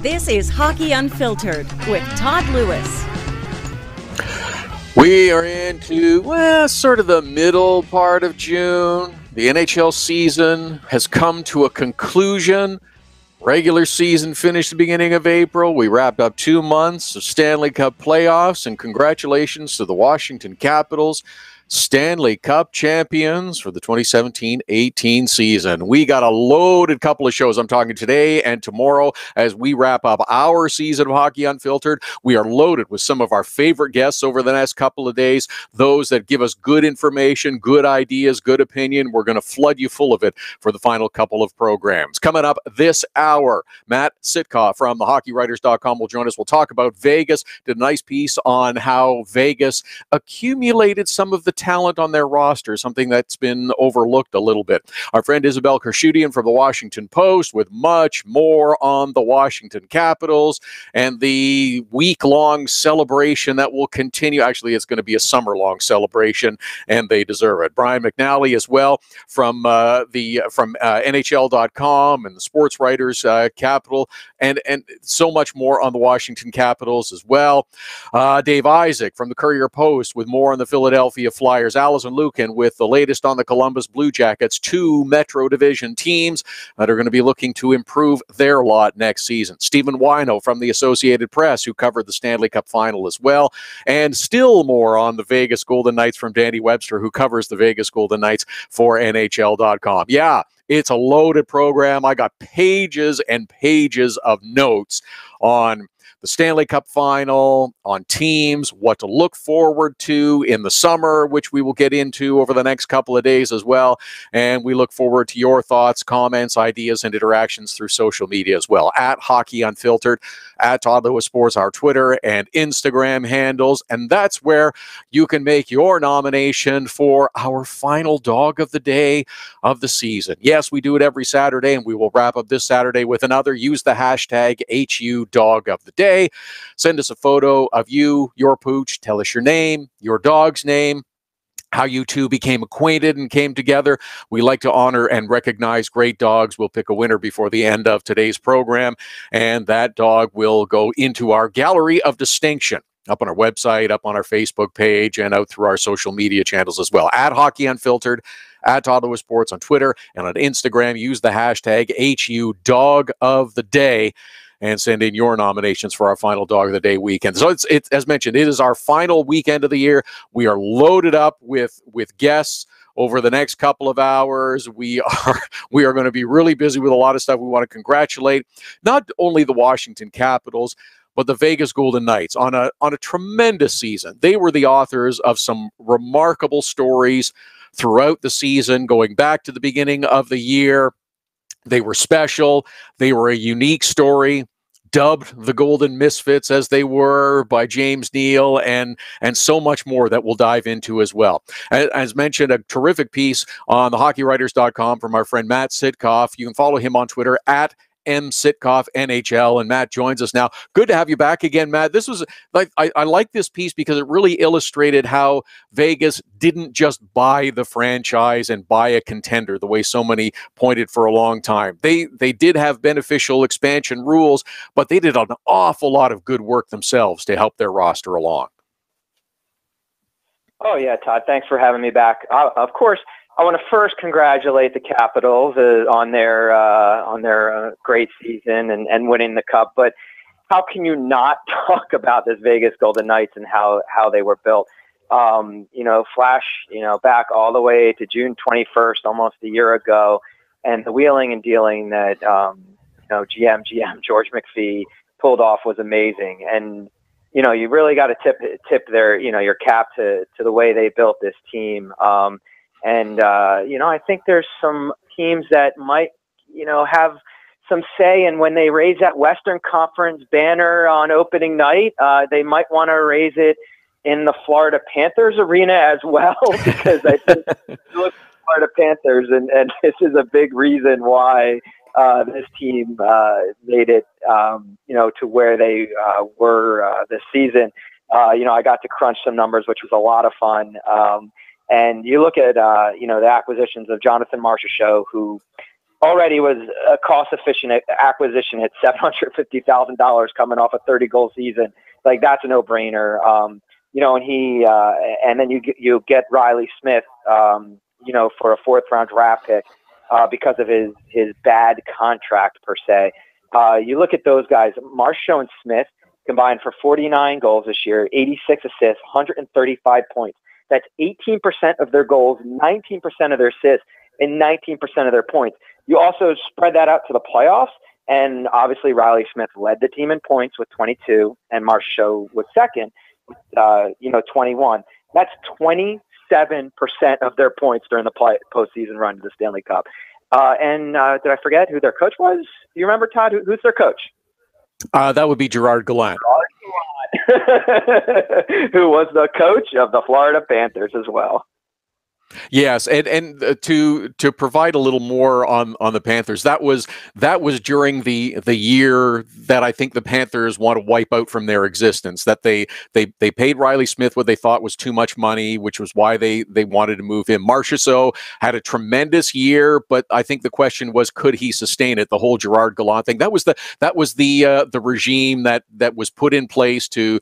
This is Hockey Unfiltered with Todd Lewis. We are into, sort of the middle part of June. The NHL season has come to a conclusion. Regular season finished the beginning of April. We wrapped up 2 months of Stanley Cup playoffs, and congratulations to the Washington Capitals, Stanley Cup champions for the 2017-18 season. We got a loaded couple of shows. I'm talking today and tomorrow as we wrap up our season of Hockey Unfiltered. We are loaded with some of our favorite guests over the next couple of days, those that give us good information, good ideas, good opinion. We're going to flood you full of it for the final couple of programs. Coming up this hour, Matt Sitkoff from thehockeywriters.com will join us. We'll talk about Vegas. Did a nice piece on how Vegas accumulated some of the talent on their roster, something that's been overlooked a little bit. Our friend Isabelle Khushudyan from the Washington Post with much more on the Washington Capitals and the week-long celebration that will continue. Actually, it's going to be a summer-long celebration, and they deserve it. Brian McNally as well from NHL.com and the Sports Writers Capital, and so much more on the Washington Capitals as well. Dave Isaac from the Courier-Post with more on the Philadelphia Flyers. Alison, Lukan with the latest on the Columbus Blue Jackets, 2 Metro Division teams that are going to be looking to improve their lot next season. Stephen Whyno from the Associated Press, who covered the Stanley Cup final as well. And still more on the Vegas Golden Knights from Danny Webster, who covers the Vegas Golden Knights for NHL.com. Yeah, it's a loaded program. I got pages and pages of notes on the Stanley Cup final, on teams, what to look forward to in the summer, which we will get into over the next couple of days as well. And we look forward to your thoughts, comments, ideas, and interactions through social media as well. At Hockey Unfiltered, at Todd Lewis Sports, our Twitter and Instagram handles. And that's where you can make your nomination for our final dog of the day of the season. Yes, we do it every Saturday, and we will wrap up this Saturday with another. Use the hashtag #HUDogOfTheDay. Send us a photo of you, your pooch. Tell us your name, your dog's name, how you two became acquainted and came together. We like to honor and recognize great dogs. We'll pick a winner before the end of today's program, and that dog will go into our gallery of distinction up on our website, up on our Facebook page, and out through our social media channels as well. At Hockey Unfiltered, at Todd Lewis Sports on Twitter, and on Instagram, use the hashtag #HUDogOfTheDay. And send in your nominations for our final Dog of the Day weekend. So it's as mentioned, it is our final weekend of the year. We are loaded up with guests over the next couple of hours. We are going to be really busy with a lot of stuff. We want to congratulate not only the Washington Capitals, but the Vegas Golden Knights on a tremendous season. They were the authors of some remarkable stories throughout the season, going back to the beginning of the year. They were special. They were a unique story, dubbed the Golden Misfits as they were by James Neal, and so much more that we'll dive into as well. As mentioned, a terrific piece on thehockeywriters.com from our friend Matt Sitkoff. You can follow him on Twitter at Sitkoff NHL, and Matt joins us now. Good to have you back again, Matt. This was I like this piece because it really illustrated how Vegas didn't just buy the franchise and buy a contender the way so many pointed for a long time. They did have beneficial expansion rules, but they did an awful lot of good work themselves to help their roster along. Oh yeah, Todd, thanks for having me back. Of course, I want to first congratulate the Capitals on their great season and winning the Cup. But how can you not talk about this Vegas Golden Knights and how they were built? Flash, back all the way to June 21st, almost a year ago, and the wheeling and dealing that GM George McPhee pulled off was amazing. And you really got to tip their your cap to the way they built this team. I think there's some teams that might, have some say in when they raise that Western Conference banner on opening night. They might want to raise it in the Florida Panthers arena as well, because I think look Florida Panthers, and this is a big reason why this team made it, to where they were this season. I got to crunch some numbers, which was a lot of fun. And you look at, the acquisitions of Jonathan Marchessault, who already was a cost-efficient acquisition at $750,000 coming off a 30-goal season. Like, that's a no-brainer. And he and then you get Riley Smith, for a fourth-round draft pick because of his bad contract per se. You look at those guys, Marchessault and Smith combined for 49 goals this year, 86 assists, 135 points. That's 18% of their goals, 19% of their assists, and 19% of their points. You also spread that out to the playoffs, and obviously Riley Smith led the team in points with 22, and Marchessault was second, 21. That's 27% of their points during the postseason run to the Stanley Cup. And did I forget who their coach was? Do you remember, Todd? Who's their coach? That would be Gerard Gallant. Who was the coach of the Florida Panthers as well. Yes, and to provide a little more on the Panthers, that was during the year that I think the Panthers want to wipe out from their existence. That they paid Riley Smith what they thought was too much money, which was why they wanted to move him. Marchessault had a tremendous year, but I think the question was, could he sustain it? The whole Gerard Gallant thing. That was the regime that was put in place to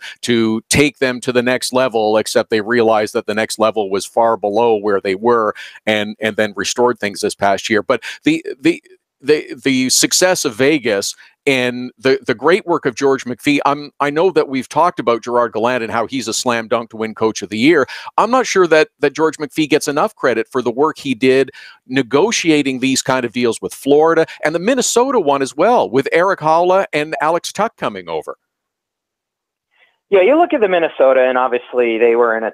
take them to the next level, except they realized that the next level was far below where they were, and then restored things this past year. But the success of Vegas and the great work of George McPhee, I know that we've talked about Gerard Gallant and how he's a slam dunk to win Coach of the Year. I'm not sure that George McPhee gets enough credit for the work he did negotiating these kind of deals with Florida, and the Minnesota one as well, with Eric Haula and Alex Tuch coming over. Yeah, you look at the Minnesota, and obviously they were in a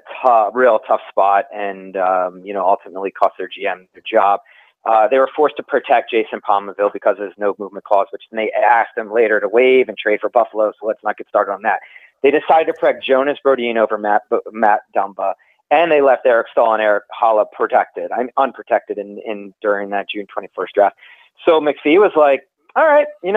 real tough spot, and ultimately cost their GM their job. They were forced to protect Jason Pominville because of his no movement clause, which they asked him later to waive and trade for Buffalo. So let's not get started on that. They decided to protect Jonas Brodin over Matt Dumba, and they left Eric Staal and Eric Haula unprotected during that June 21st draft. So McPhee was like, all right, you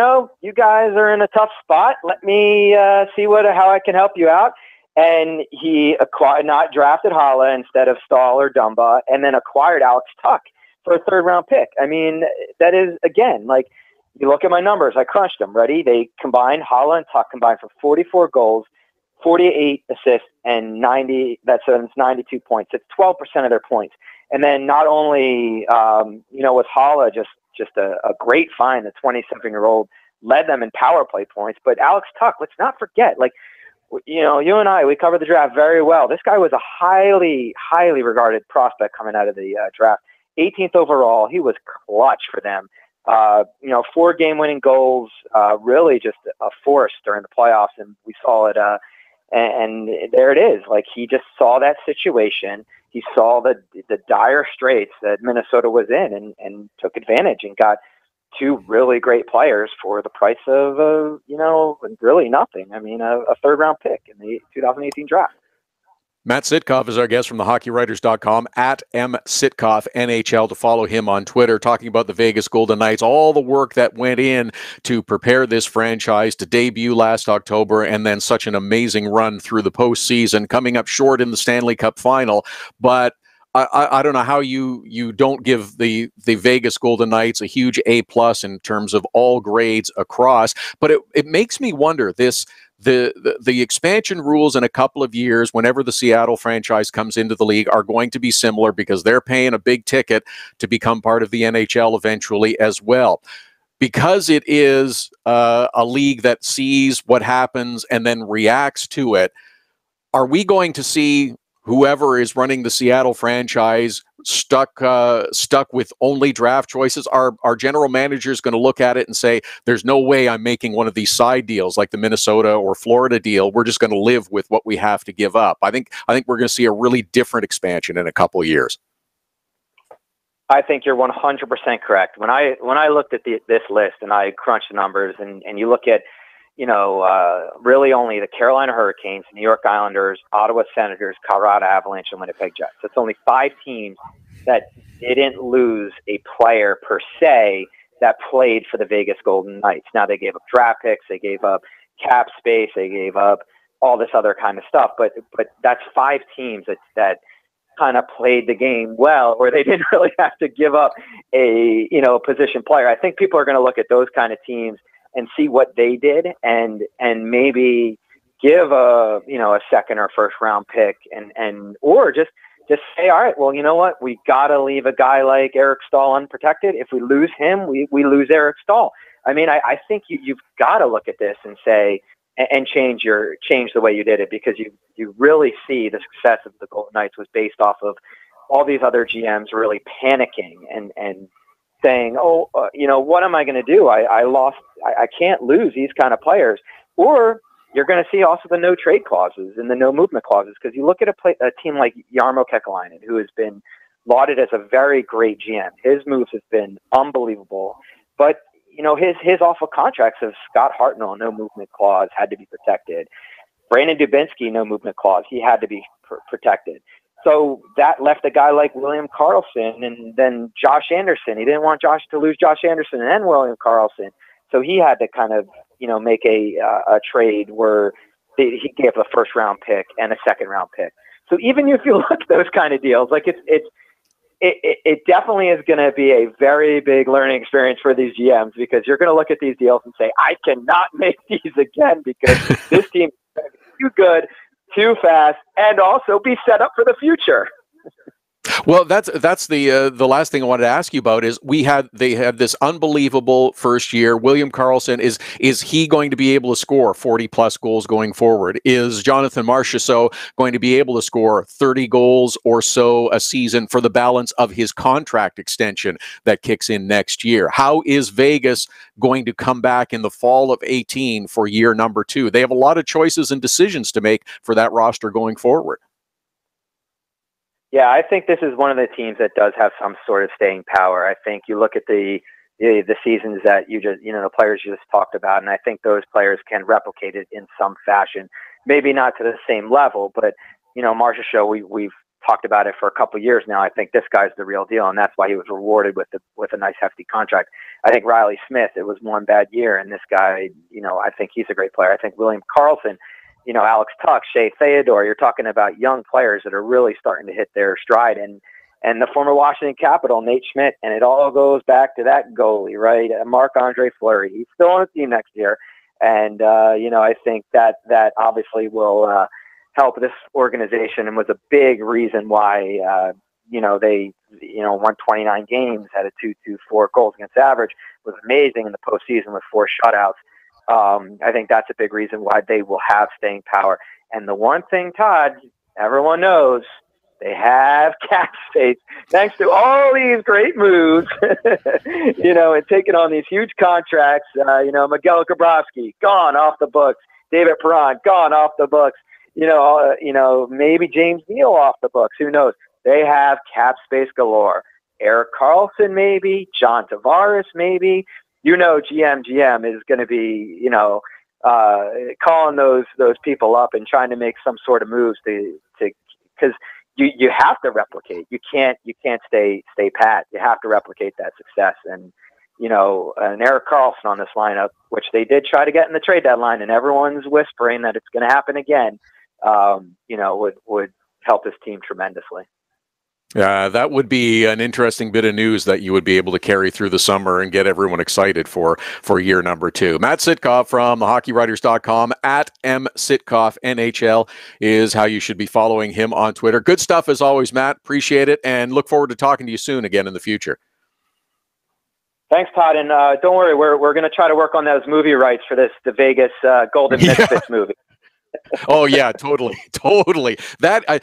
guys are in a tough spot. Let me see how I can help you out. And he not drafted Haula instead of Staal or Dumba, and then acquired Alex Tuch for a third-round pick. I mean, that is, again, like, you look at my numbers. I crunched them, ready? They combined, Haula and Tuch combined for 44 goals, 48 assists, and 92 points. It's 12% of their points. And then not only, was Haula just a great find, the 27-year-old led them in power play points. But Alex Tuch, let's not forget, like, you and I, we covered the draft very well. This guy was a highly, highly regarded prospect coming out of the draft. 18th overall. He was clutch for them. 4 game-winning goals, really just a force during the playoffs, and we saw it. And there it is. Like, he just saw that situation. He saw the dire straits that Minnesota was in, and took advantage and got 2 really great players for the price of, really nothing. I mean, a third-round pick in the 2018 draft. Matt Sitkoff is our guest from thehockeywriters.com, at @MSitkoff NHL, to follow him on Twitter, talking about the Vegas Golden Knights, all the work that went in to prepare this franchise to debut last October, and then such an amazing run through the postseason, coming up short in the Stanley Cup final. But I don't know how you don't give the Vegas Golden Knights a huge A+ in terms of all grades across. But it makes me wonder, the expansion rules in a couple of years, whenever the Seattle franchise comes into the league, are going to be similar, because they're paying a big ticket to become part of the NHL eventually as well. Because it is a league that sees what happens and then reacts to it, are we going to see whoever is running the Seattle franchise stuck with only draft choices? Are general managers going to look at it and say, there's no way I'm making one of these side deals like the Minnesota or Florida deal. We're just going to live with what we have to give up? I think we're going to see a really different expansion in a couple of years. I think you're 100% correct. When I looked at this list and I crunched the numbers, and you look at, really only the Carolina Hurricanes, New York Islanders, Ottawa Senators, Colorado Avalanche, and Winnipeg Jets. It's only 5 teams that didn't lose a player per se that played for the Vegas Golden Knights. Now, they gave up draft picks, they gave up cap space, they gave up all this other kind of stuff, but that's 5 teams that kind of played the game well, where they didn't really have to give up a position player. I think people are going to look at those kind of teams and see what they did, and maybe give a second or first round pick, or just say, all right, well, you know what, we got to leave a guy like Eric Staal unprotected. If we lose him, we lose Eric Staal. I mean, I think you've got to look at this and say, and change the way you did it, because you really see the success of the Golden Knights was based off of all these other GMs really panicking and saying, what am I going to do? I can't lose these kind of players. Or you're going to see also the no trade clauses and the no movement clauses, because you look at a team like Jarmo Kekalainen, who has been lauded as a very great GM. His moves have been unbelievable, but his awful contracts of Scott Hartnell, no movement clause, had to be protected. Brandon Dubinsky, no movement clause, he had to be protected. So that left a guy like William Karlsson, and then Josh Anderson. He didn't want to lose Josh Anderson and William Karlsson. So he had to kind of, make a trade where he gave a first round pick and a second round pick. So even if you look at those kind of deals, like it definitely is going to be a very big learning experience for these GMs, because you're going to look at these deals and say, I cannot make these again, because this team is too good, too fast, and also be set up for the future. Well, that's the last thing I wanted to ask you about is they had this unbelievable first year. William Karlsson, is he going to be able to score 40 plus goals going forward? Is Jonathan Marchessault going to be able to score 30 goals or so a season for the balance of his contract extension that kicks in next year? How is Vegas going to come back in the fall of 18 for year number 2? They have a lot of choices and decisions to make for that roster going forward. Yeah, I think this is one of the teams that does have some sort of staying power. I think you look at the seasons that you just, the players you just talked about, and I think those players can replicate it in some fashion. Maybe not to the same level, but, Marchessault, we've talked about it for a couple of years now. I think this guy's the real deal, and that's why he was rewarded with a nice hefty contract. I think Riley Smith, it was one bad year, and this guy, I think he's a great player. I think William Karlsson, Alex Tuch, Shea Theodore, you're talking about young players that are really starting to hit their stride. And the former Washington Capital, Nate Schmidt, and it all goes back to that goalie, right? Marc-Andre Fleury. He's still on the team next year. And, I think that obviously will help this organization, and was a big reason why, they, won 29 games, had a 2.24 goals against average, was amazing in the postseason with 4 shutouts. I think that's a big reason why they will have staying power. And the one thing, Todd, everyone knows, they have cap space thanks to all these great moves, and taking on these huge contracts. Miguel Grabowski, gone off the books. David Perron, gone off the books. Maybe James Neal off the books. Who knows? They have cap space galore. Erik Karlsson, maybe. John Tavares, maybe. GM is going to be, calling those people up and trying to make some sort of moves because you have to replicate. You can't stay pat. You have to replicate that success. And, an Erik Karlsson on this lineup, which they did try to get in the trade deadline, and everyone's whispering that it's going to happen again, would help this team tremendously. That would be an interesting bit of news that you would be able to carry through the summer and get everyone excited for year number 2. Matt Sitkoff from thehockeywriters.com at @MSitkoff NHL is how you should be following him on Twitter. Good stuff as always, Matt. Appreciate it, and look forward to talking to you soon again in the future. Thanks, Todd, and don't worry, we're going to try to work on those movie rights for the Vegas Golden Misfits movie. Oh yeah, totally. That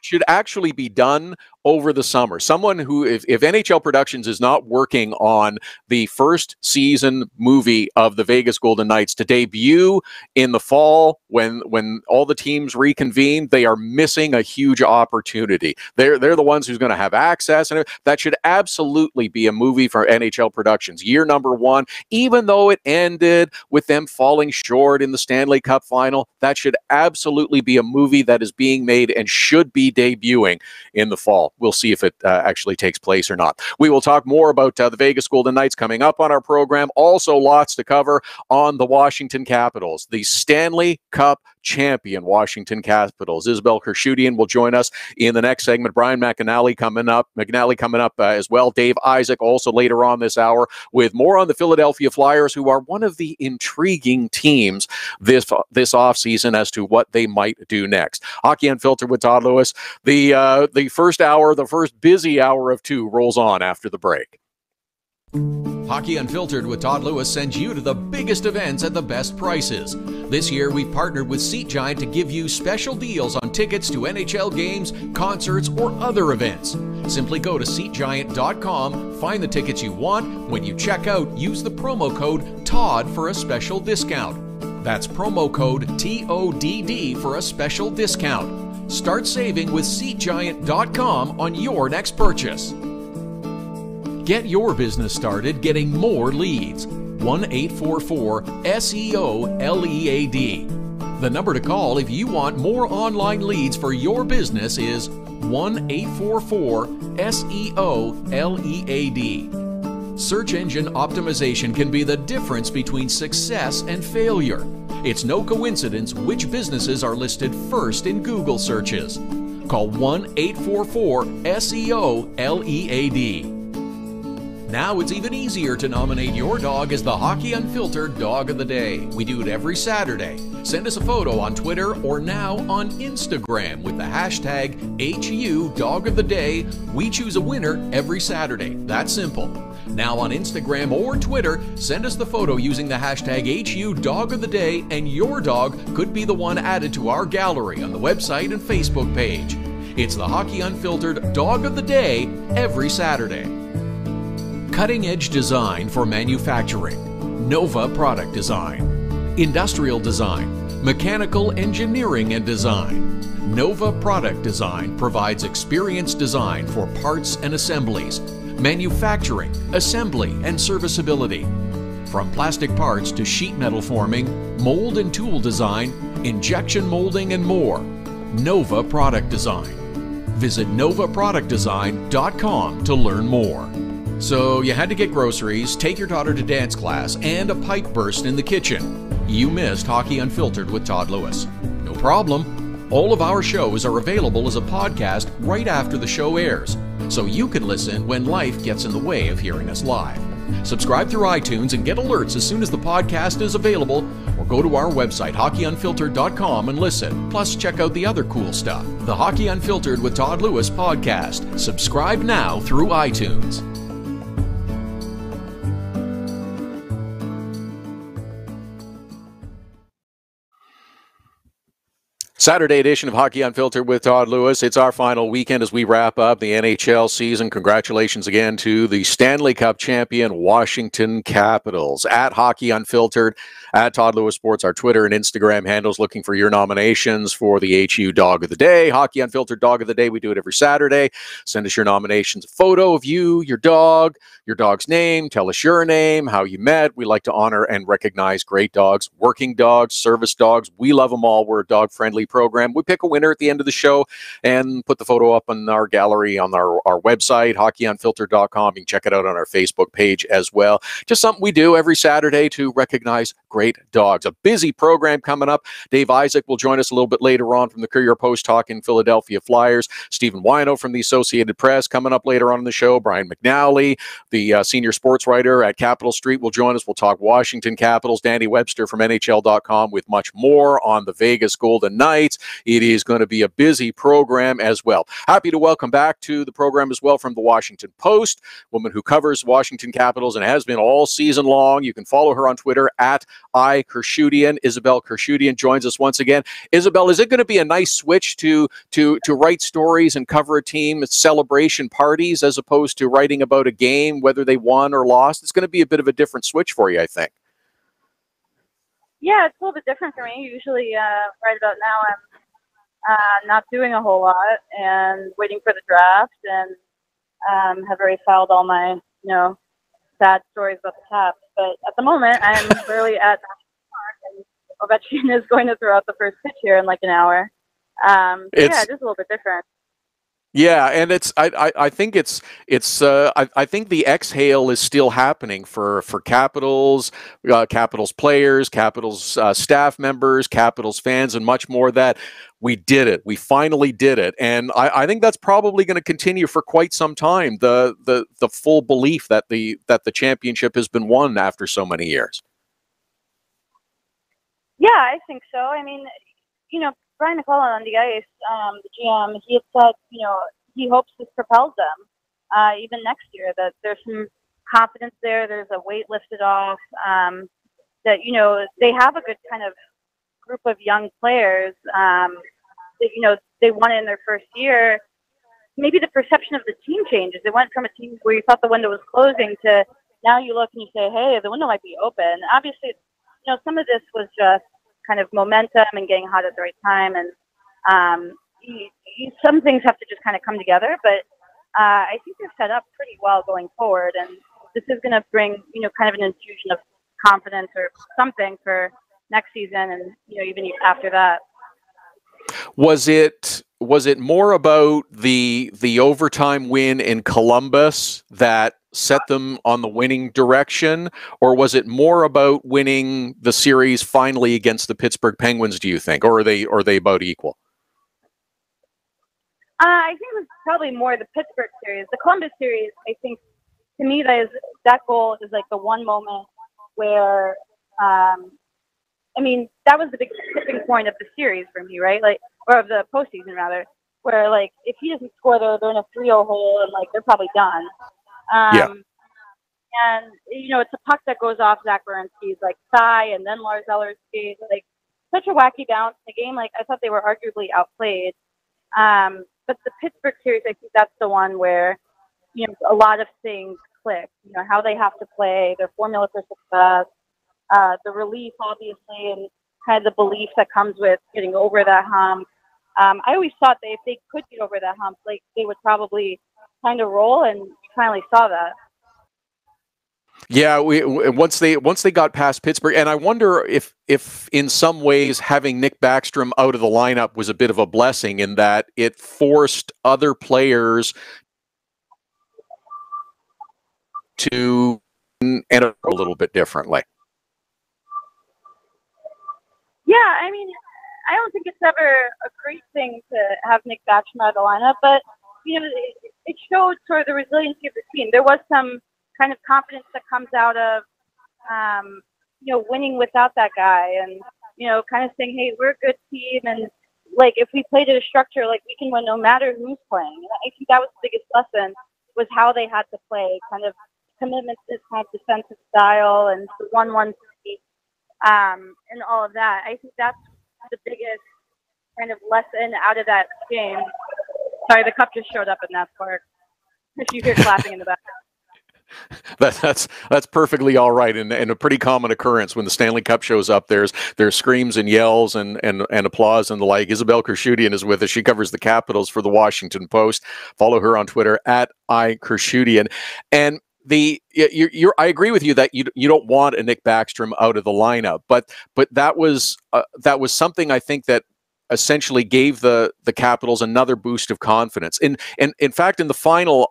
should actually be done over the summer. Someone who, if NHL Productions is not working on the first season movie of the Vegas Golden Knights to debut in the fall when all the teams reconvene, they are missing a huge opportunity. They're the ones who's going to have access, and that should absolutely be a movie for NHL Productions. Year number 1, even though it ended with them falling short in the Stanley Cup final, that should absolutely be a movie that is being made and should be debuting in the fall. We'll see if it actually takes place or not. We will talk more about the Vegas Golden Knights coming up on our program. Also, lots to cover on the Washington Capitals. The Stanley Cup champion Washington Capitals. Isabelle Khushudyan will join us in the next segment. Brian McNally coming up. As well. Dave Isaac also later on this hour with more on the Philadelphia Flyers, who are one of the intriguing teams this offseason as to what they might do next. Hockey Unfiltered with Todd Lewis. The first hour, the first busy hour of two rolls on after the break. Hockey Unfiltered with Todd Lewis sends you to the biggest events at the best prices. This year, we've partnered with Seat Giant to give you special deals on tickets to NHL games, concerts, or other events. Simply go to SeatGiant.com, find the tickets you want. When you check out, use the promo code TODD for a special discount. That's promo code TODD for a special discount. Start saving with SeatGiant.com on your next purchase. Get your business started getting more leads. 1-844-SEO-LEAD. The number to call if you want more online leads for your business is 1-844-SEO-LEAD. Search engine optimization can be the difference between success and failure. It's no coincidence which businesses are listed first in Google searches. Call 1-844-SEO-LEAD. Now it's even easier to nominate your dog as the Hockey Unfiltered Dog of the Day. We do it every Saturday. Send us a photo on Twitter or now on Instagram with the hashtag HU Dog of the Day. We choose a winner every Saturday. That's simple. Now on Instagram or Twitter, send us the photo using the hashtag HU Dog of the Day, and your dog could be the one added to our gallery on the website and Facebook page. It's the Hockey Unfiltered Dog of the Day every Saturday. Cutting-edge design for manufacturing. Nova Product Design. Industrial design. Mechanical engineering and design. Nova Product Design provides experienced design for parts and assemblies, manufacturing, assembly, and serviceability. From plastic parts to sheet metal forming, mold and tool design, injection molding, and more. Nova Product Design. Visit novaproductdesign.com to learn more. So you had to get groceries, take your daughter to dance class, and a pipe burst in the kitchen. You missed Hockey Unfiltered with Todd Lewis. No problem. All of our shows are available as a podcast right after the show airs, so you can listen when life gets in the way of hearing us live. Subscribe through iTunes and get alerts as soon as the podcast is available, or go to our website, hockeyunfiltered.com, and listen. Plus, check out the other cool stuff, the Hockey Unfiltered with Todd Lewis podcast. Subscribe now through iTunes. Saturday edition of Hockey Unfiltered with Todd Lewis. It's our final weekend as we wrap up the NHL season. Congratulations again to the Stanley Cup champion Washington Capitals. At Hockey Unfiltered, at Todd Lewis Sports, our Twitter and Instagram handles, looking for your nominations for the HU Dog of the Day. Hockey Unfiltered Dog of the Day. We do it every Saturday. Send us your nominations, a photo of you, your dog's name. Tell us your name, how you met. We like to honor and recognize great dogs, working dogs, service dogs. We love them all. We're a dog-friendly program. We pick a winner at the end of the show and put the photo up on our gallery on our website, hockeyunfiltered.com. You can check it out on our Facebook page as well. Just something we do every Saturday to recognize great dogs. A busy program coming up. Dave Isaac will join us a little bit later on from the Courier-Post talking Philadelphia Flyers. Stephen Whyno from the Associated Press coming up later on in the show. Brian McNally, the senior sports writer at Capitol Street, will join us. We'll talk Washington Capitals. Danny Webster from NHL.com with much more on the Vegas Golden Knights. It is going to be a busy program as well. Happy to welcome back to the program as well from the Washington Post, woman who covers Washington Capitals and has been all season long. You can follow her on Twitter at Khushudyan. Isabelle Khushudyan joins us once again. Isabelle, is it going to be a nice switch to write stories and cover a team at celebration parties as opposed to writing about a game, whether they won or lost? It's going to be a bit of a different switch for you, I think. Yeah, it's a little bit different for me. Usually, right about now, I'm not doing a whole lot and waiting for the draft, and have already filed all my, sad stories about the Caps. But at the moment, I'm literally at the park, and Ovechkin is going to throw out the first pitch here in like an hour. Yeah, just a little bit different. Yeah, and I think I think the exhale is still happening for Capitals, Capitals players, Capitals staff members, Capitals fans, and much more. That we did it, we finally did it, and I think that's probably going to continue for quite some time. The full belief that the championship has been won after so many years. Yeah, I think so. I mean, Brian McNally on the ice, the GM, he had said, he hopes this propels them even next year, that there's some confidence there, there's a weight lifted off, that, they have a good kind of group of young players, that, they won it in their first year. Maybe the perception of the team changes. It went from a team where you thought the window was closing to now you look and you say, hey, the window might be open. Obviously, some of this was just kind of momentum and getting hot at the right time. And some things have to just kind of come together. But I think they're set up pretty well going forward. And this is going to bring, kind of an infusion of confidence or something for next season and, even after that. Was it more about the overtime win in Columbus that set them on the winning direction, or was it more about winning the series finally against the Pittsburgh Penguins, do you think, or are they about equal? I think it was probably more the Pittsburgh series. The Columbus series, I think, to me, that goal is like the one moment where that was the big tipping point of the series for me, right? Or of the postseason rather, where if he doesn't score, they're in a 3-0 hole and they're probably done. Yeah. And it's a puck that goes off Zach Werenski's thigh and then Lars Eller's skate. Such a wacky bounce in the game. I thought they were arguably outplayed. But the Pittsburgh series, I think that's the one where a lot of things click. How they have to play, their formula for success. The relief, obviously, and kind of the belief that comes with getting over that hump. I always thought that if they could get over that hump, they would probably kind of roll, and we finally saw that. Yeah, once they got past Pittsburgh, and I wonder if in some ways having Nick Backstrom out of the lineup was a bit of a blessing in that it forced other players to enter a little bit differently. Yeah, I don't think it's ever a great thing to have Nick Backstrom out of the lineup, but it showed sort of the resiliency of the team. There was some kind of confidence that comes out of winning without that guy, and kind of saying, hey, we're a good team, and if we played a structure, we can win no matter who's playing. And I think that was the biggest lesson, was how they had to play, kind of commitment to this kind of defensive style and the 1-1 and all of that. I think that's the biggest kind of lesson out of that game. Sorry, the cup just showed up in that part. If you hear clapping in the background. That's perfectly all right, and a pretty common occurrence when the Stanley Cup shows up. There's screams and yells and applause and the like. Isabelle Khushudyan is with us. She covers the Capitals for the Washington Post. Follow her on Twitter at @Khushudyan. And I agree with you that you don't want a Nick Backstrom out of the lineup, but that was something I think that essentially gave the Capitals another boost of confidence. And in fact, in the final,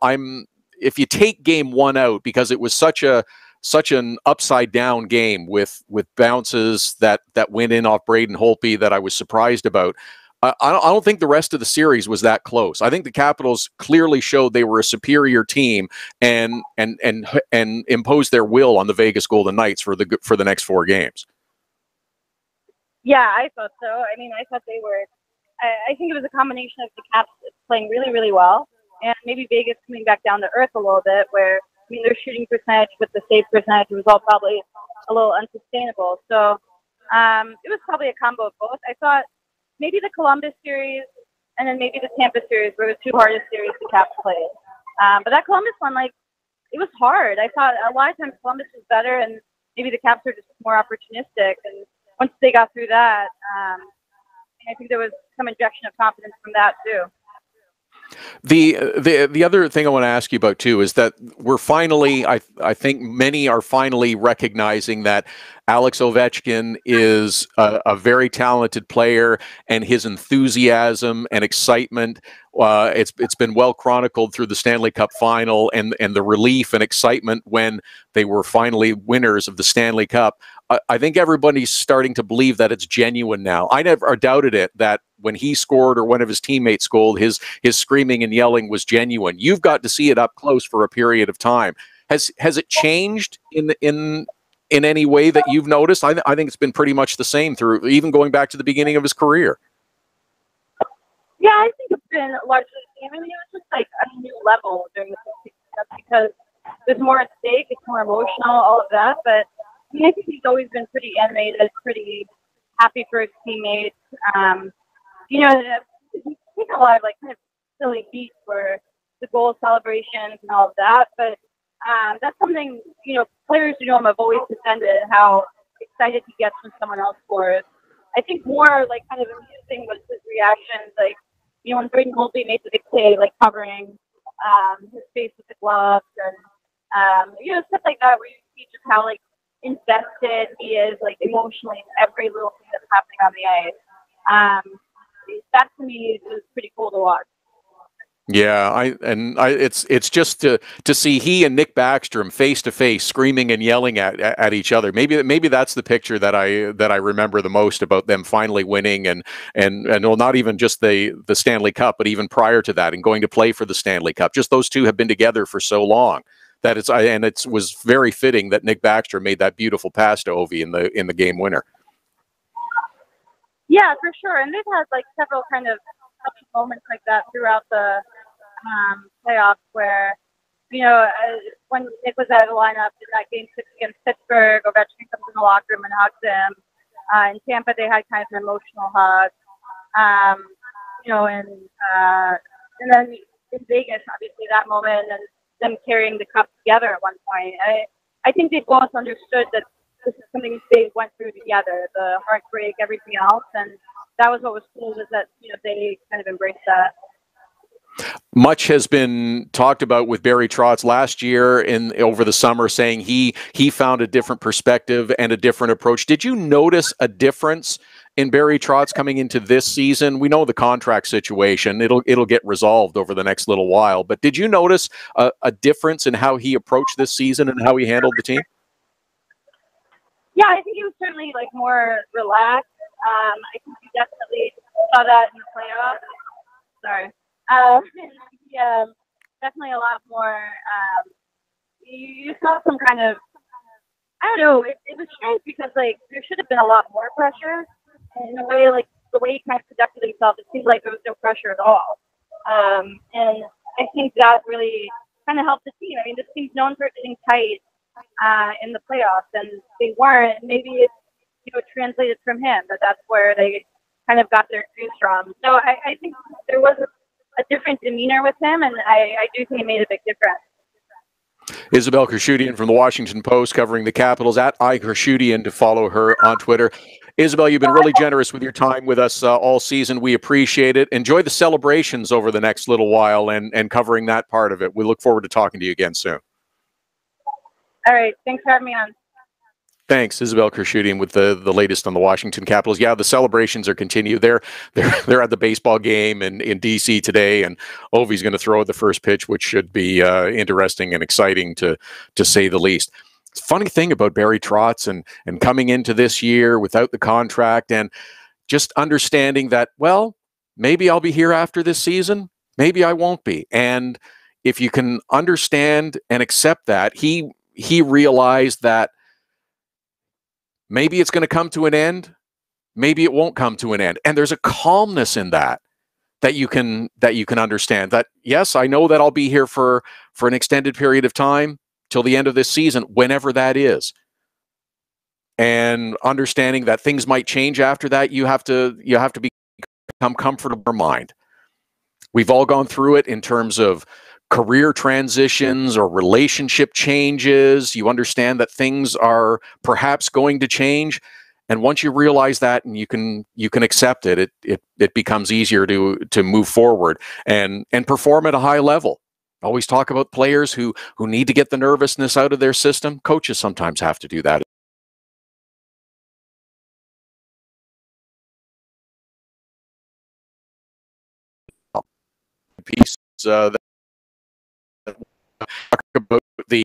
if you take game one out, because it was such an upside down game with bounces that went in off Braden Holtby that I was surprised about. I don't think the rest of the series was that close. I think the Capitals clearly showed they were a superior team and imposed their will on the Vegas Golden Knights for the next 4 games. Yeah, I thought so. I thought they were. I think it was a combination of the Caps playing really, really well, and maybe Vegas coming back down to earth a little bit, where their shooting percentage with the save percentage was all probably a little unsustainable. So it was probably a combo of both. I thought maybe the Columbus series and then maybe the Tampa series were the 2 hardest series the Caps played. But that Columbus one, it was hard. I thought a lot of times Columbus was better, and maybe the Caps were just more opportunistic. And once they got through that, I think there was some injection of confidence from that too. The other thing I want to ask you about too is that we're finally, I think many are finally recognizing that Alex Ovechkin is a very talented player, and his enthusiasm and excitement. It's been well chronicled through the Stanley Cup final and the relief and excitement when they were finally winners of the Stanley Cup. I think everybody's starting to believe that it's genuine now. I never doubted it that when he scored or one of his teammates scored, his screaming and yelling was genuine. You've got to see it up close for a period of time. Has it changed in any way that you've noticed? I think it's been pretty much the same through even going back to the beginning of his career. Yeah, I think it's been largely the same. I mean, it was just like a new level during the because there's more at stake, it's more emotional, all of that. But I mean, I think he's always been pretty animated, pretty happy for his teammates. You know, he takes a lot of like kind of silly beats for the goal celebrations and all of that. But that's something, you know, players who know him have always defended how excited he gets when someone else scores. I think more like kind of amusing was his reactions, like, you know, when Braden Holtby made the big play, like covering his face with the gloves and, you know, stuff like that where you see just how like invested he is, like emotionally in every little thing that's happening on the ice. That to me is pretty cool to watch. Yeah, it's just to see he and Nick Backstrom face to face, screaming and yelling at each other. Maybe that's the picture that I remember the most about them finally winning and well, not even just the Stanley Cup, but even prior to that and going to play for the Stanley Cup. Just those two have been together for so long that it was very fitting that Nick Backstrom made that beautiful pass to Ovi in the game winner. Yeah, for sure, and they've had like several kind of moments like that throughout the playoffs where, you know, when Nick was out of the lineup in that game 6 against Pittsburgh, Ovechkin comes in the locker room and hugs him. In Tampa, they had kind of an emotional hug. You know, and then in Vegas, obviously that moment and them carrying the cup together at one point. I think they both understood that this is something they went through together, the heartbreak, everything else, and that was what was cool, was that, you know, they kind of embraced that. Much has been talked about with Barry Trotz last year over the summer, saying he found a different perspective and a different approach. Did you notice a difference in Barry Trotz coming into this season? We know the contract situation; it'll get resolved over the next little while. But did you notice a difference in how he approached this season and how he handled the team? Yeah, I think he was certainly like more relaxed. I think you definitely saw that in the playoffs. Sorry. Yeah, definitely a lot more. You saw some kind of, I don't know, it was strange because like there should have been a lot more pressure. And in a way, like the way he kind of conducted himself, it seemed like there was no pressure at all. And I think that really kind of helped the team. I mean, this team's known for getting tight in the playoffs, and they weren't. Maybe it, you know, translated from him, but that's where they kind of got their juice from. So I think there was a different demeanor with him, and I do think it made a big difference. Isabelle Khushudyan from the Washington Post covering the Capitals, at @Khushudyan to follow her on Twitter. Isabelle, you've been really generous with your time with us all season. We appreciate it. Enjoy the celebrations over the next little while and covering that part of it. We look forward to talking to you again soon. All right. Thanks for having me on. Thanks, Isabelle Khushudyan with the latest on the Washington Capitals. Yeah, the celebrations are continued. They're at the baseball game in DC today, and Ovi's going to throw at the first pitch, which should be interesting and exciting to say the least. Funny thing about Barry Trotz and coming into this year without the contract and just understanding that, well, maybe I'll be here after this season, maybe I won't be. And if you can understand and accept that, he realized that maybe it's going to come to an end. Maybe it won't come to an end. And there's a calmness in that you can understand that, yes, I know that I'll be here for an extended period of time till the end of this season, whenever that is. And understanding that things might change after that, you have to become comfortable in your mind. We've all gone through it in terms of career transitions or relationship changes. You understand that things are perhaps going to change, And once you realize that and you can accept it, it becomes easier to move forward and perform at a high level. Always talk about players who need to get the nervousness out of their system. Coaches sometimes have to do that. Piece that talk about the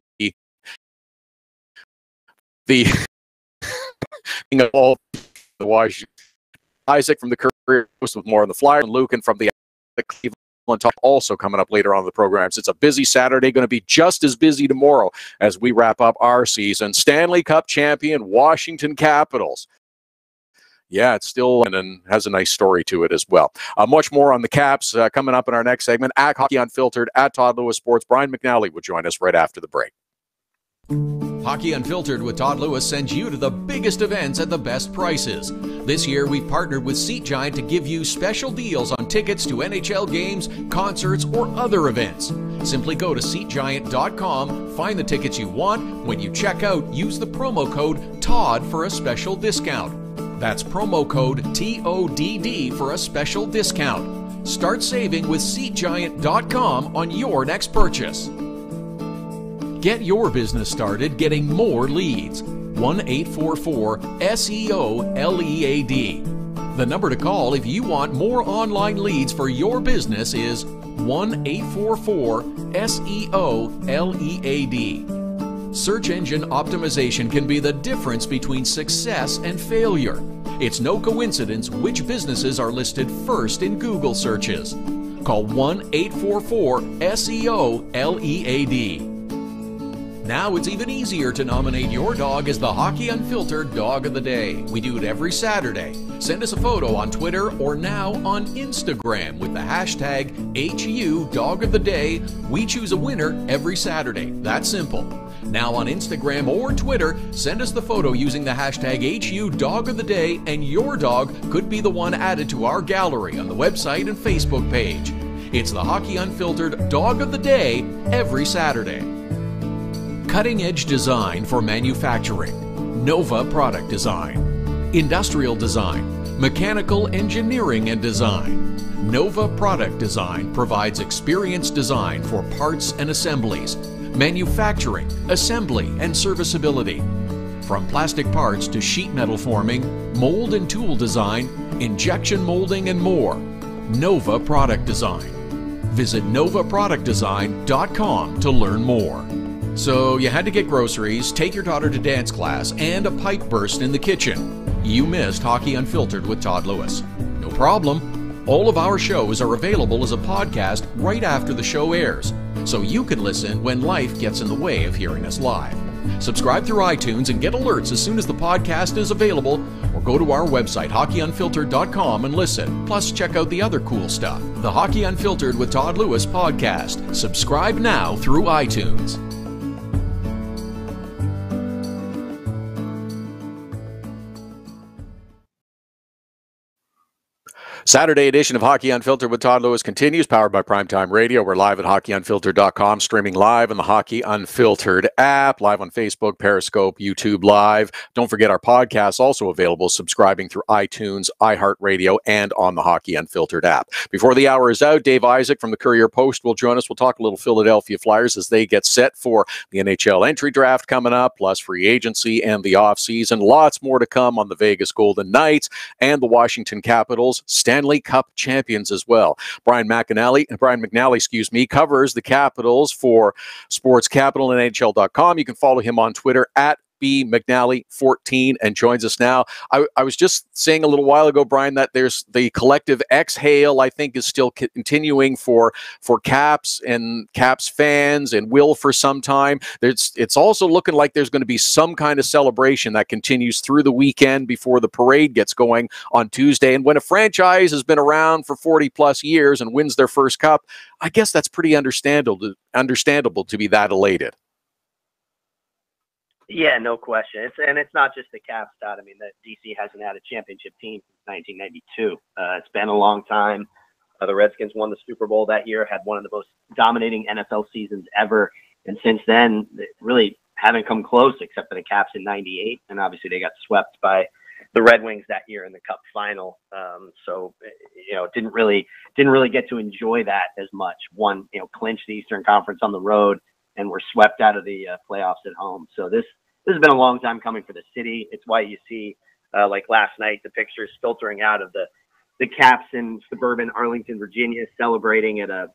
of all the Washington. Isaac from the Courier-Post with more on the Flyer, and Lukan from the Cleveland Talk also coming up later on in the programs. It's a busy Saturday, going to be just as busy tomorrow as we wrap up our season. Stanley Cup champion Washington Capitals. Yeah, it's still and has a nice story to it as well. Much more on the Caps coming up in our next segment. At Hockey Unfiltered, at Todd Lewis Sports. Brian McNally will join us right after the break. Hockey Unfiltered with Todd Lewis sends you to the biggest events at the best prices. This year, we've partnered with Seat Giant to give you special deals on tickets to NHL games, concerts, or other events. Simply go to SeatGiant.com, find the tickets you want. When you check out, use the promo code TODD for a special discount. That's promo code TODD for a special discount. Start saving with SeatGiant.com on your next purchase. Get your business started getting more leads. 1-844-SEO-LEAD. The number to call if you want more online leads for your business is 1-844-SEO-LEAD. Search engine optimization can be the difference between success and failure. It's no coincidence which businesses are listed first in Google searches. Call 1-844-SEO-LEAD. Now it's even easier to nominate your dog as the Hockey Unfiltered Dog of the Day. We do it every Saturday. Send us a photo on Twitter or now on Instagram with the hashtag HU Dog of the Day. We choose a winner every Saturday. That's simple. Now on Instagram or Twitter, send us the photo using the hashtag HU Dog of the Day, and your dog could be the one added to our gallery on the website and Facebook page. It's the Hockey Unfiltered Dog of the Day every Saturday. Cutting-edge design for manufacturing, Nova Product Design. Industrial design, mechanical engineering and design. Nova Product Design provides experienced design for parts and assemblies, manufacturing, assembly, and serviceability. From plastic parts to sheet metal forming, mold and tool design, injection molding, and more. Nova Product Design. Visit novaproductdesign.com to learn more. So you had to get groceries, take your daughter to dance class, and a pipe burst in the kitchen. You missed Hockey Unfiltered with Todd Lewis. No problem. All of our shows are available as a podcast right after the show airs, so you can listen when life gets in the way of hearing us live. Subscribe through iTunes and get alerts as soon as the podcast is available, or go to our website, hockeyunfiltered.com, and listen. Plus, check out the other cool stuff. The Hockey Unfiltered with Todd Lewis podcast. Subscribe now through iTunes. Saturday edition of Hockey Unfiltered with Todd Lewis continues, powered by Primetime Radio. We're live at hockeyunfiltered.com, streaming live on the Hockey Unfiltered app, live on Facebook, Periscope, YouTube Live. Don't forget our podcast also available, subscribing through iTunes, iHeartRadio, and on the Hockey Unfiltered app. Before the hour is out, Dave Isaac from the Courier-Post will join us. We'll talk a little Philadelphia Flyers as they get set for the NHL entry draft coming up, plus free agency and the offseason. Lots more to come on the Vegas Golden Knights and the Washington Capitals, Stanley Cup champions as well. Brian McNally, covers the Capitals for Sports Capital and NHL.com. You can follow him on Twitter at McNally14 and joins us now. I was just saying a little while ago, Brian, that there's the collective exhale, I think, is still continuing for Caps and Caps fans and will for some time. It's also looking like there's going to be some kind of celebration that continues through the weekend before the parade gets going on Tuesday. And when a franchise has been around for 40 plus years and wins their first cup, I guess that's pretty understandable to be that elated. Yeah, no question. It's not just the Caps, Todd. I mean, the DC hasn't had a championship team since 1992. It's been a long time. The Redskins won the Super Bowl that year, had one of the most dominating NFL seasons ever. And since then, they really haven't come close except for the Caps in 98. And obviously they got swept by the Red Wings that year in the Cup final. So, didn't really get to enjoy that as much. One, clinched the Eastern Conference on the road and were swept out of the playoffs at home. So this has been a long time coming for the city. It's why you see, like last night, the pictures filtering out of the Caps in suburban Arlington, Virginia, celebrating at a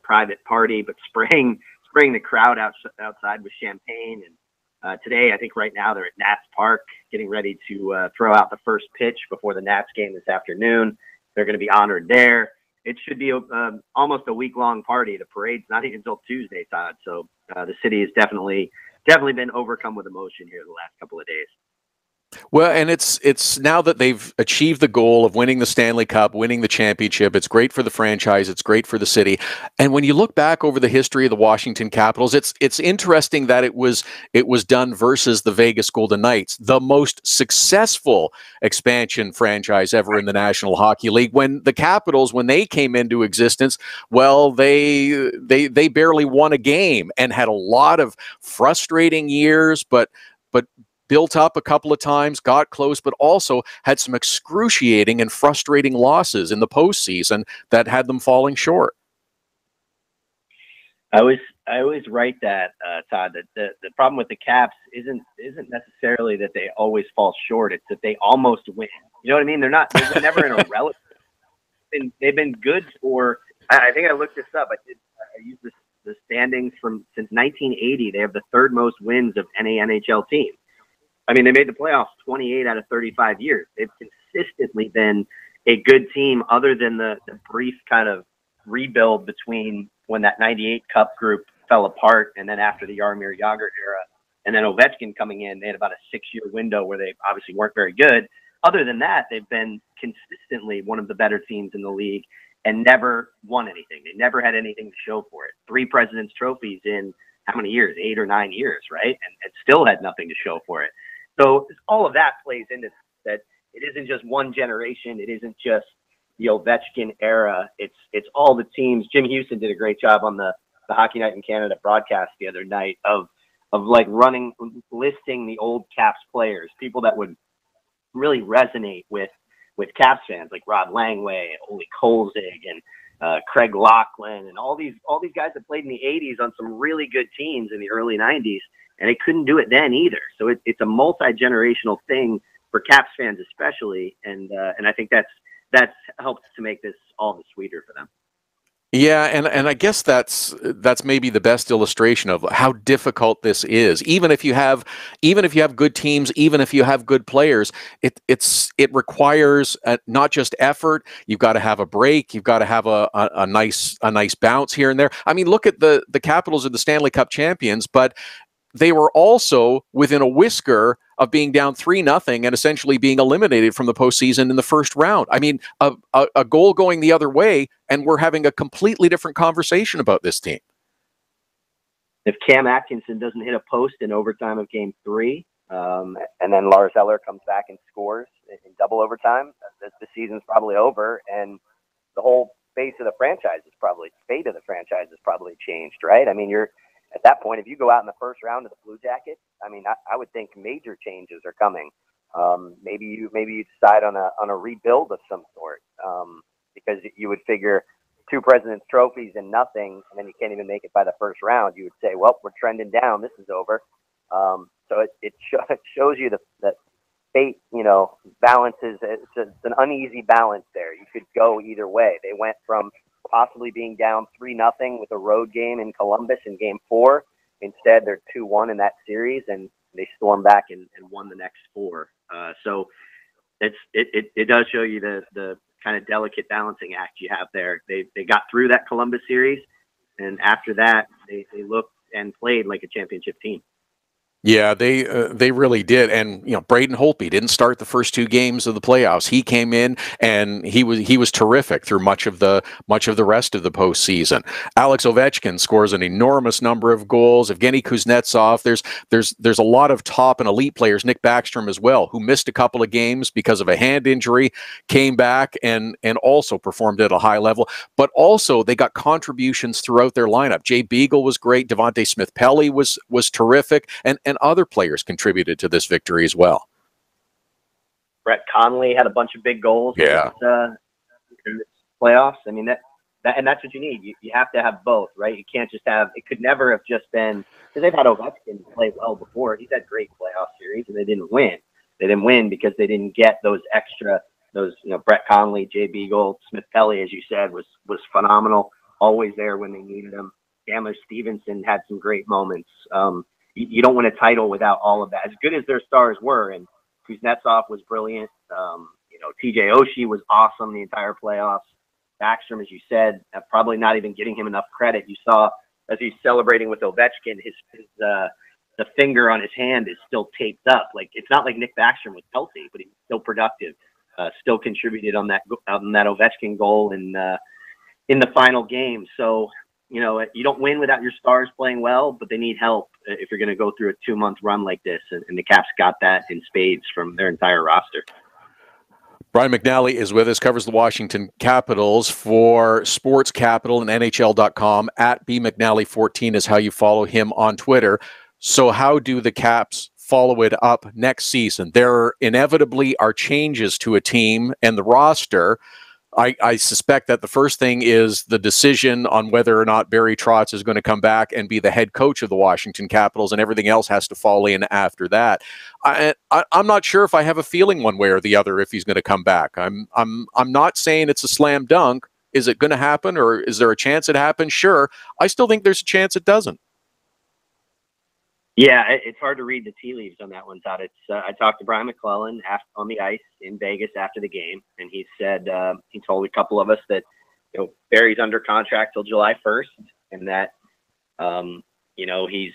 private party, but spraying the crowd outside with champagne. And today, I think right now they're at Nats Park getting ready to throw out the first pitch before the Nats game this afternoon. They're going to be honored there. It should be almost a week-long party. The parade's not even until Tuesday, Todd. So the city has definitely been overcome with emotion here the last couple of days. Well, and it's now that they've achieved the goal of winning the Stanley Cup, winning the championship. It's great for the franchise. It's great for the city. And when you look back over the history of the Washington Capitals, it's interesting that it was done versus the Vegas Golden Knights, the most successful expansion franchise ever in the National Hockey League. When the Capitals, when they came into existence, well, they barely won a game and had a lot of frustrating years, but built up a couple of times, got close, but also had some excruciating and frustrating losses in the postseason that had them falling short. I always write that, Todd, that the problem with the Caps isn't necessarily that they always fall short. It's that they almost win. You know what I mean? They're never in a relative. They've been good for, I think I looked this up. I used the standings since 1980. They have the third most wins of any NHL team. I mean, they made the playoffs 28 out of 35 years. They've consistently been a good team other than the brief kind of rebuild between when that 98 Cup group fell apart and then after the Jaromir Jagr era and then Ovechkin coming in. They had about a 6-year window where they obviously weren't very good. Other than that, they've been consistently one of the better teams in the league and never won anything. They never had anything to show for it. 3 President's Trophies in how many years? 8 or 9 years, right? And still had nothing to show for it. So all of that plays into that. It isn't just one generation. It isn't just the Ovechkin era. It's all the teams. Jim Houston did a great job on the Hockey Night in Canada broadcast the other night of like listing the old Caps players, people that would really resonate with Caps fans, like Rod Langway, Ole Kolzig, and Craig Laughlin, and all these guys that played in the 80s on some really good teams in the early 90s. And they couldn't do it then either. So it's a multi-generational thing for Caps fans especially, and I think that's helped to make this all the sweeter for them. Yeah, and I guess that's maybe the best illustration of how difficult this is. Even if you have good teams, even if you have good players, it requires not just effort. You've got to have a break. You've got to have a nice bounce here and there. I mean, look at the Capitals are the Stanley Cup champions, but they were also within a whisker of being down 3-0 and essentially being eliminated from the postseason in the first round. I mean, a goal going the other way, and we're having a completely different conversation about this team. If Cam Atkinson doesn't hit a post in overtime of Game 3, and then Lars Eller comes back and scores in double overtime, the season's probably over, and the whole fate of the franchise is probably changed, right? I mean, at that point, if you go out in the first round of the Blue Jackets, I mean, I would think major changes are coming. Maybe you decide on a rebuild of some sort, because you would figure 2 President's Trophies and nothing, and then you can't even make it by the first round. You would say, well, we're trending down. This is over. So it shows you that fate, balances. It's an uneasy balance there. You could go either way. They went from possibly being down 3-0 with a road game in Columbus in Game 4. Instead, they're 2-1 in that series, and they stormed back and won the next 4. So it does show you the kind of delicate balancing act you have there. They got through that Columbus series, and after that, they looked and played like a championship team. Yeah, they really did. And Braden Holtby didn't start the first 2 games of the playoffs. He came in and he was terrific through much of the rest of the postseason. Alex Ovechkin scores an enormous number of goals. Evgeny Kuznetsov. There's a lot of top and elite players. Nick Backstrom as well, who missed a couple of games because of a hand injury, came back and also performed at a high level. But also they got contributions throughout their lineup. Jay Beagle was great. Devontae Smith-Pelly was terrific, and other players contributed to this victory as well. Brett Conley had a bunch of big goals. Yeah. In this playoffs. I mean, and that's what you need. You have to have both, right? You can't just have, it could never have just been, because they've had Ovechkin play well before. He's had great playoff series, and they didn't win. They didn't win because they didn't get those extra, Brett Conley, Jay Beagle, Smith Pelly, as you said, was phenomenal. Always there when they needed him. Chandler Stevenson had some great moments. You don't win a title without all of that. As good as their stars were, and Kuznetsov was brilliant. TJ Oshie was awesome the entire playoffs. Backstrom, as you said, probably not even getting him enough credit. You saw as he's celebrating with Ovechkin, the finger on his hand is still taped up. Like, it's not like Nick Backstrom was healthy, but he's still productive. Still contributed on that Ovechkin goal in the final game. So, you don't win without your stars playing well, but they need help if you're going to go through a 2-month run like this. And the Caps got that in spades from their entire roster. Brian McNally is with us, covers the Washington Capitals for Sports Capital and NHL.com. At BMcNally14 is how you follow him on Twitter. So how do the Caps follow it up next season? There inevitably are changes to a team and the roster. I suspect that the first thing is the decision on whether or not Barry Trotz is going to come back and be the head coach of the Washington Capitals, and everything else has to fall in after that. I'm not sure if I have a feeling one way or the other if he's going to come back. I'm not saying it's a slam dunk. Is it going to happen, or is there a chance it happens? Sure. I still think there's a chance it doesn't. Yeah, it's hard to read the tea leaves on that one, Todd. I talked to Brian McClellan on the ice in Vegas after the game, and he said he told a couple of us that Barry's under contract till July 1st, and that he's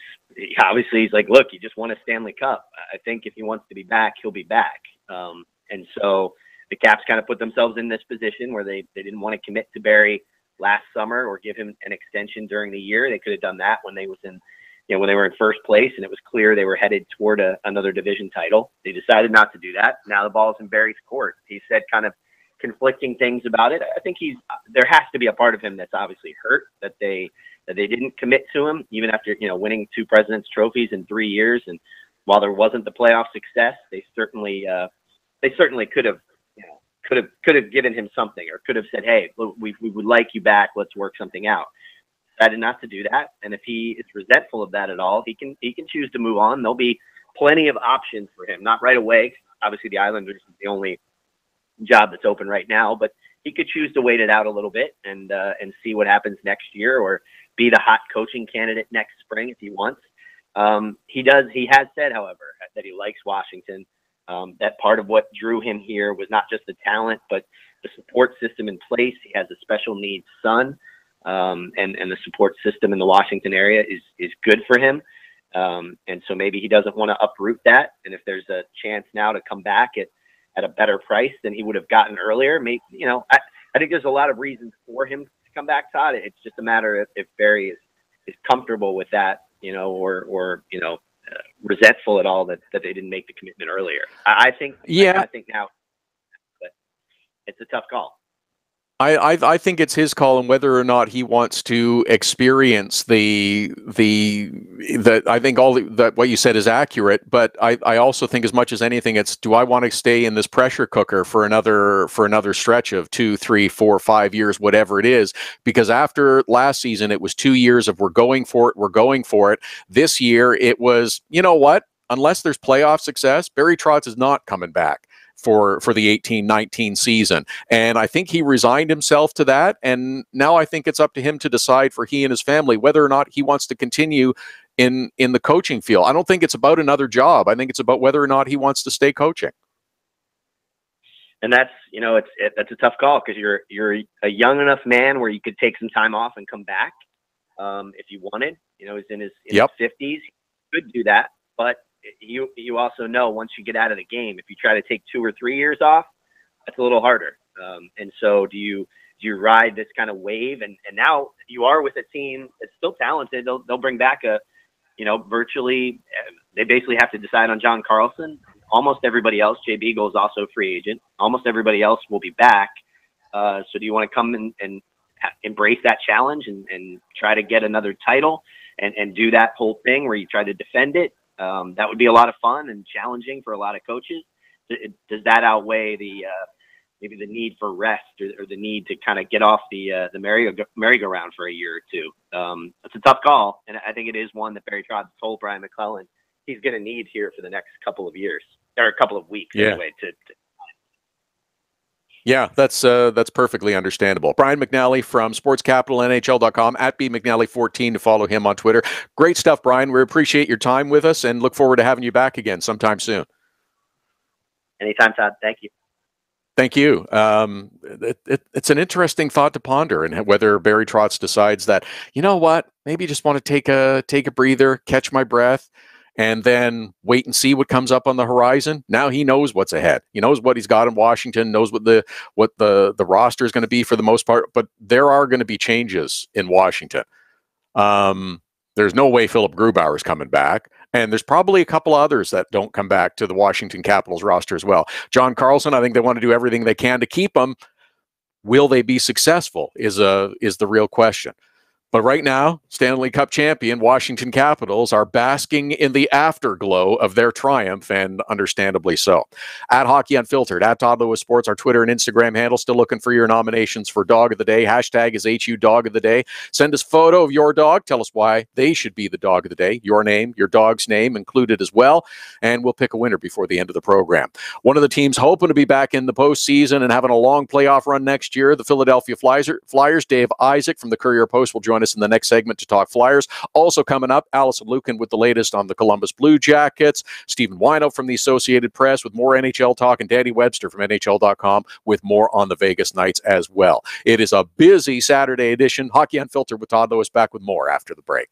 like, look, he just won a Stanley Cup. I think if he wants to be back, he'll be back. And so the Caps kind of put themselves in this position where they didn't want to commit to Barry last summer or give him an extension during the year. They could have done that when they were in first place and it was clear they were headed toward another division title. They decided not to do that. Now the ball's in Barry's court. He said kind of conflicting things about it. I think there has to be a part of him that's obviously hurt that they didn't commit to him, even after winning 2 President's trophies in 3 years. And while there wasn't the playoff success, they certainly could have given him something, or could have said, hey, we would like you back. Let's work something out. Decided not to do that. And if he is resentful of that at all, he can choose to move on. There'll be plenty of options for him. Not right away. Obviously, the Islanders is the only job that's open right now, but he could choose to wait it out a little bit and see what happens next year, or be the hot coaching candidate next spring if he wants. He has said, however, that he likes Washington. That part of what drew him here was not just the talent, but the support system in place. He has a special needs son, and the support system in the Washington area is good for him. And so maybe he doesn't want to uproot that. And if there's a chance now to come back at a better price than he would have gotten earlier, maybe, I think there's a lot of reasons for him to come back, Todd. It's just a matter of if Barry is comfortable with that, or resentful at all that they didn't make the commitment earlier. I think now, but it's a tough call. I think it's his call, and whether or not he wants to experience the I think what you said is accurate, but I also think as much as anything, it's, do I want to stay in this pressure cooker for another stretch of 2, 3, 4, 5 years, whatever it is? Because after last season, it was 2 years of we're going for it. This year, it was, you know what? Unless there's playoff success, Barry Trotz is not coming back for the 18-19 season. And I think he resigned himself to that. And now I think it's up to him to decide for he and his family whether or not he wants to continue in the coaching field. I don't think it's about another job. I think it's about whether or not he wants to stay coaching. And that's, that's a tough call, because you're a young enough man where you could take some time off and come back if you wanted. He's in his 50s. He could do that, but you also know once you get out of the game, if you try to take 2 or 3 years off, that's a little harder. And so do you ride this kind of wave? And now you are with a team that's still talented. They'll bring back virtually, they basically have to decide on John Carlson. Almost everybody else, Jay Beagle is also a free agent. Almost everybody else will be back. So do you want to come and embrace that challenge and try to get another title and do that whole thing where you try to defend it? That would be a lot of fun and challenging for a lot of coaches. Does that outweigh the maybe the need for rest or the need to kind of get off the merry-go-round for a year or two? It's a tough call, and I think it is one that Barry Trotz told Brian McClellan he's going to need here for the next couple of years, or a couple of weeks anyway. Yeah, that's perfectly understandable. Brian McNally from sportscapitalnhl.com, at bmcnally14 to follow him on Twitter. Great stuff, Brian. We appreciate your time with us and look forward to having you back again sometime soon. Anytime, Todd. Thank you. Thank you. It's an interesting thought to ponder, and whether Barry Trotz decides that, you know what, maybe just want to take a breather, catch my breath, and then wait and see what comes up on the horizon. Now he knows what's ahead. He knows what he's got in Washington, knows what the roster is going to be for the most part, but there are going to be changes in Washington. There's no way Philip Grubauer is coming back, and there's probably a couple others that don't come back to the Washington Capitals roster as well. John Carlson, I think they want to do everything they can to keep him. Will they be successful is the real question. But right now, Stanley Cup champion Washington Capitals are basking in the afterglow of their triumph, and understandably so. At Hockey Unfiltered, at Todd Lewis Sports, our Twitter and Instagram handle. Still looking for your nominations for Dog of the Day. Hashtag is HU Dog of the Day. Send us a photo of your dog. Tell us why they should be the Dog of the Day. Your name, your dog's name included as well. And we'll pick a winner before the end of the program. One of the teams hoping to be back in the postseason and having a long playoff run next year, the Philadelphia Flyers. Dave Isaac from the Courier-Post will join us in the next segment to talk Flyers. Also coming up, Alison Lukan with the latest on the Columbus Blue Jackets, Stephen Whyno from the Associated Press with more NHL talk, and Danny Webster from NHL.com with more on the Vegas Knights as well. It is a busy Saturday edition. Hockey Unfiltered with Todd Lewis, back with more after the break.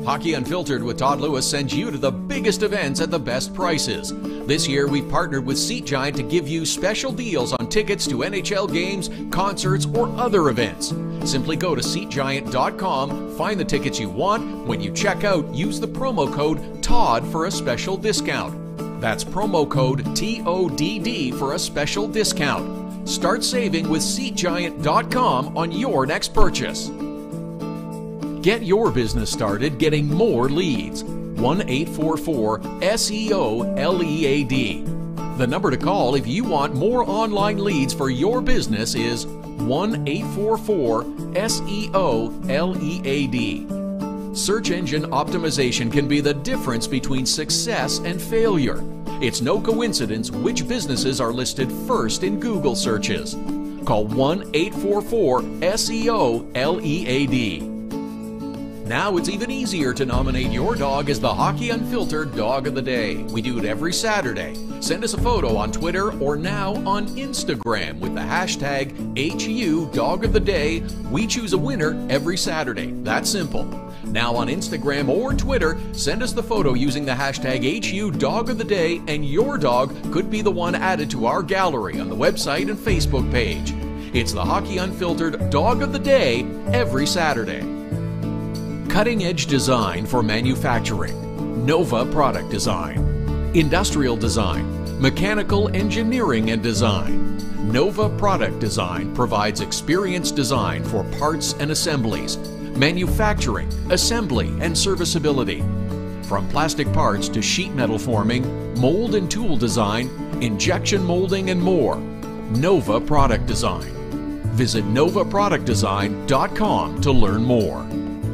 Hockey Unfiltered with Todd Lewis sends you to the biggest events at the best prices. This year, we've partnered with Seat Giant to give you special deals on tickets to NHL games, concerts, or other events. Simply go to SeatGiant.com, find the tickets you want. When you check out, use the promo code TODD for a special discount. That's promo code TODD for a special discount. Start saving with SeatGiant.com on your next purchase. Get your business started getting more leads. 1-844-SEO-LEAD. The number to call if you want more online leads for your business is 1-844-SEO-LEAD. Search engine optimization can be the difference between success and failure. It's no coincidence which businesses are listed first in Google searches. Call 1-844-SEO-LEAD. Now it's even easier to nominate your dog as the Hockey Unfiltered Dog of the Day. We do it every Saturday. Send us a photo on Twitter or now on Instagram with the hashtag HU Dog of the Day. We choose a winner every Saturday. That's simple. Now on Instagram or Twitter, send us the photo using the hashtag HU Dog of the Day, and your dog could be the one added to our gallery on the website and Facebook page. It's the Hockey Unfiltered Dog of the Day every Saturday. Cutting-edge design for manufacturing. Nova Product Design. Industrial design. Mechanical engineering and design. Nova Product Design provides experienced design for parts and assemblies, manufacturing, assembly, and serviceability. From plastic parts to sheet metal forming, mold and tool design, injection molding, and more. Nova Product Design. Visit novaproductdesign.com to learn more.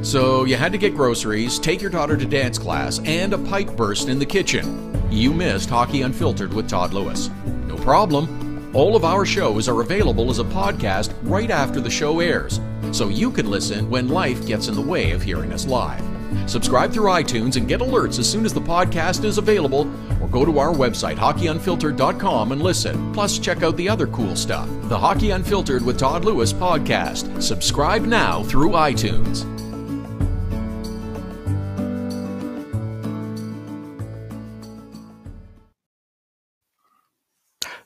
So you had to get groceries, take your daughter to dance class, and a pipe burst in the kitchen. You missed Hockey Unfiltered with Todd Lewis. No problem. All of our shows are available as a podcast right after the show airs, so you can listen when life gets in the way of hearing us live. Subscribe through iTunes and get alerts as soon as the podcast is available, or go to our website, hockeyunfiltered.com, and listen. Plus, check out the other cool stuff. The Hockey Unfiltered with Todd Lewis podcast. Subscribe now through iTunes.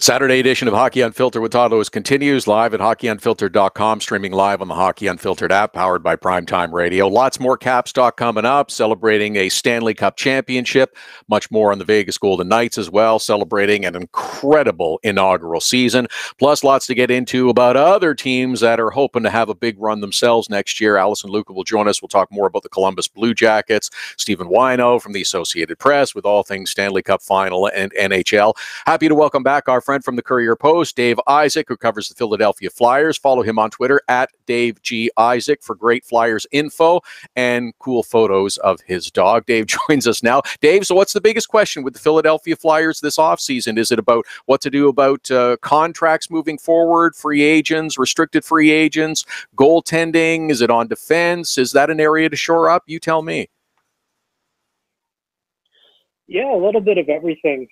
Saturday edition of Hockey Unfiltered with Todd Lewis continues live at hockeyunfiltered.com, streaming live on the Hockey Unfiltered app powered by Primetime Radio. Lots more Caps talk coming up, celebrating a Stanley Cup championship, much more on the Vegas Golden Knights as well, celebrating an incredible inaugural season, plus lots to get into about other teams that are hoping to have a big run themselves next year. Alison, Lukan will join us. We'll talk more about the Columbus Blue Jackets, Stephen Whyno from the Associated Press with all things Stanley Cup final and NHL. Happy to welcome back our friend from the Courier-Post, Dave Isaac, who covers the Philadelphia Flyers. Follow him on Twitter at Dave G. Isaac for great Flyers info and cool photos of his dog. Dave joins us now. Dave, so what's the biggest question with the Philadelphia Flyers this offseason? Is it about what to do about contracts moving forward, free agents, restricted free agents, goaltending? Is it on defense? Is that an area to shore up? You tell me. Yeah, a little bit of everything.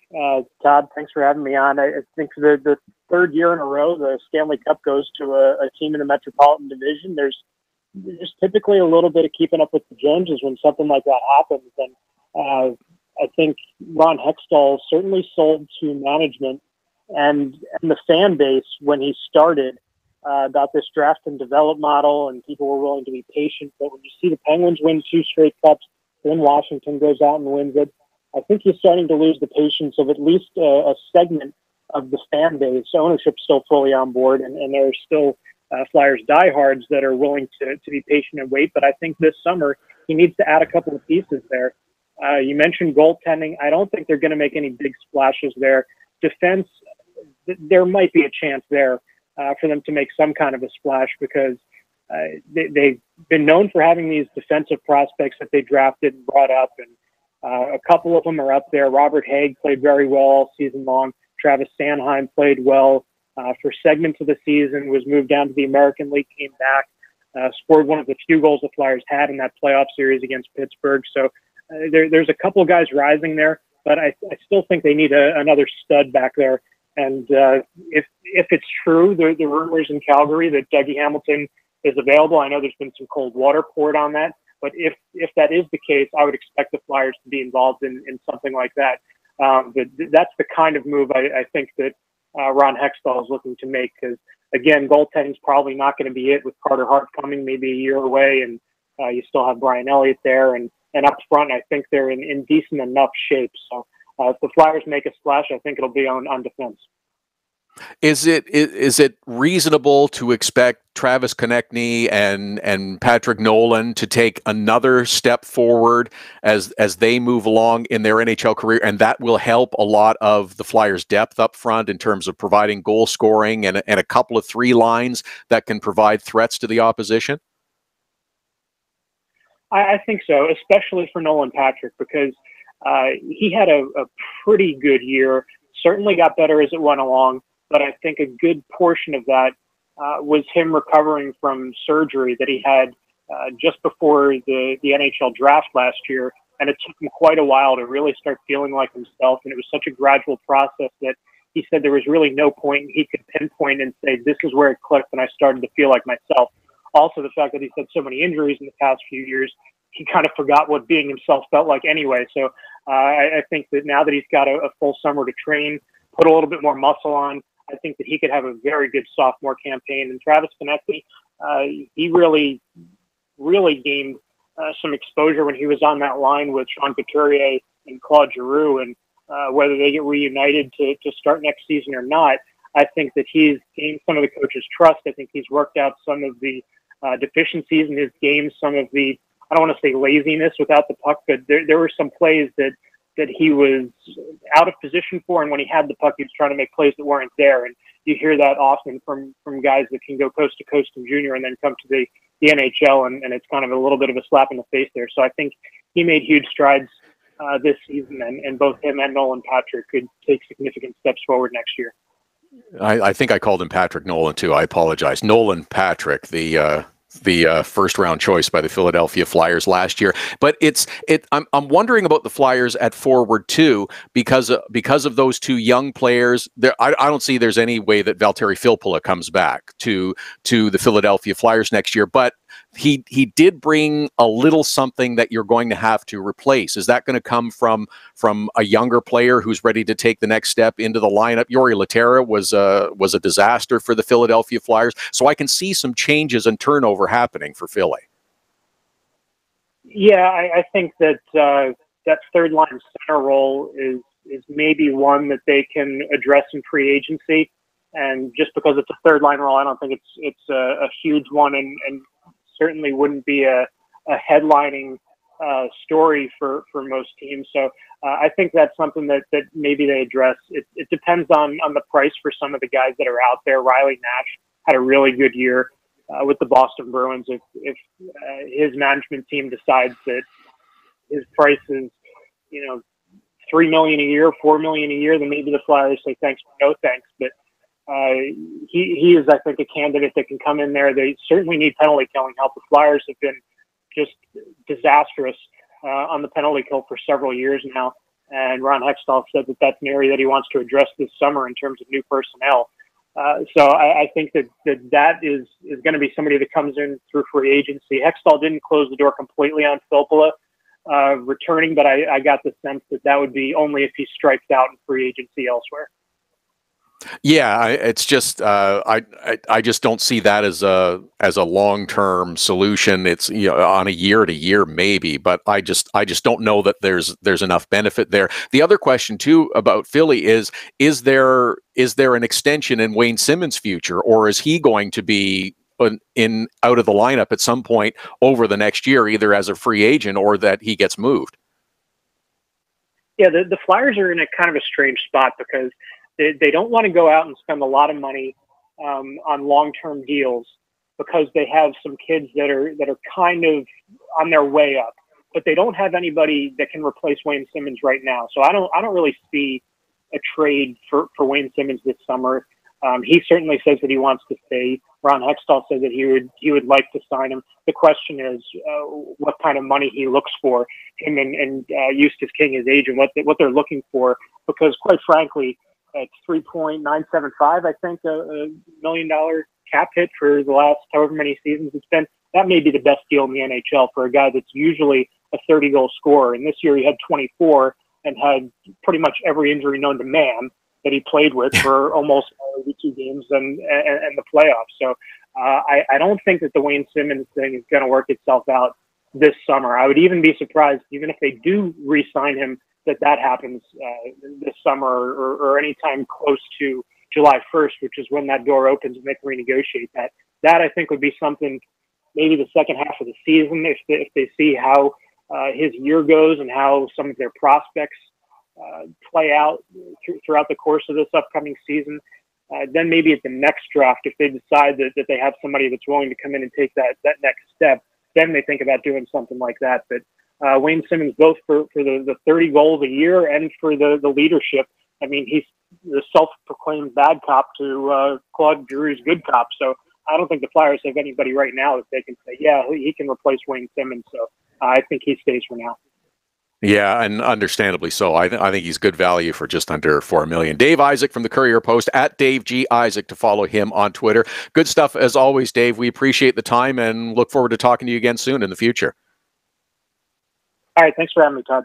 Todd, thanks for having me on. I think the third year in a row the Stanley Cup goes to a team in the Metropolitan Division. There's typically a little bit of keeping up with the Joneses when something like that happens. And I think Ron Hextall certainly sold to management and the fan base when he started about this draft and develop model, and people were willing to be patient. But when you see the Penguins win 2 straight cups, then Washington goes out and wins it, I think he's starting to lose the patience of at least a segment of the fan base. Ownership's still fully on board, and there are still Flyers diehards that are willing to be patient and wait. But I think this summer he needs to add a couple of pieces there. You mentioned goaltending. I don't think they're going to make any big splashes there. Defense, there might be a chance there for them to make some kind of a splash because they've been known for having these defensive prospects that they drafted and brought up, and a couple of them are up there. Robert Haig played very well all season long. Travis Sanheim played well for segments of the season, was moved down to the American League, came back, scored one of the few goals the Flyers had in that playoff series against Pittsburgh. So there's a couple of guys rising there, but I still think they need another stud back there. And if it's true, the rumors in Calgary that Dougie Hamilton is available, I know there's been some cold water poured on that. But if that is the case, I would expect the Flyers to be involved in something like that. But that's the kind of move I think that Ron Hextall is looking to make. Because, again, goaltending is probably not going to be it with Carter Hart coming maybe a year away. And you still have Brian Elliott there. And up front, I think they're in decent enough shape. So if the Flyers make a splash, I think it'll be on defense. Is it reasonable to expect Travis Konechny and Patrick Nolan to take another step forward as they move along in their NHL career, and that will help a lot of the Flyers' depth up front in terms of providing goal scoring and a couple of 3 lines that can provide threats to the opposition? I think so, especially for Nolan Patrick, because he had a pretty good year, certainly got better as it went along. But I think a good portion of that was him recovering from surgery that he had just before the NHL draft last year. And it took him quite a while to really start feeling like himself. And it was such a gradual process that he said there was really no point he could pinpoint and say, this is where it clicked and I started to feel like myself. Also, the fact that he's had so many injuries in the past few years, he kind of forgot what being himself felt like anyway. So I think that now that he's got a full summer to train, put a little bit more muscle on, I think that he could have a very good sophomore campaign. And Travis Konechny, he really gained some exposure when he was on that line with Sean Couturier and Claude Giroux. And whether they get reunited to start next season or not, I think that he's gained some of the coach's trust. I think he's worked out some of the deficiencies in his game, some of the, I don't want to say laziness without the puck, but there were some plays that he was out of position for, and when he had the puck, he was trying to make plays that weren't there. And you hear that often from guys that can go coast to coast in junior and then come to the NHL, and it's kind of a little bit of a slap in the face there. So I think he made huge strides this season, and both him and Nolan Patrick could take significant steps forward next year. I think I called him Patrick Nolan too. I apologize. Nolan Patrick, the first round choice by the Philadelphia Flyers last year. But I'm wondering about the Flyers at forward too, because of those 2 young players. I don't see there's any way that Valtteri Filppula comes back to the Philadelphia Flyers next year. But he did bring a little something that you're going to have to replace. Is that going to come from a younger player who's ready to take the next step into the lineup? Jori Lehtera was a disaster for the Philadelphia Flyers, so I can see some changes and turnover happening for Philly. Yeah, I think that that third line center role is maybe one that they can address in free agency. And just because it's a third line role, I don't think it's a huge one, and certainly wouldn't be a headlining story for most teams. So I think that's something that maybe they address. It depends on the price for some of the guys that are out there. Riley Nash had a really good year with the Boston Bruins. If his management team decides that his price is, $3 million a year, $4 million a year, then maybe the Flyers say thanks, but no thanks. But he is, I think, a candidate that can come in there. They certainly need penalty killing help. The Flyers have been just disastrous on the penalty kill for several years now. And Ron Hextall said that that's an area that he wants to address this summer in terms of new personnel. So I think that is going to be somebody that comes in through free agency. Hextall didn't close the door completely on Filppula returning, but I got the sense that would be only if he strikes out in free agency elsewhere. Yeah, it's just I just don't see that as a long-term solution. It's on a year-to-year maybe, but I just don't know that there's enough benefit there. The other question too about Philly is there an extension in Wayne Simmonds' future, or is he going to be out of the lineup at some point over the next year, either as a free agent or that he gets moved? Yeah, the Flyers are in a kind of a strange spot because they don't want to go out and spend a lot of money on long-term deals because they have some kids that are kind of on their way up, but they don't have anybody that can replace Wayne Simmonds right now. So I don't really see a trade for Wayne Simmonds this summer. He certainly says that he wants to stay. Ron Hextall said that he would like to sign him. The question is what kind of money he looks for. Him and Eustace King, his agent, what they're looking for, because quite frankly, at $3.975, I think, $1 million cap hit for the last however many seasons it's been. That may be the best deal in the NHL for a guy that's usually a 30-goal scorer. And this year he had 24 and had pretty much every injury known to man that he played with for almost 82 games and the playoffs. So I don't think that the Wayne Simmonds thing is going to work itself out this summer. I would even be surprised, even if they do re-sign him, that happens this summer or anytime close to July 1st, which is when that door opens and they can renegotiate that. That I think would be something maybe the second half of the season if they see how his year goes and how some of their prospects play out throughout the course of this upcoming season. Then maybe at the next draft, if they decide that they have somebody that's willing to come in and take that next step, then they think about doing something like that. But Wayne Simmonds, both for the 30 goals a year and for the leadership. I mean, he's the self-proclaimed bad cop to Claude Giroux's good cop. So I don't think the Flyers have anybody right now that they can say, yeah, he can replace Wayne Simmonds. So I think he stays for now. Yeah, and understandably so. I think he's good value for just under $4 million. Dave Isaac from the Courier-Post, at Dave G. Isaac to follow him on Twitter. Good stuff as always, Dave. We appreciate the time and look forward to talking to you again soon in the future. All right, thanks for having me, Todd.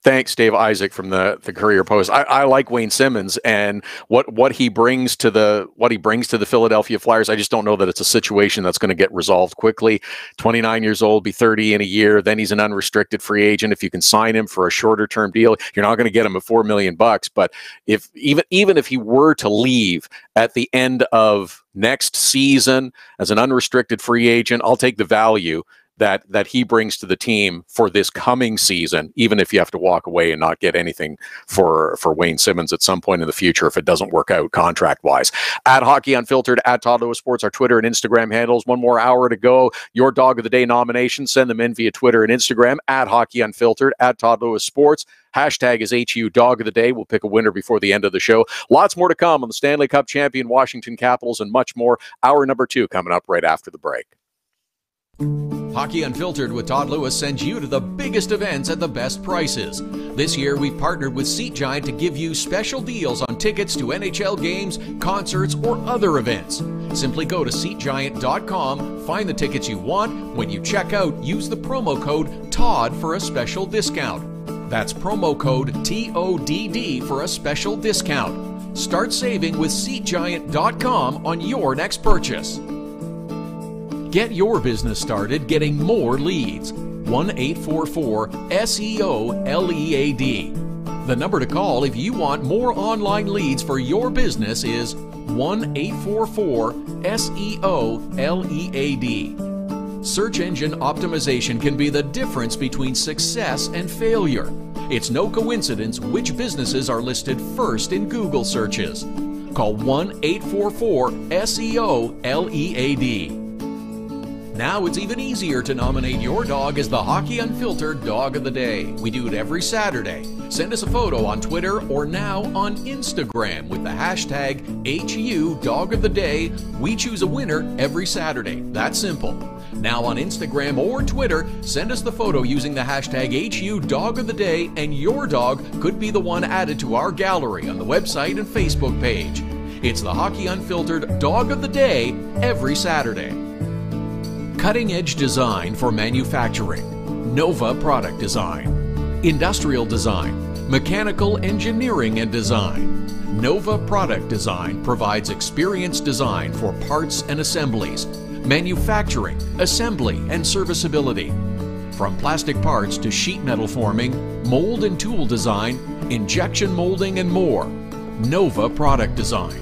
Thanks, Dave Isaac from the Courier-Post. I like Wayne Simmonds and what he brings to the Philadelphia Flyers. I just don't know that it's a situation that's going to get resolved quickly. 29 years old, be 30 in a year. Then he's an unrestricted free agent. If you can sign him for a shorter term deal, you're not going to get him at $4 million. But if even if he were to leave at the end of next season as an unrestricted free agent, I'll take the value that he brings to the team for this coming season, even if you have to walk away and not get anything for Wayne Simmonds at some point in the future if it doesn't work out contract-wise. At Hockey Unfiltered, at Todd Lewis Sports, our Twitter and Instagram handles. One more hour to go. Your Dog of the Day nominations, send them in via Twitter and Instagram, at Hockey Unfiltered, at Todd Lewis Sports. Hashtag is HU Dog of the Day. We'll pick a winner before the end of the show. Lots more to come on the Stanley Cup champion Washington Capitals and much more. Hour number 2 coming up right after the break. Hockey Unfiltered with Todd Lewis sends you to the biggest events at the best prices. This year, we've partnered with Seat Giant to give you special deals on tickets to NHL games, concerts, or other events. Simply go to SeatGiant.com, find the tickets you want. When you check out, use the promo code TODD for a special discount. That's promo code TODD for a special discount. Start saving with SeatGiant.com on your next purchase. Get your business started getting more leads. 1-844-SEO-LEAD. The number to call if you want more online leads for your business is 1-844-SEO-LEAD. Search engine optimization can be the difference between success and failure. It's no coincidence which businesses are listed first in Google searches. Call 1-844-SEO-LEAD. Now it's even easier to nominate your dog as the Hockey Unfiltered Dog of the Day. We do it every Saturday. Send us a photo on Twitter or now on Instagram with the hashtag HU Dog of the Day. We choose a winner every Saturday. That's simple. Now on Instagram or Twitter, send us the photo using the hashtag HU Dog of the Day, and your dog could be the one added to our gallery on the website and Facebook page. It's the Hockey Unfiltered Dog of the Day every Saturday. Cutting-edge design for manufacturing, Nova Product Design. Industrial design, mechanical engineering and design. Nova Product Design provides experienced design for parts and assemblies, manufacturing, assembly, and serviceability. From plastic parts to sheet metal forming, mold and tool design, injection molding, and more. Nova Product Design.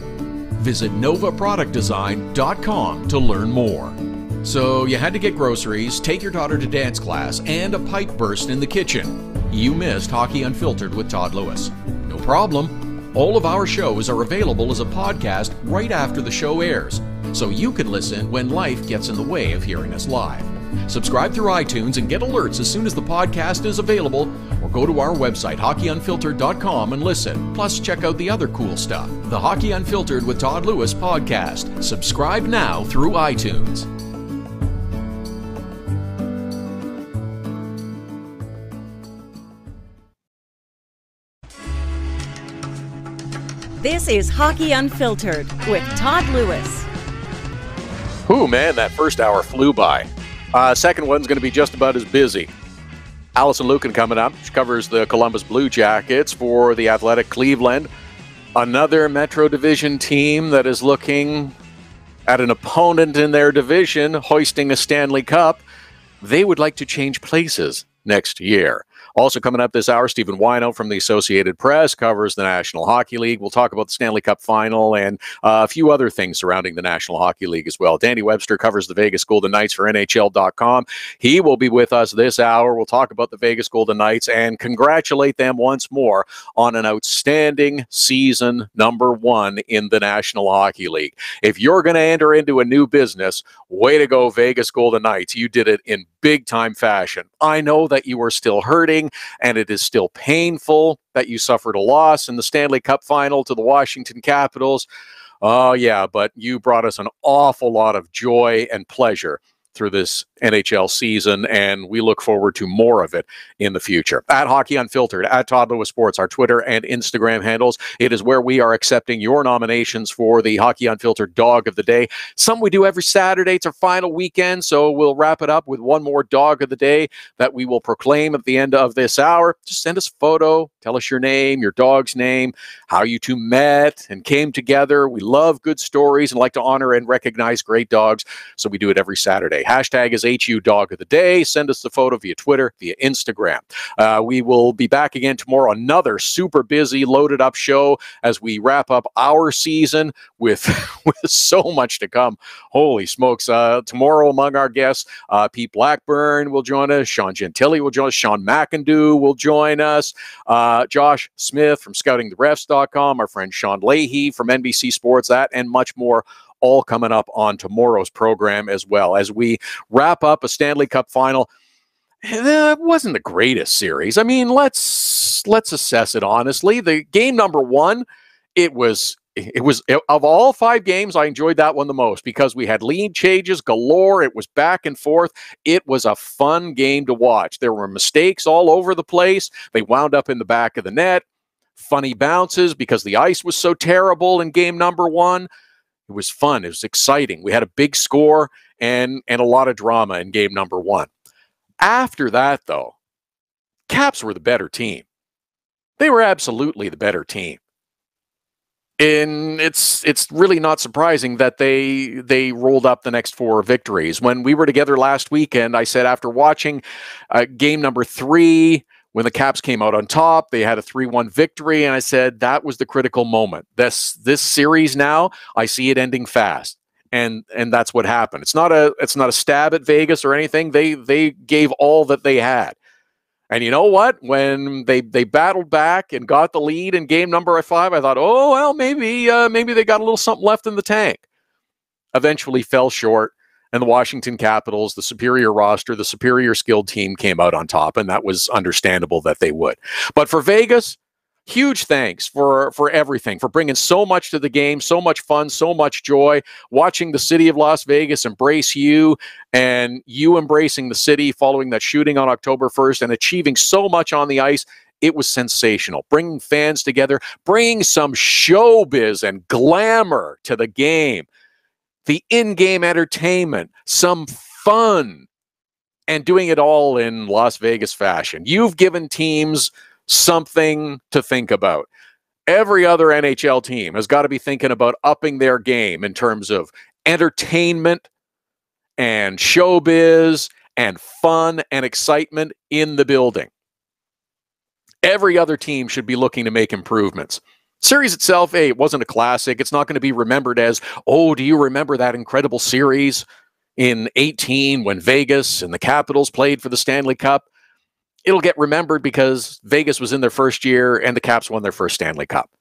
Visit novaproductdesign.com to learn more. So you had to get groceries, take your daughter to dance class, and a pipe burst in the kitchen. You missed Hockey Unfiltered with Todd Lewis. No problem. All of our shows are available as a podcast right after the show airs, so you can listen when life gets in the way of hearing us live. Subscribe through iTunes and get alerts as soon as the podcast is available, or go to our website, hockeyunfiltered.com, and listen. Plus, check out the other cool stuff. The Hockey Unfiltered with Todd Lewis podcast. Subscribe now through iTunes. This is Hockey Unfiltered with Todd Lewis. Ooh, man, that first hour flew by. Second one's going to be just about as busy. Alison Lukan coming up. She covers the Columbus Blue Jackets for the Athletic Cleveland. Another Metro Division team that is looking at an opponent in their division hoisting a Stanley Cup. They would like to change places next year. Also coming up this hour, Stephen Whyno from the Associated Press covers the National Hockey League. We'll talk about the Stanley Cup Final and a few other things surrounding the National Hockey League as well. Danny Webster covers the Vegas Golden Knights for NHL.com. He will be with us this hour. We'll talk about the Vegas Golden Knights and congratulate them once more on an outstanding season #1 in the National Hockey League. If you're going to enter into a new business, way to go, Vegas Golden Knights. You did it in big-time fashion. I know that you are still hurting, and it is still painful that you suffered a loss in the Stanley Cup Final to the Washington Capitals. Oh, yeah, but you brought us an awful lot of joy and pleasure through this NHL season, and we look forward to more of it in the future. At Hockey Unfiltered, at Todd Lewis Sports, our Twitter and Instagram handles. It is where we are accepting your nominations for the Hockey Unfiltered Dog of the Day. Something we do every Saturday. It's our final weekend, so we'll wrap it up with one more Dog of the Day that we will proclaim at the end of this hour. Just send us a photo, tell us your name, your dog's name, how you two met and came together. We love good stories and like to honor and recognize great dogs, so we do it every Saturday. Hashtag is HU Dog of the Day. Send us the photo via Twitter, via Instagram. We will be back again tomorrow. Another super busy, loaded up show as we wrap up our season with so much to come. Holy smokes. Tomorrow among our guests, Pete Blackburn will join us. Sean Gentili will join us. Sean McIndoe will join us. Josh Smith from scoutingtherefs.com. Our friend Sean Leahy from NBC Sports. That and much more, all coming up on tomorrow's program as well. As we wrap up a Stanley Cup Final, it wasn't the greatest series. I mean, let's assess it honestly. The game #1, it was it was, of all 5 games, I enjoyed that one the most because we had lead changes galore. It was back and forth. It was a fun game to watch. There were mistakes all over the place. They wound up in the back of the net. Funny bounces because the ice was so terrible in game number 1. It was fun. It was exciting. We had a big score and a lot of drama in game number 1. After that, though, Caps were the better team. They were absolutely the better team. And it's really not surprising that they rolled up the next 4 victories. When we were together last weekend, I said after watching game number 3, when the Caps came out on top, they had a 3-1 victory, and I said that was the critical moment. This series now, I see it ending fast, and that's what happened. It's not a stab at Vegas or anything. They gave all that they had. And you know what? When they battled back and got the lead in game number 5, I thought, oh, well, maybe they got a little something left in the tank. Eventually fell short, and the Washington Capitals, the superior roster, the superior skilled team came out on top, and that was understandable that they would. But for Vegas, huge thanks for everything, for bringing so much to the game, so much fun, so much joy, watching the city of Las Vegas embrace you and you embracing the city following that shooting on October 1st and achieving so much on the ice. It was sensational. Bringing fans together, bringing some showbiz and glamour to the game, the in-game entertainment, some fun, and doing it all in Las Vegas fashion. You've given teams something to think about. Every other NHL team has got to be thinking about upping their game in terms of entertainment and showbiz and fun and excitement in the building. Every other team should be looking to make improvements. Series itself, it wasn't a classic. It's not going to be remembered as, oh, do you remember that incredible series in 18 when Vegas and the Capitals played for the Stanley Cup? It'll get remembered because Vegas was in their first year and the Caps won their first Stanley Cup.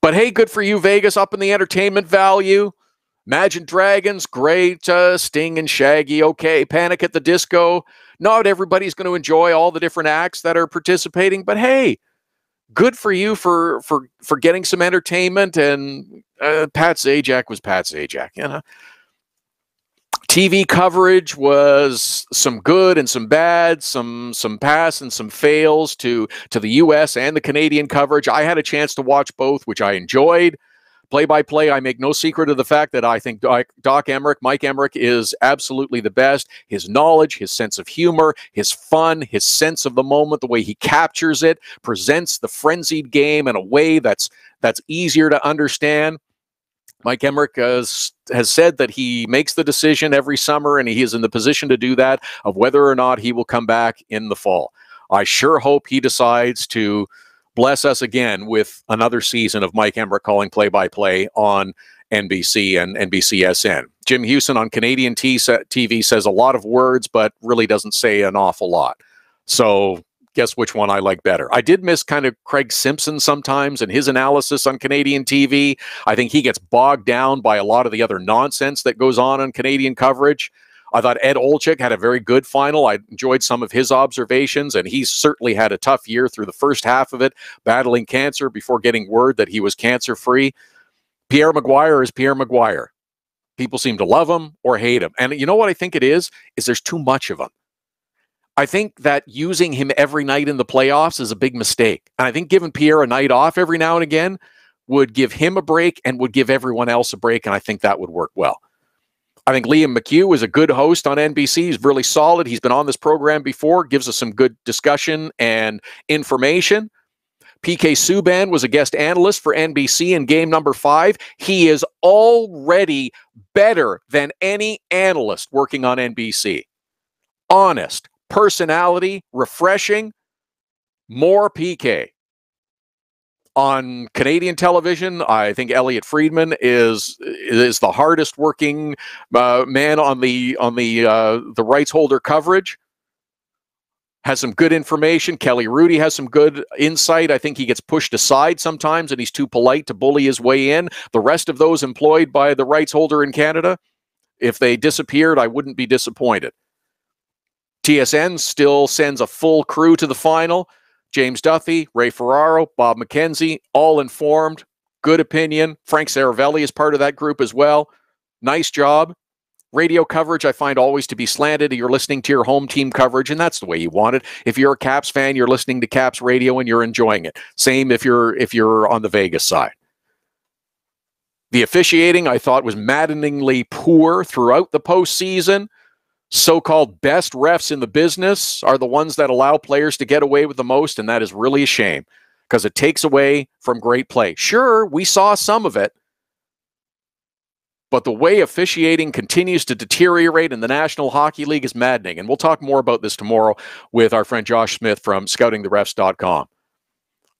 But hey, good for you, Vegas, up in the entertainment value. Imagine Dragons, great. Sting and Shaggy, okay. Panic at the Disco. Not everybody's going to enjoy all the different acts that are participating, but hey, good for you for getting some entertainment. And Pat Zajac was Pat Zajac, you know. TV coverage was some good and some bad, some pass and some fails to the U.S. and the Canadian coverage. I had a chance to watch both, which I enjoyed. Play-by-play, I make no secret of the fact that I think Mike Emmerich is absolutely the best. His knowledge, his sense of humor, his fun, his sense of the moment, the way he captures it, presents the frenzied game in a way that's easier to understand. Mike Emmerich has said that he makes the decision every summer, and he is in the position to do that, of whether or not he will come back in the fall. I sure hope he decides to bless us again with another season of Mike Emmerich calling play-by-play on NBC and NBCSN. Jim Hewson on Canadian TV says a lot of words, but really doesn't say an awful lot. So guess which one I like better. I did miss kind of Craig Simpson sometimes and his analysis on Canadian TV. I think he gets bogged down by a lot of the other nonsense that goes on Canadian coverage. I thought Ed Olczyk had a very good final. I enjoyed some of his observations, and he's certainly had a tough year through the first half of it, battling cancer before getting word that he was cancer-free. Pierre Maguire is Pierre Maguire. People seem to love him or hate him. And you know what I think it is there's too much of him. I think that using him every night in the playoffs is a big mistake. And I think giving Pierre a night off every now and again would give him a break and would give everyone else a break, and I think that would work well. I think Liam McHugh is a good host on NBC. He's really solid. He's been on this program before, gives us some good discussion and information. PK Subban was a guest analyst for NBC in game number 5. He is already better than any analyst working on NBC. Honest, personality, refreshing, more PK. On Canadian television, I think Elliot Friedman is the hardest working man on the rights holder coverage. Has some good information. Kelly Rudy has some good insight. I think he gets pushed aside sometimes, and he's too polite to bully his way in. The rest of those employed by the rights holder in Canada, if they disappeared, I wouldn't be disappointed. TSN still sends a full crew to the final. James Duthie, Ray Ferraro, Bob McKenzie, all informed, good opinion. Frank Saravelli is part of that group as well. Nice job. Radio coverage, I find always to be slanted. You're listening to your home team coverage, and that's the way you want it. If you're a Caps fan, you're listening to Caps radio and you're enjoying it. Same if you're on the Vegas side. The officiating, I thought, was maddeningly poor throughout the postseason. So-called best refs in the business are the ones that allow players to get away with the most, and that is really a shame because it takes away from great play. Sure, we saw some of it, but the way officiating continues to deteriorate in the National Hockey League is maddening. And we'll talk more about this tomorrow with our friend Josh Smith from scoutingtherefs.com.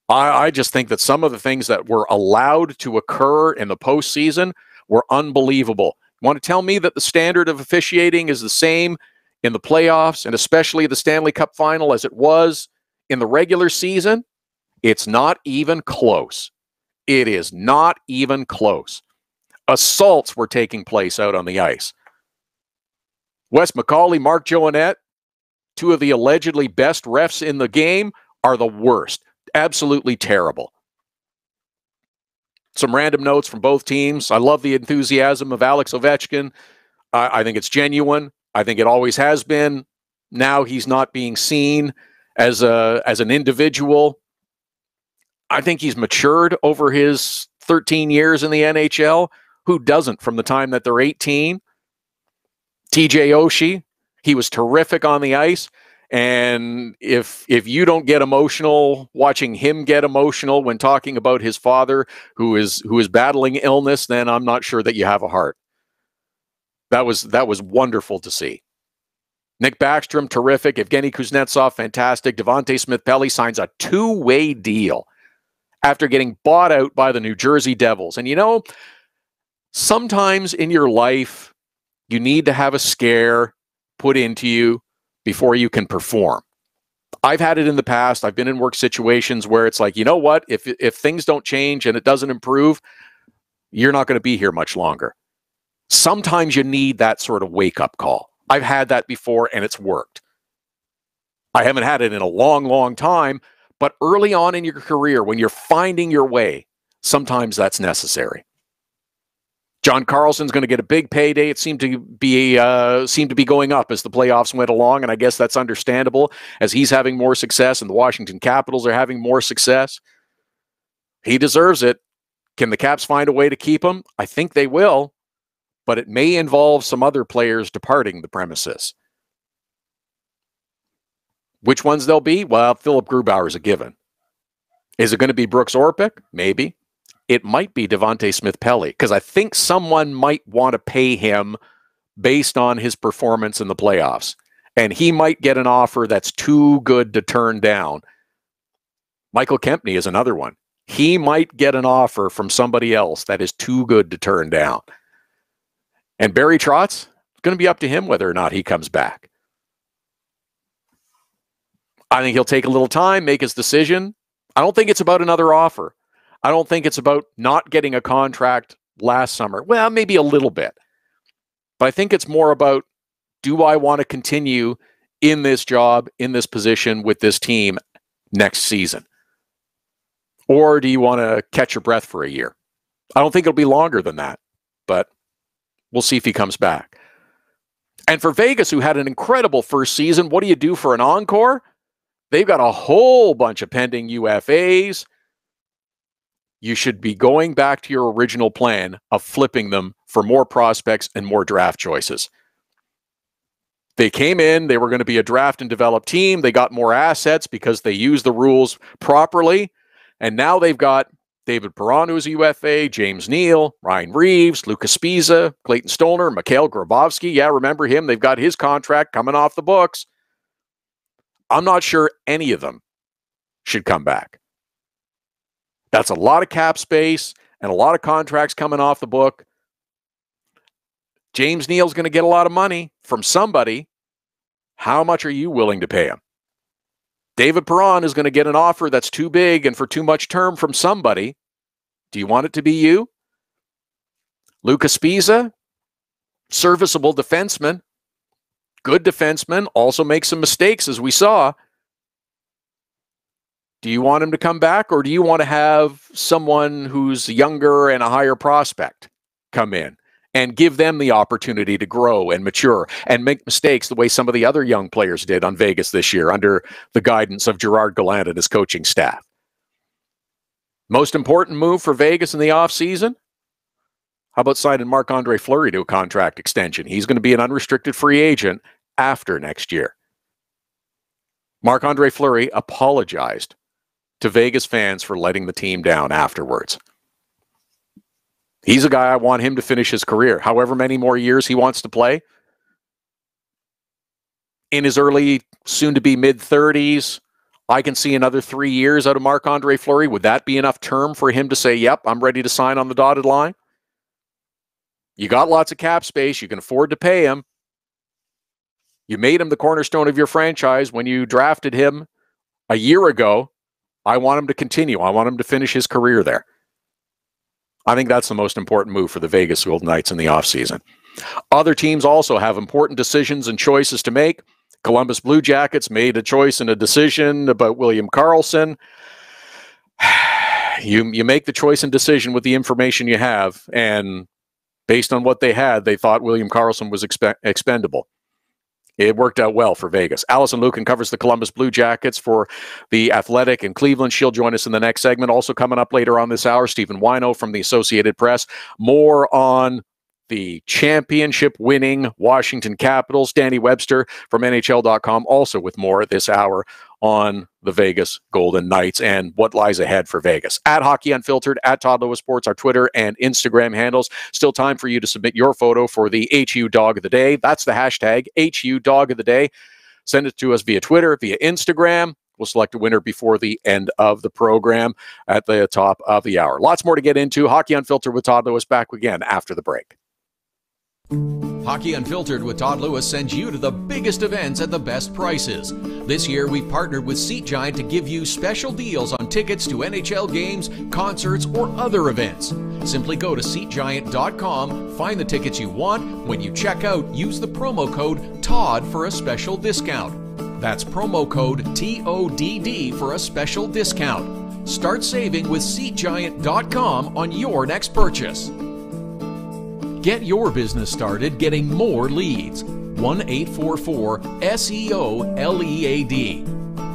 I just think that some of the things that were allowed to occur in the postseason were unbelievable. You want to tell me that the standard of officiating is the same in the playoffs and especially the Stanley Cup final as it was in the regular season? It's not even close. It is not even close. Assaults were taking place out on the ice. Wes McCauley, Mark Joannette, two of the allegedly best refs in the game, are the worst. Absolutely terrible. Some random notes from both teams. I love the enthusiasm of Alex Ovechkin. I think it's genuine. I think it always has been. Now he's not being seen as an individual. I think he's matured over his 13 years in the NHL. Who doesn't from the time that they're 18? TJ Oshie, he was terrific on the ice. And if you don't get emotional watching him get emotional when talking about his father who is battling illness, then I'm not sure that you have a heart. That was wonderful to see. Nick Backstrom, terrific. Evgeny Kuznetsov, fantastic. Devontae Smith-Pelly signs a 2-way deal after getting bought out by the New Jersey Devils. And you know, sometimes in your life, you need to have a scare put into you before you can perform. I've had it in the past. I've been in work situations where it's like, you know what? If things don't change and it doesn't improve, you're not going to be here much longer. Sometimes you need that sort of wake-up call. I've had that before, and it's worked. I haven't had it in a long, long time, but early on in your career, when you're finding your way, sometimes that's necessary. John Carlson's going to get a big payday. It seemed to be going up as the playoffs went along, and I guess that's understandable as he's having more success and the Washington Capitals are having more success. He deserves it. Can the Caps find a way to keep him? I think they will, but it may involve some other players departing the premises. Which ones they'll be? Well, Philip Grubauer is a given. Is it going to be Brooks Orpik? Maybe. It might be Devontae Smith-Pelly, because I think someone might want to pay him based on his performance in the playoffs. And he might get an offer that's too good to turn down. Michael Kempny is another one. He might get an offer from somebody else that is too good to turn down. And Barry Trotz, it's going to be up to him whether or not he comes back. I think he'll take a little time, make his decision. I don't think it's about another offer. I don't think it's about not getting a contract last summer. Well, maybe a little bit. But I think it's more about, do I want to continue in this job, in this position with this team next season? Or do you want to catch your breath for a year? I don't think it'll be longer than that, but we'll see if he comes back. And for Vegas, who had an incredible first season, what do you do for an encore? They've got a whole bunch of pending UFAs. You should be going back to your original plan of flipping them for more prospects and more draft choices. They came in, they were going to be a draft and develop team. They got more assets because they used the rules properly. And now they've got David Perron, who's a UFA, James Neal, Ryan Reeves, Lucas Spiza, Clayton Stolner, Mikhail Grabovski. Yeah, remember him. They've got his contract coming off the books. I'm not sure any of them should come back. That's a lot of cap space and a lot of contracts coming off the book. James Neal's going to get a lot of money from somebody. How much are you willing to pay him? David Perron is going to get an offer that's too big and for too much term from somebody. Do you want it to be you? Lucas Spiza, serviceable defenseman, good defenseman, also makes some mistakes as we saw. Do you want him to come back, or do you want to have someone who's younger and a higher prospect come in and give them the opportunity to grow and mature and make mistakes the way some of the other young players did on Vegas this year under the guidance of Gerard Gallant and his coaching staff? Most important move for Vegas in the offseason? How about signing Marc-Andre Fleury to a contract extension? He's going to be an unrestricted free agent after next year. Marc-Andre Fleury apologized to Vegas fans for letting the team down afterwards. He's a guy I want him to finish his career, however many more years he wants to play. In his early, soon-to-be mid-30s, I can see another 3 years out of Marc-Andre Fleury. Would that be enough term for him to say, yep, I'm ready to sign on the dotted line? You got lots of cap space. You can afford to pay him. You made him the cornerstone of your franchise when you drafted him a year ago. I want him to continue. I want him to finish his career there. I think that's the most important move for the Vegas Golden Knights in the offseason. Other teams also have important decisions and choices to make. Columbus Blue Jackets made a choice and a decision about William Karlsson. You make the choice and decision with the information you have, and based on what they had, they thought William Karlsson was expendable. It worked out well for Vegas. Alison Lukan covers the Columbus Blue Jackets for The Athletic in Cleveland. She'll join us in the next segment. Also coming up later on this hour, Stephen Whyno from the Associated Press. More on the championship-winning Washington Capitals. Danny Webster from NHL.com also with more this hour on the Vegas Golden Knights and what lies ahead for Vegas. At Hockey Unfiltered, at Todd Lewis Sports, our Twitter and Instagram handles. Still time for you to submit your photo for the HU Dog of the Day. That's the hashtag, HU Dog of the Day. Send it to us via Twitter, via Instagram. We'll select a winner before the end of the program at the top of the hour. Lots more to get into. Hockey Unfiltered with Todd Lewis back again after the break. Hockey Unfiltered with Todd Lewis sends you to the biggest events at the best prices. This year, we've partnered with Seat Giant to give you special deals on tickets to NHL games, concerts, or other events. Simply go to SeatGiant.com, find the tickets you want. When you check out, use the promo code TODD for a special discount. That's promo code TODD for a special discount. Start saving with SeatGiant.com on your next purchase. Get your business started getting more leads. 1-844-SEO-LEAD.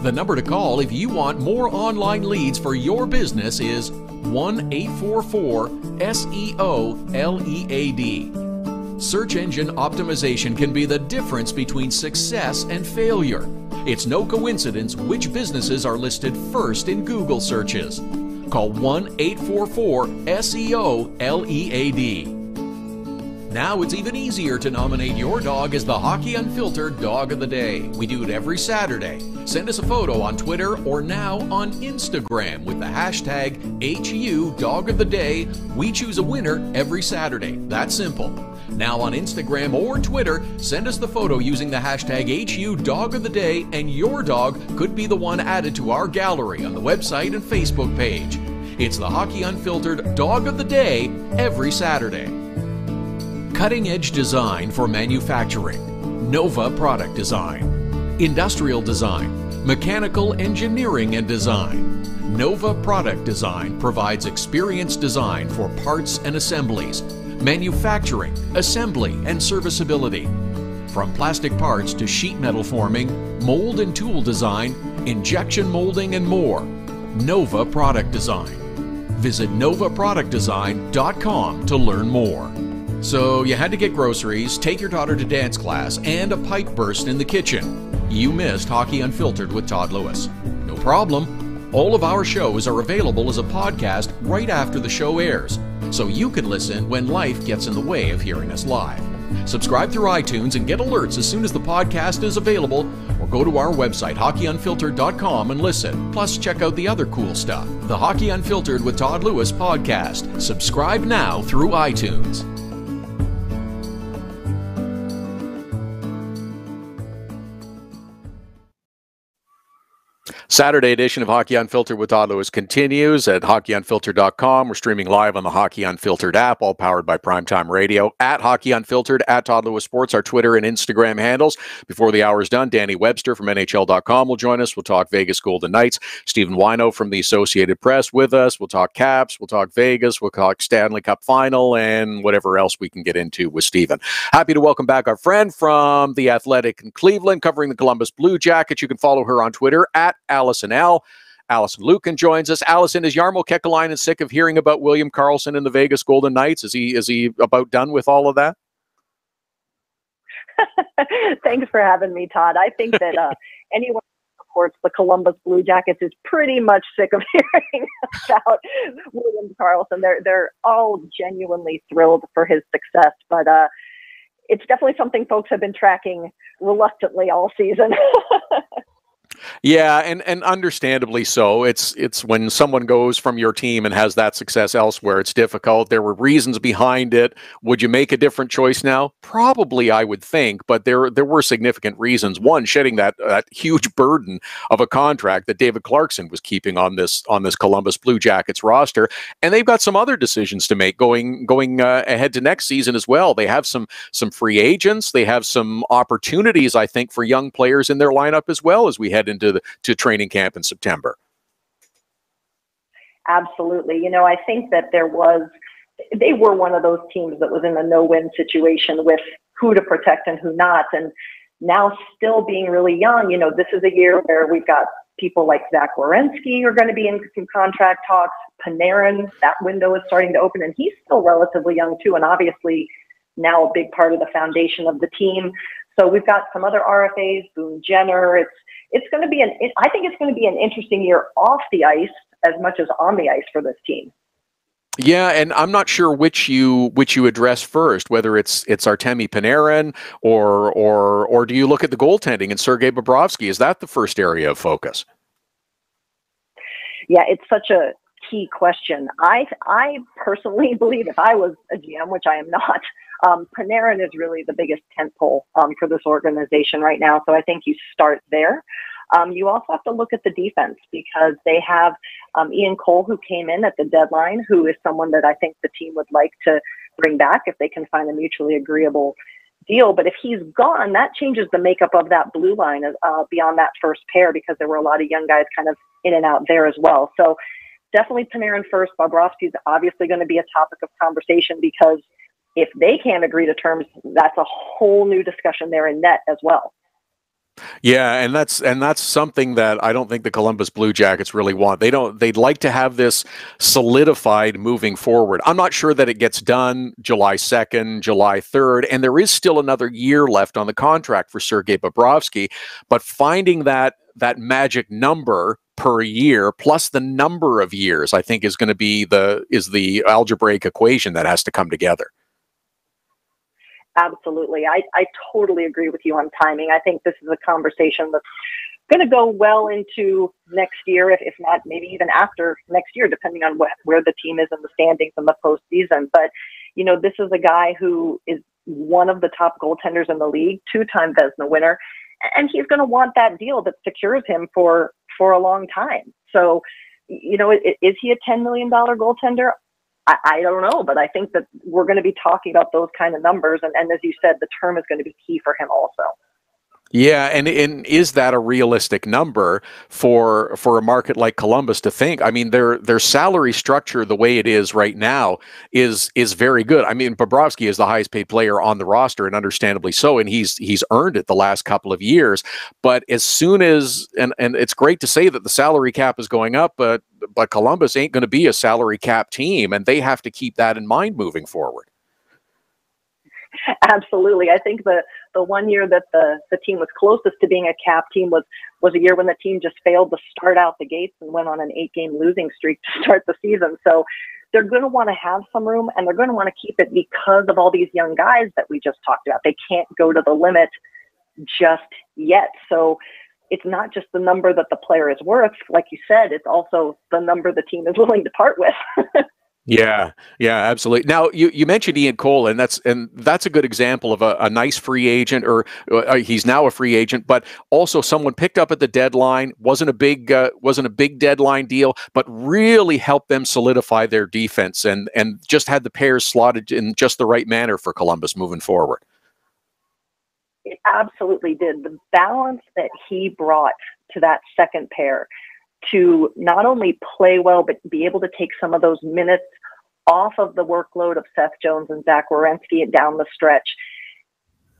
The number to call if you want more online leads for your business is 1-844-SEO-LEAD. Search engine optimization can be the difference between success and failure. It's no coincidence which businesses are listed first in Google searches. Call 1-844-SEO-LEAD. Now it's even easier to nominate your dog as the Hockey Unfiltered Dog of the Day. We do it every Saturday. Send us a photo on Twitter or now on Instagram with the hashtag HU Dog of the Day. We choose a winner every Saturday. That's simple. Now on Instagram or Twitter, send us the photo using the hashtag HU Dog of the Day, and your dog could be the one added to our gallery on the website and Facebook page. It's the Hockey Unfiltered Dog of the Day every Saturday. Cutting-edge design for manufacturing, Nova Product Design. Industrial design, mechanical engineering and design. Nova Product Design provides experienced design for parts and assemblies, manufacturing, assembly, and serviceability. From plastic parts to sheet metal forming, mold and tool design, injection molding, and more. Nova Product Design. Visit novaproductdesign.com to learn more. So you had to get groceries, take your daughter to dance class, and a pipe burst in the kitchen. You missed Hockey Unfiltered with Todd Lewis. No problem. All of our shows are available as a podcast right after the show airs, so you can listen when life gets in the way of hearing us live. Subscribe through iTunes and get alerts as soon as the podcast is available, or go to our website, hockeyunfiltered.com, and listen. Plus, check out the other cool stuff. The Hockey Unfiltered with Todd Lewis podcast. Subscribe now through iTunes. Saturday edition of Hockey Unfiltered with Todd Lewis continues at hockeyunfiltered.com. We're streaming live on the Hockey Unfiltered app, all powered by Primetime Radio. At Hockey Unfiltered, at Todd Lewis Sports, our Twitter and Instagram handles. Before the hour is done, Danny Webster from NHL.com will join us. We'll talk Vegas Golden Knights. Stephen Whyno from the Associated Press with us. We'll talk Caps. We'll talk Vegas. We'll talk Stanley Cup Final and whatever else we can get into with Stephen. Happy to welcome back our friend from The Athletic in Cleveland, covering the Columbus Blue Jackets. You can follow her on Twitter at Alison L. Alison Lukan joins us. Alison, is Jarmo Kekalainen sick of hearing about William Karlsson and the Vegas Golden Knights? Is he about done with all of that? Thanks for having me, Todd. I think that anyone who supports the Columbus Blue Jackets is pretty much sick of hearing about William Karlsson. They're all genuinely thrilled for his success, but it's definitely something folks have been tracking reluctantly all season. Yeah, and understandably so. It's when someone goes from your team and has that success elsewhere, it's difficult. There were reasons behind it. Would you make a different choice now? Probably, I would think, but there were significant reasons. One, shedding that huge burden of a contract that David Clarkson was keeping on this Columbus Blue Jackets roster, and they've got some other decisions to make going ahead to next season as well. They have some free agents. They have some opportunities, I think, for young players in their lineup as well as we head into training camp in September. Absolutely. I think that they were one of those teams that was in a no-win situation with who to protect and who not. And now still being really young, this is a year where we've got people like Zach Werenski are going to be in some contract talks. Panarin, that window is starting to open, and he's still relatively young too. And obviously now a big part of the foundation of the team. So we've got some other RFAs, Boone Jenner. It's going to be I think it's going to be an interesting year off the ice as much as on the ice for this team. Yeah, and I'm not sure which you address first, whether it's Artemi Panarin or do you look at the goaltending and Sergei Bobrovsky? Is that the first area of focus? Yeah, it's such a key question. I personally believe if I was a GM, which I am not, Panarin is really the biggest tentpole for this organization right now. So I think you start there. You also have to look at the defense because they have Ian Cole, who came in at the deadline, who is someone that I think the team would like to bring back if they can find a mutually agreeable deal. But if he's gone, that changes the makeup of that blue line beyond that first pair because there were a lot of young guys kind of in and out there as well. So definitely Panarin first. Bobrovsky is obviously going to be a topic of conversation because if they can't agree to terms, that's a whole new discussion there in net as well. Yeah, and that's something that I don't think the Columbus Blue Jackets really want. They'd like to have this solidified moving forward. I'm not sure that it gets done July 2nd, July 3rd, and there is still another year left on the contract for Sergei Bobrovsky, but finding that magic number per year plus the number of years, I think is going to be the algebraic equation that has to come together. Absolutely. I totally agree with you on timing. I think this is a conversation that's going to go well into next year, if not maybe even after next year, depending on where the team is in the standings in the postseason. But, this is a guy who is one of the top goaltenders in the league, two-time Vezina winner, and he's going to want that deal that secures him for a long time. So, is he a $10 million goaltender? I don't know, but I think that we're going to be talking about those kind of numbers. And as you said, the term is going to be key for him also. Yeah, and is that a realistic number for a market like Columbus to think? I mean, their salary structure, the way it is right now, is very good. I mean, Bobrovsky is the highest paid player on the roster, and understandably so, and he's earned it the last couple of years. But as soon as and it's great to say that the salary cap is going up, but Columbus ain't going to be a salary cap team, and they have to keep that in mind moving forward. Absolutely. I think the 1 year that the team was closest to being a cap team was a year when the team just failed to start out the gates and went on an 8-game losing streak to start the season. So they're going to want to have some room, and they're going to want to keep it because of all these young guys that we just talked about. They can't go to the limit just yet. So it's not just the number that the player is worth. Like you said, it's also the number the team is willing to part with. Yeah, yeah, absolutely. Now you mentioned Ian Cole, and that's a good example of a nice free agent, or he's now a free agent, but also someone picked up at the deadline. Wasn't a big deadline deal, but really helped them solidify their defense, and just had the pairs slotted in just the right manner for Columbus moving forward. It absolutely did. The balance that he brought to that second pair, to not only play well, but be able to take some of those minutes off of the workload of Seth Jones and Zach Werenski down the stretch.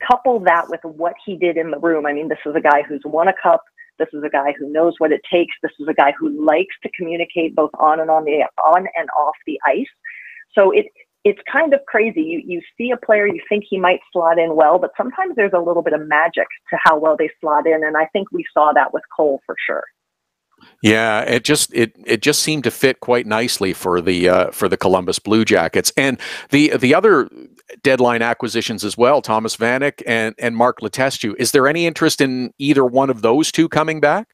Couple that with what he did in the room. I mean, this is a guy who's won a cup. This is a guy who knows what it takes. This is a guy who likes to communicate both on and off the ice. So it's kind of crazy. You see a player, you think he might slot in well, but sometimes there's a little bit of magic to how well they slot in. And I think we saw that with Cole for sure. Yeah, it just seemed to fit quite nicely for the Columbus Blue Jackets, and the other deadline acquisitions as well, Thomas Vanek and Mark Letestu. Is there any interest in either one of those two coming back?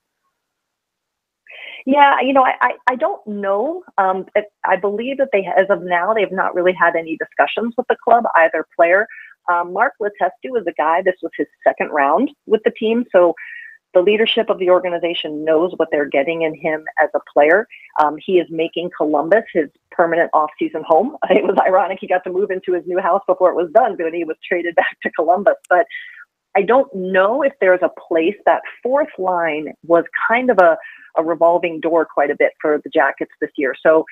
Yeah, I don't know. I believe that as of now, they've not really had any discussions with the club, either player. Mark Letestu is a guy, this was his second round with the team, so the leadership of the organization knows what they're getting in him as a player. He is making Columbus his permanent off-season home. It was ironic he got to move into his new house before it was done, but he was traded back to Columbus. But I don't know if there's a place. That fourth line was kind of a revolving door quite a bit for the Jackets this year. So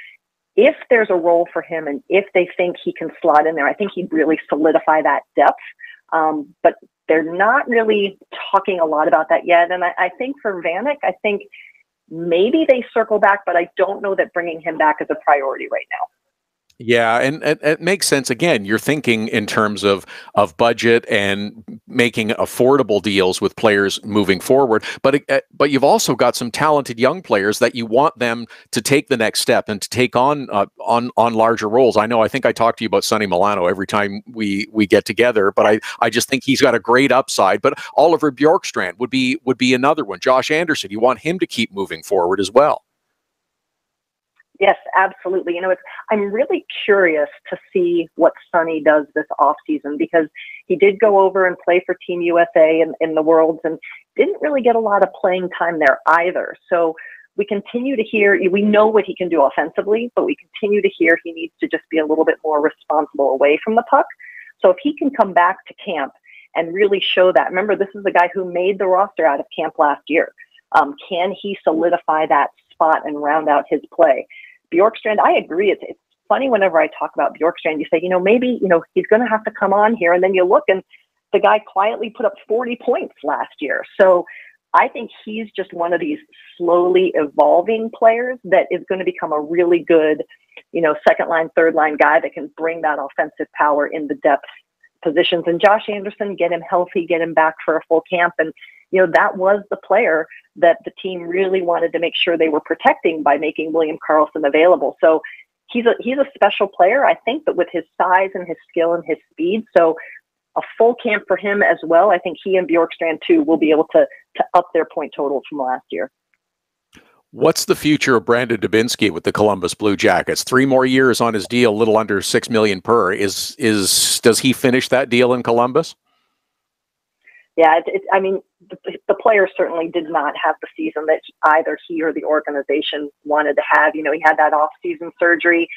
if there's a role for him and if they think he can slot in there, I think he'd really solidify that depth. But they're not really talking a lot about that yet. And I think for Vanek, I think maybe they circle back, but I don't know that bringing him back is a priority right now. Yeah, and it makes sense. Again, you're thinking in terms of budget and making affordable deals with players moving forward. But you've also got some talented young players that you want them to take the next step and to take on larger roles. I think I talk to you about Sonny Milano every time we get together, but I just think he's got a great upside. But Oliver Bjorkstrand would be another one. Josh Anderson, you want him to keep moving forward as well. Yes, absolutely. I'm really curious to see what Sonny does this offseason, because he did go over and play for Team USA in the Worlds and didn't really get a lot of playing time there either. So we continue to hear, we know what he can do offensively, but we continue to hear he needs to just be a little bit more responsible away from the puck. So if he can come back to camp and really show that, remember, this is the guy who made the roster out of camp last year. Can he solidify that spot and round out his play? Bjorkstrand, I agree. It's funny whenever I talk about Bjorkstrand, you say, maybe, he's going to have to come on here. And then you look and the guy quietly put up 40 points last year. So I think he's just one of these slowly evolving players that is going to become a really good, second line, third line guy that can bring that offensive power in the depth positions. And Josh Anderson, get him healthy, get him back for a full camp. And, that was the player that the team really wanted to make sure they were protecting by making William Karlsson available. So he's a special player, I think, but with his size and his skill and his speed. So a full camp for him as well. I think he and Bjorkstrand too will be able to up their point totals from last year. What's the future of Brandon Dubinsky with the Columbus Blue Jackets? 3 more years on his deal, a little under $6 million per. Does he finish that deal in Columbus? Yeah, the player certainly did not have the season that either he or the organization wanted to have. He had that off-season surgery,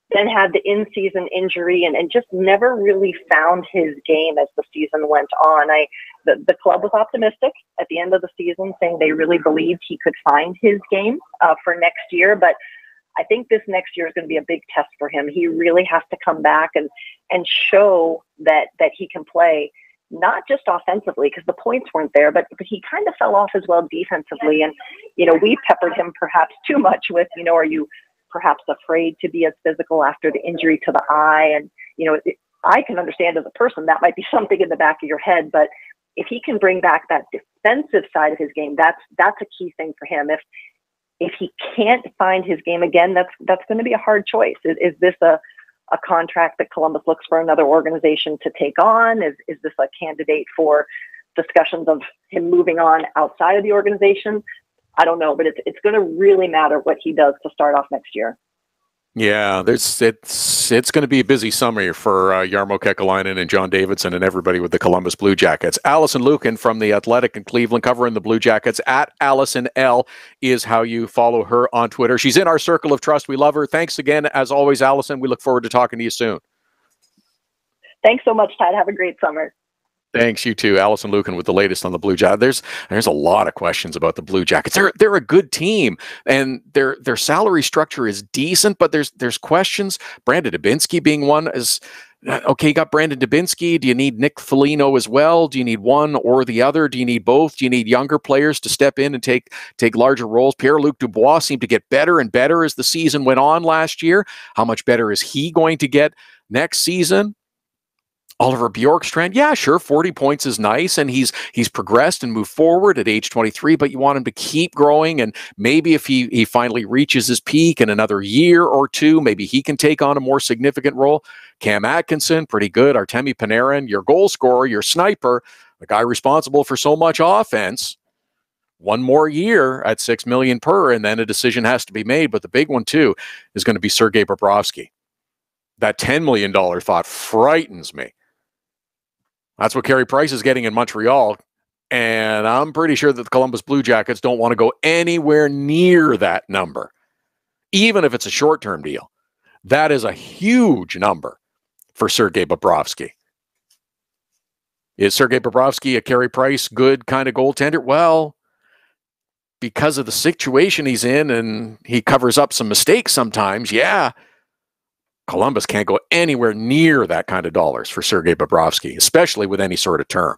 then had the in-season injury, and just never really found his game as the season went on. The club was optimistic at the end of the season, saying they really believed he could find his game for next year. But I think this next year is going to be a big test for him. He really has to come back and show that he can play, not just offensively, because the points weren't there, but he kind of fell off as well defensively. And, we peppered him perhaps too much with, are you perhaps afraid to be as physical after the injury to the eye? And, I can understand as a person, that might be something in the back of your head, but if he can bring back that defensive side of his game, that's a key thing for him. If he can't find his game again, that's going to be a hard choice. Is this a contract that Columbus looks for another organization to take on? Is this a candidate for discussions of him moving on outside of the organization? I don't know, but it's going to really matter what he does to start off next year. Yeah, it's going to be a busy summer for Jarmo Kekalainen and John Davidson and everybody with the Columbus Blue Jackets. Alison Lukan from The Athletic in Cleveland covering the Blue Jackets. At Alison L is how you follow her on Twitter. She's in our circle of trust. We love her. Thanks again, as always, Alison. We look forward to talking to you soon. Thanks so much, Todd. Have a great summer. Thanks, you too. Alison Lukan with the latest on the Blue Jackets. There's a lot of questions about the Blue Jackets. They're a good team, and their salary structure is decent, but there's questions. Brandon Dubinsky being one is okay. You got Brandon Dubinsky. Do you need Nick Foligno as well? Do you need one or the other? Do you need both? Do you need younger players to step in and take larger roles? Pierre-Luc Dubois seemed to get better and better as the season went on last year. How much better is he going to get next season? Oliver Bjorkstrand, yeah, sure, 40 points is nice, and he's progressed and moved forward at age 23, but you want him to keep growing, and maybe if he finally reaches his peak in another year or two, maybe he can take on a more significant role. Cam Atkinson, pretty good. Artemi Panarin, your goal scorer, your sniper, the guy responsible for so much offense. One more year at $6 million per, and then a decision has to be made, but the big one, too, is going to be Sergei Bobrovsky. That $10 million thought frightens me. That's what Carey Price is getting in Montreal, and I'm pretty sure that the Columbus Blue Jackets don't want to go anywhere near that number, even if it's a short-term deal. That is a huge number for Sergei Bobrovsky. Is Sergei Bobrovsky a Carey Price good kind of goaltender? Well, because of the situation he's in, and he covers up some mistakes sometimes, yeah, Columbus can't go anywhere near that kind of dollars for Sergei Bobrovsky, especially with any sort of term.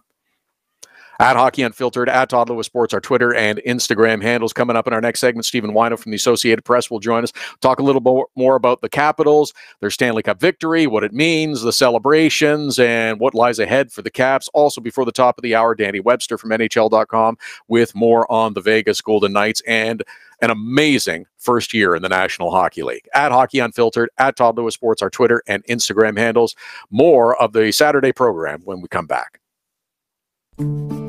At Hockey Unfiltered, at Todd Lewis Sports, our Twitter and Instagram handles. Coming up in our next segment, Stephen Whyno from the Associated Press will join us. Talk a little more about the Capitals, their Stanley Cup victory, what it means, the celebrations, and what lies ahead for the Caps. Also, before the top of the hour, Danny Webster from NHL.com with more on the Vegas Golden Knights and an amazing first year in the National Hockey League. At Hockey Unfiltered, at Todd Lewis Sports, our Twitter and Instagram handles. More of the Saturday program when we come back.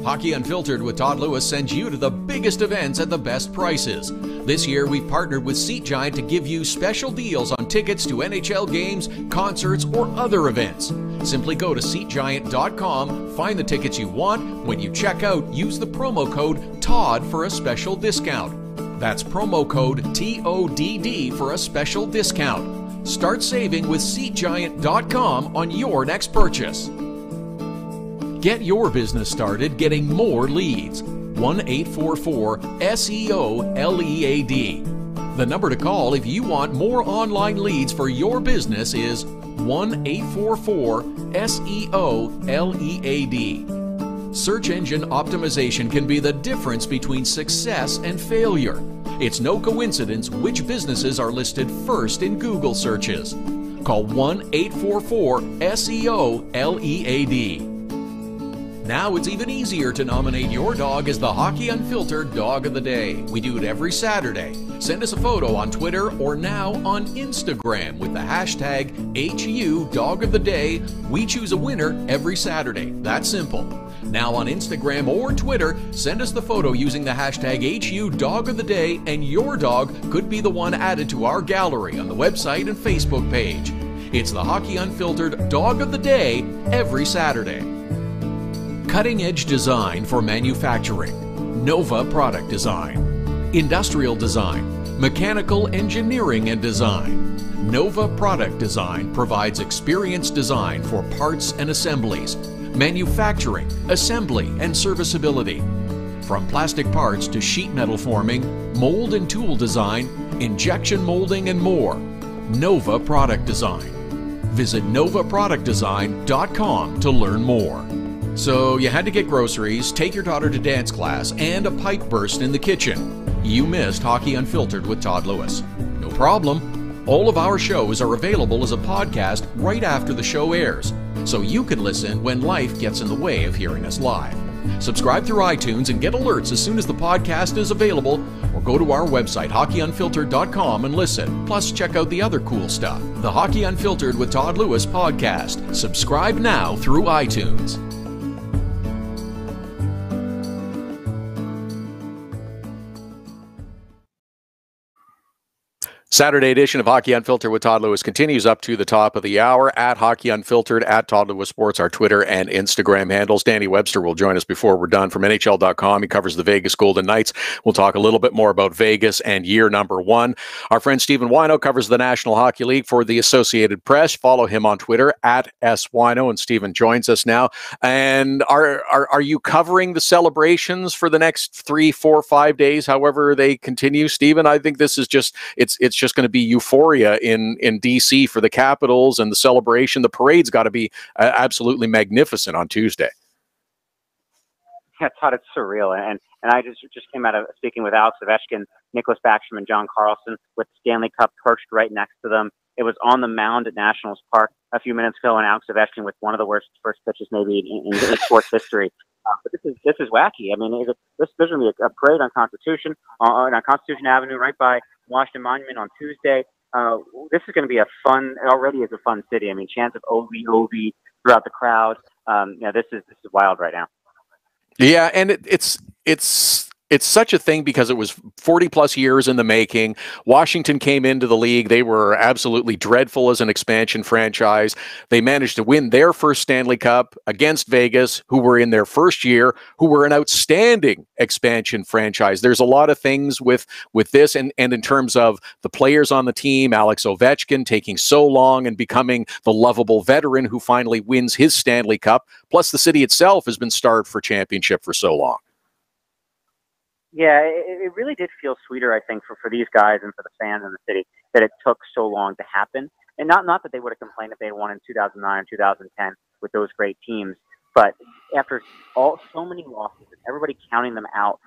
Hockey Unfiltered with Todd Lewis sends you to the biggest events at the best prices. This year, we've partnered with Seat Giant to give you special deals on tickets to NHL games, concerts, or other events. Simply go to SeatGiant.com, find the tickets you want. When you check out, use the promo code TODD for a special discount. That's promo code TODD for a special discount. Start saving with SeatGiant.com on your next purchase. Get your business started getting more leads. 1-844-SEO-LEAD. The number to call if you want more online leads for your business is 1-844-SEO-LEAD. Search engine optimization can be the difference between success and failure. It's no coincidence which businesses are listed first in Google searches. Call 1-844-SEO-LEAD. Now it's even easier to nominate your dog as the Hockey Unfiltered Dog of the Day. We do it every Saturday. Send us a photo on Twitter or now on Instagram with the hashtag HU Dog of the Day. We choose a winner every Saturday. That's simple. Now on Instagram or Twitter, send us the photo using the hashtag HU Dog of the Day, and your dog could be the one added to our gallery on the website and Facebook page. It's the Hockey Unfiltered Dog of the Day every Saturday. Cutting-edge design for manufacturing. Nova Product Design. Industrial design. Mechanical engineering and design. Nova Product Design provides experienced design for parts and assemblies, manufacturing, assembly, and serviceability. From plastic parts to sheet metal forming, mold and tool design, injection molding, and more. Nova Product Design. Visit novaproductdesign.com to learn more. So you had to get groceries, take your daughter to dance class, and a pipe burst in the kitchen. You missed Hockey Unfiltered with Todd Lewis. No problem. All of our shows are available as a podcast right after the show airs, so you can listen when life gets in the way of hearing us live. Subscribe through iTunes and get alerts as soon as the podcast is available, or go to our website, hockeyunfiltered.com, and listen. Plus, check out the other cool stuff, the Hockey Unfiltered with Todd Lewis podcast. Subscribe now through iTunes. Saturday edition of Hockey Unfiltered with Todd Lewis continues up to the top of the hour. At Hockey Unfiltered, at Todd Lewis Sports, our Twitter and Instagram handles. Danny Webster will join us before we're done from NHL.com. He covers the Vegas Golden Knights. We'll talk a little bit more about Vegas and year number 1. Our friend Stephen Whyno covers the National Hockey League for the Associated Press. Follow him on Twitter at @SWhyno, and Stephen joins us now. And are you covering the celebrations for the next 3, 4, 5 days, however they continue, Stephen? I think this is just it's just going to be euphoria in DC for the Capitals, and the celebration. The parade's got to be absolutely magnificent on Tuesday. Yeah, Todd, it's surreal. And I just came out of speaking with Alex Ovechkin, Nicholas Backstrom, and John Carlson with the Stanley Cup perched right next to them. It was on the mound at Nationals Park a few minutes ago, and Alex Ovechkin with one of the worst first pitches maybe in sports history. But this is wacky. I mean, there's going to be a parade on Constitution Avenue right by Washington Monument on Tuesday. This is going to be already is a fun city. I mean, chants of OV throughout the crowd. This is wild right now. Yeah, and it's such a thing because it was 40 plus years in the making. Washington came into the league. They were absolutely dreadful as an expansion franchise. They managed to win their first Stanley Cup against Vegas, who were in their first year, who were an outstanding expansion franchise. There's a lot of things with this, and in terms of the players on the team, Alex Ovechkin taking so long and becoming the lovable veteran who finally wins his Stanley Cup. Plus, the city itself has been starved for championship for so long. Yeah, it really did feel sweeter, I think, for these guys and for the fans in the city that it took so long to happen. And not that they would have complained if they had won in 2009 or 2010 with those great teams, but after so many losses and everybody counting them out,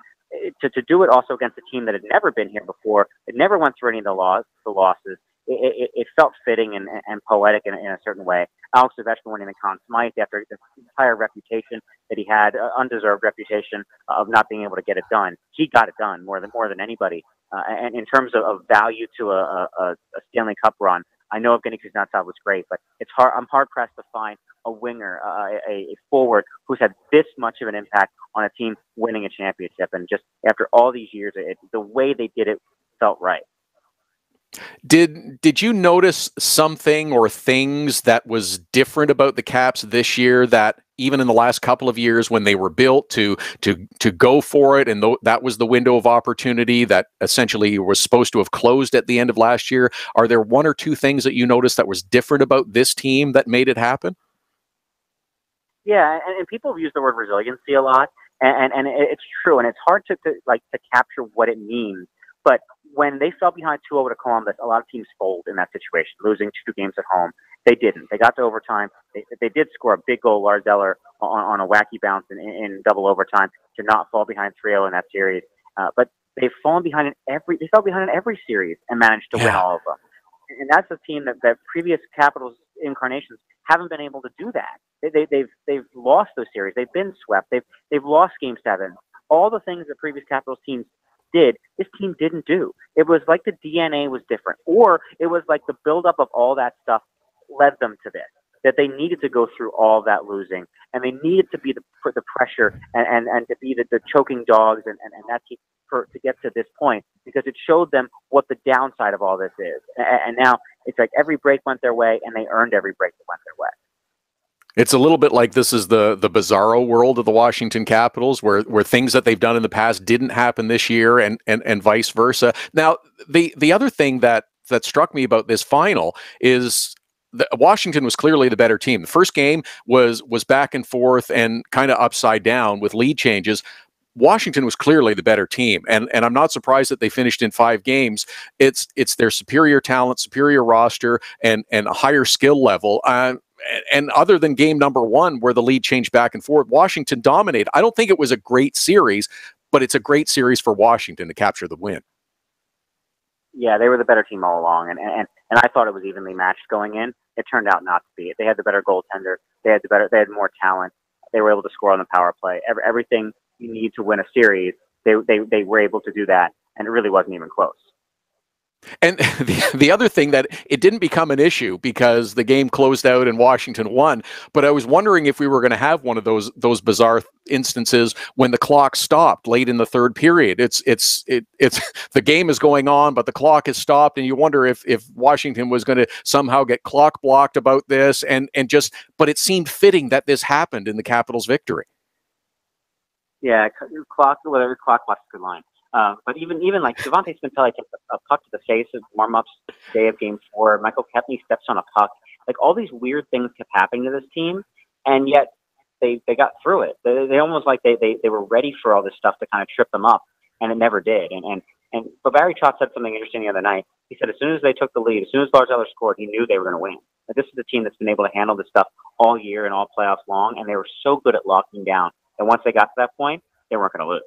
to do it also against a team that had never been here before, it never went through any of the losses. It felt fitting and poetic in a certain way. Alex Ovechkin winning the Conn Smythe after the entire reputation that he had, undeserved reputation of not being able to get it done. He got it done more than anybody. And in terms of value to a Stanley Cup run, I know Evgeny Kuznetsov was great, but I'm hard pressed to find a winger, a forward who's had this much of an impact on a team winning a championship. And just after all these years, the way they did it felt right. Did you notice something or things that was different about the Caps this year that even in the last couple of years when they were built to go for it, and that was the window of opportunity that essentially was supposed to have closed at the end of last year? Are there one or two things that you noticed that was different about this team that made it happen? Yeah, and people use the word resiliency a lot, and it's true, and it's hard to capture what it means. But when they fell behind 2-0 to Columbus, a lot of teams fold in that situation, losing 2 games at home. They didn't. They got to overtime. They did score a big goal, Lars Eller, on a wacky bounce in double overtime to not fall behind 3-0 in that series. But they've fallen behind they fell behind in every series and managed to win all of them. And that's a team that previous Capitals incarnations haven't been able to do that. They've lost those series. They've been swept. They've lost Game 7. All the things that previous Capitals teams did, this team didn't do. It was like the DNA was different, or it was like the buildup of all that stuff led them to this, that they needed to go through all that losing, and they needed to be the pressure and to be the choking dogs and that team to get to this point, because it showed them what the downside of all this is. And now it's like every break went their way, and they earned every break that went their way. It's a little bit like this is the bizarro world of the Washington Capitals, where things that they've done in the past didn't happen this year, and vice versa. Now, the other thing that struck me about this final is that Washington was clearly the better team. The first game was back and forth and kind of upside down with lead changes. Washington was clearly the better team, and I'm not surprised that they finished in 5 games. It's their superior talent, superior roster, and a higher skill level. And other than game number 1, where the lead changed back and forth, Washington dominated. I don't think it was a great series, but it's a great series for Washington to capture the win. Yeah, they were the better team all along, and I thought it was evenly matched going in. It turned out not to be. They had the better goaltender. They had more talent. They were able to score on the power play. Everything you need to win a series, they were able to do that, and it really wasn't even close. And the other thing that it didn't become an issue because the game closed out and Washington won. But I was wondering if we were going to have one of those bizarre instances when the clock stopped late in the third period. It's the game is going on, but the clock has stopped, and you wonder if Washington was going to somehow get clock blocked about this, but it seemed fitting that this happened in the Capitals' victory. Yeah, clock block's a good line. But even like Devontae Smith-Pelly takes a puck to the face of warm-ups day of Game 4. Michael Kepney steps on a puck. Like, all these weird things kept happening to this team, and yet they got through it. They almost like they were ready for all this stuff to kind of trip them up, and it never did. But Barry Trotz said something interesting the other night. He said as soon as they took the lead, as soon as Lars Eller scored, he knew they were going to win. Like, this is a team that's been able to handle this stuff all year and all playoffs long, and they were so good at locking down. And once they got to that point, they weren't going to lose.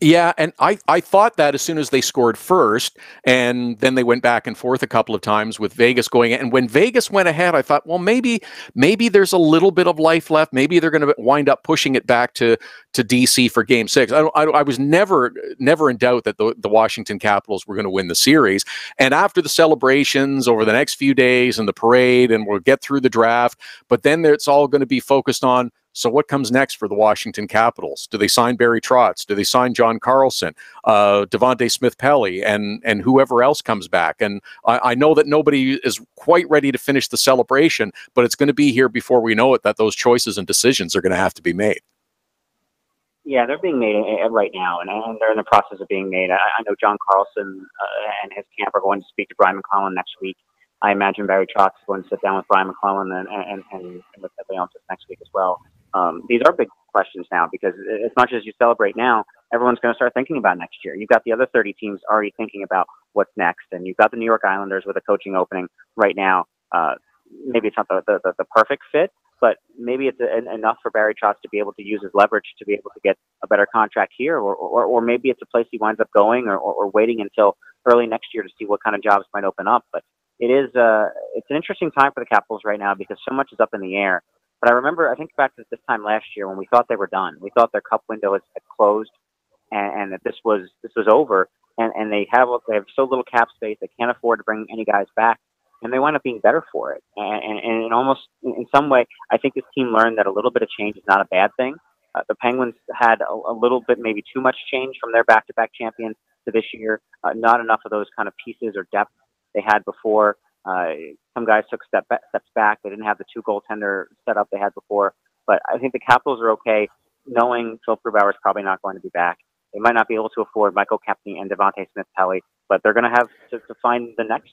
Yeah, and I thought that as soon as they scored first, and then they went back and forth a couple of times with Vegas going. And when Vegas went ahead, I thought, well, maybe there's a little bit of life left. Maybe they're going to wind up pushing it back to DC for Game 6. I was never in doubt that the Washington Capitals were going to win the series. And after the celebrations over the next few days and the parade, and we'll get through the draft, but then it's all going to be focused on, so what comes next for the Washington Capitals? Do they sign Barry Trotz? Do they sign John Carlson, Devontae Smith-Pelly, and whoever else comes back? And I know that nobody is quite ready to finish the celebration, but it's going to be here before we know it that those choices and decisions are going to have to be made. Yeah, they're being made right now, and they're in the process of being made. I know John Carlson and his camp are going to speak to Brian McClellan next week. I imagine Barry Trotz is going to sit down with Brian McClellan and with everybody else next week as well. These are big questions now, because as much as you celebrate now, everyone's going to start thinking about next year. You've got the other 30 teams already thinking about what's next, and you've got the New York Islanders with a coaching opening right now. Maybe it's not the perfect fit, but maybe it's enough for Barry Trotz to be able to use his leverage to be able to get a better contract here, or maybe it's a place he winds up going or waiting until early next year to see what kind of jobs might open up. But it's an interesting time for the Capitals right now because so much is up in the air. But I think back to this time last year when we thought they were done. We thought their cup window had closed, and that this was over. And they have so little cap space, they can't afford to bring any guys back, and they wind up being better for it. And almost in some way, I think this team learned that a little bit of change is not a bad thing. The Penguins had a little bit, maybe too much change from their back-to-back champions to this year. Not enough of those kind of pieces or depth they had before. Some guys took steps back. They didn't have the two goaltender setup they had before. But I think the Capitals are okay, knowing Phil Grubauer is probably not going to be back. They might not be able to afford Michael Kepney and Devontae Smith-Pelly, but they're going to have to find the next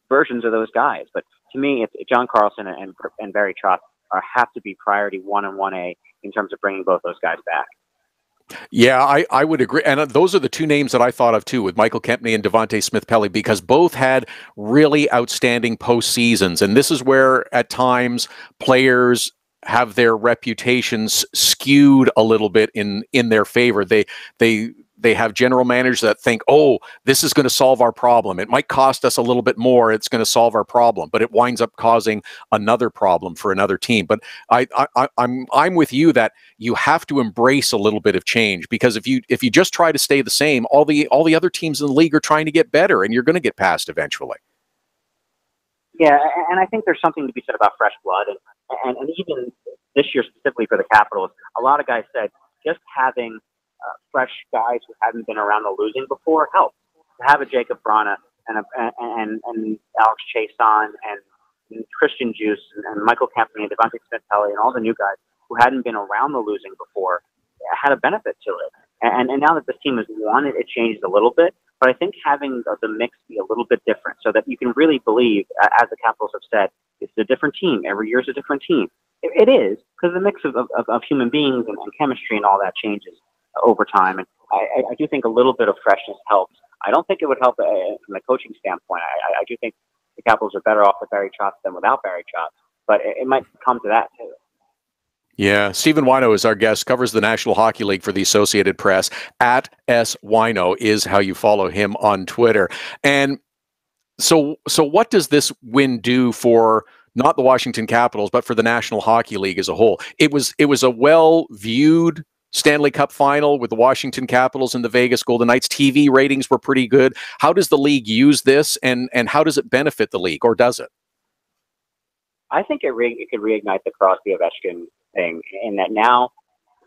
versions of those guys. But to me, it's John Carlson and Barry Trotz have to be priority 1 and 1A in terms of bringing both those guys back. Yeah, I would agree. And those are the two names that I thought of, too, with Michael Kempney and Devontae Smith-Pelly, because both had really outstanding postseasons. And this is where, at times, players have their reputations skewed a little bit in their favor. They have general managers that think, oh, this is going to solve our problem. It might cost us a little bit more. It's going to solve our problem, but it winds up causing another problem for another team. But I'm with you that you have to embrace a little bit of change, because if you just try to stay the same, all the other teams in the league are trying to get better, and you're going to get past eventually. Yeah, and I think there's something to be said about fresh blood, and even this year specifically for the Capitals, a lot of guys said just having fresh guys who haven't been around the losing before helps. To have a Jacob Vrana and Alex Chason and Christian Juice and Michael Kempney and Devontae Smith-Pelly and all the new guys who hadn't been around the losing before had a benefit to it. And now that this team has won, it changes a little bit. But I think having the mix be a little bit different so that you can really believe, as the Capitals have said, it's a different team. Every year is a different team. It is, because the mix of human beings and chemistry and all that changes over time. And I do think a little bit of freshness helps. I don't think it would help from a coaching standpoint. I do think the Capitals are better off with Barry Trotz than without Barry Trotz. But it might come to that, too. Yeah, Stephen Whyno is our guest, covers the National Hockey League for the Associated Press. @SWhyno is how you follow him on Twitter. And so what does this win do for not the Washington Capitals, but for the National Hockey League as a whole? It was a well-viewed Stanley Cup final with the Washington Capitals and the Vegas Golden Knights. TV ratings were pretty good. How does the league use this, and how does it benefit the league, or does it? I think it could reignite the Crosby Ovechkin thing, in that now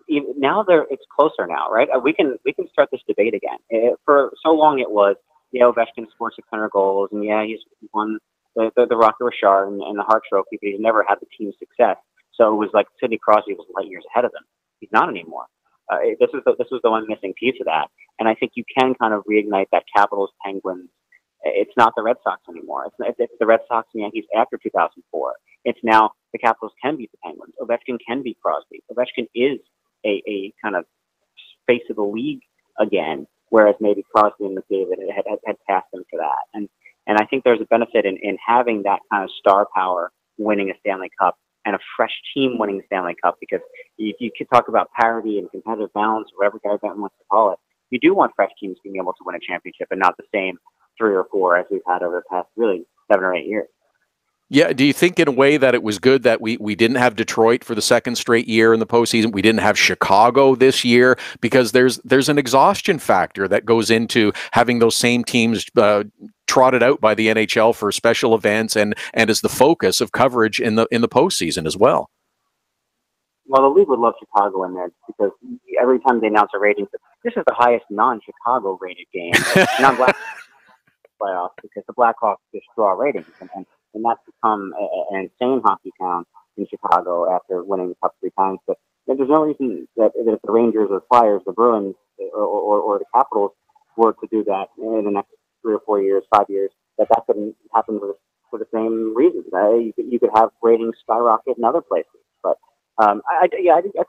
it's closer now, right? We can start this debate again. For so long it was, Ovechkin scored 600 goals, and he's won the Rocket Richard and the Hart Trophy, but he's never had the team success. So it was like Sidney Crosby was light years ahead of him. He's not anymore. This was the one missing piece of that, and I think you can kind of reignite that Capitals Penguins. It's not the Red Sox anymore. It's the Red Sox and Yankees after 2004. It's now the Capitals can beat the Penguins. Ovechkin can beat Crosby. Ovechkin is a kind of face of the league again, whereas maybe Crosby and McDavid had passed them for that. And I think there's a benefit in having that kind of star power winning a Stanley Cup and a fresh team winning the Stanley Cup, because if you could talk about parity and competitive balance, or whatever Gary Bettman wants to call it, you do want fresh teams being able to win a championship and not the same 3 or 4 as we've had over the past really 7 or 8 years. Yeah, do you think in a way that it was good that we didn't have Detroit for the second straight year in the postseason? We didn't have Chicago this year, because there's an exhaustion factor that goes into having those same teams trotted out by the NHL for special events and as the focus of coverage in the postseason as well. Well, the league would love Chicago in there, because every time they announce a rating, this is the highest non-Chicago rated game, non-Black playoffs, because the Blackhawks just draw ratings, and that's become an insane hockey town in Chicago after winning the Cup 3 times. But there's no reason that if the Rangers or Flyers, the Bruins, or the Capitals were to do that in the next 3 or 4 years, 5 years, that couldn't happen for the same reasons. You could have ratings skyrocket in other places. But I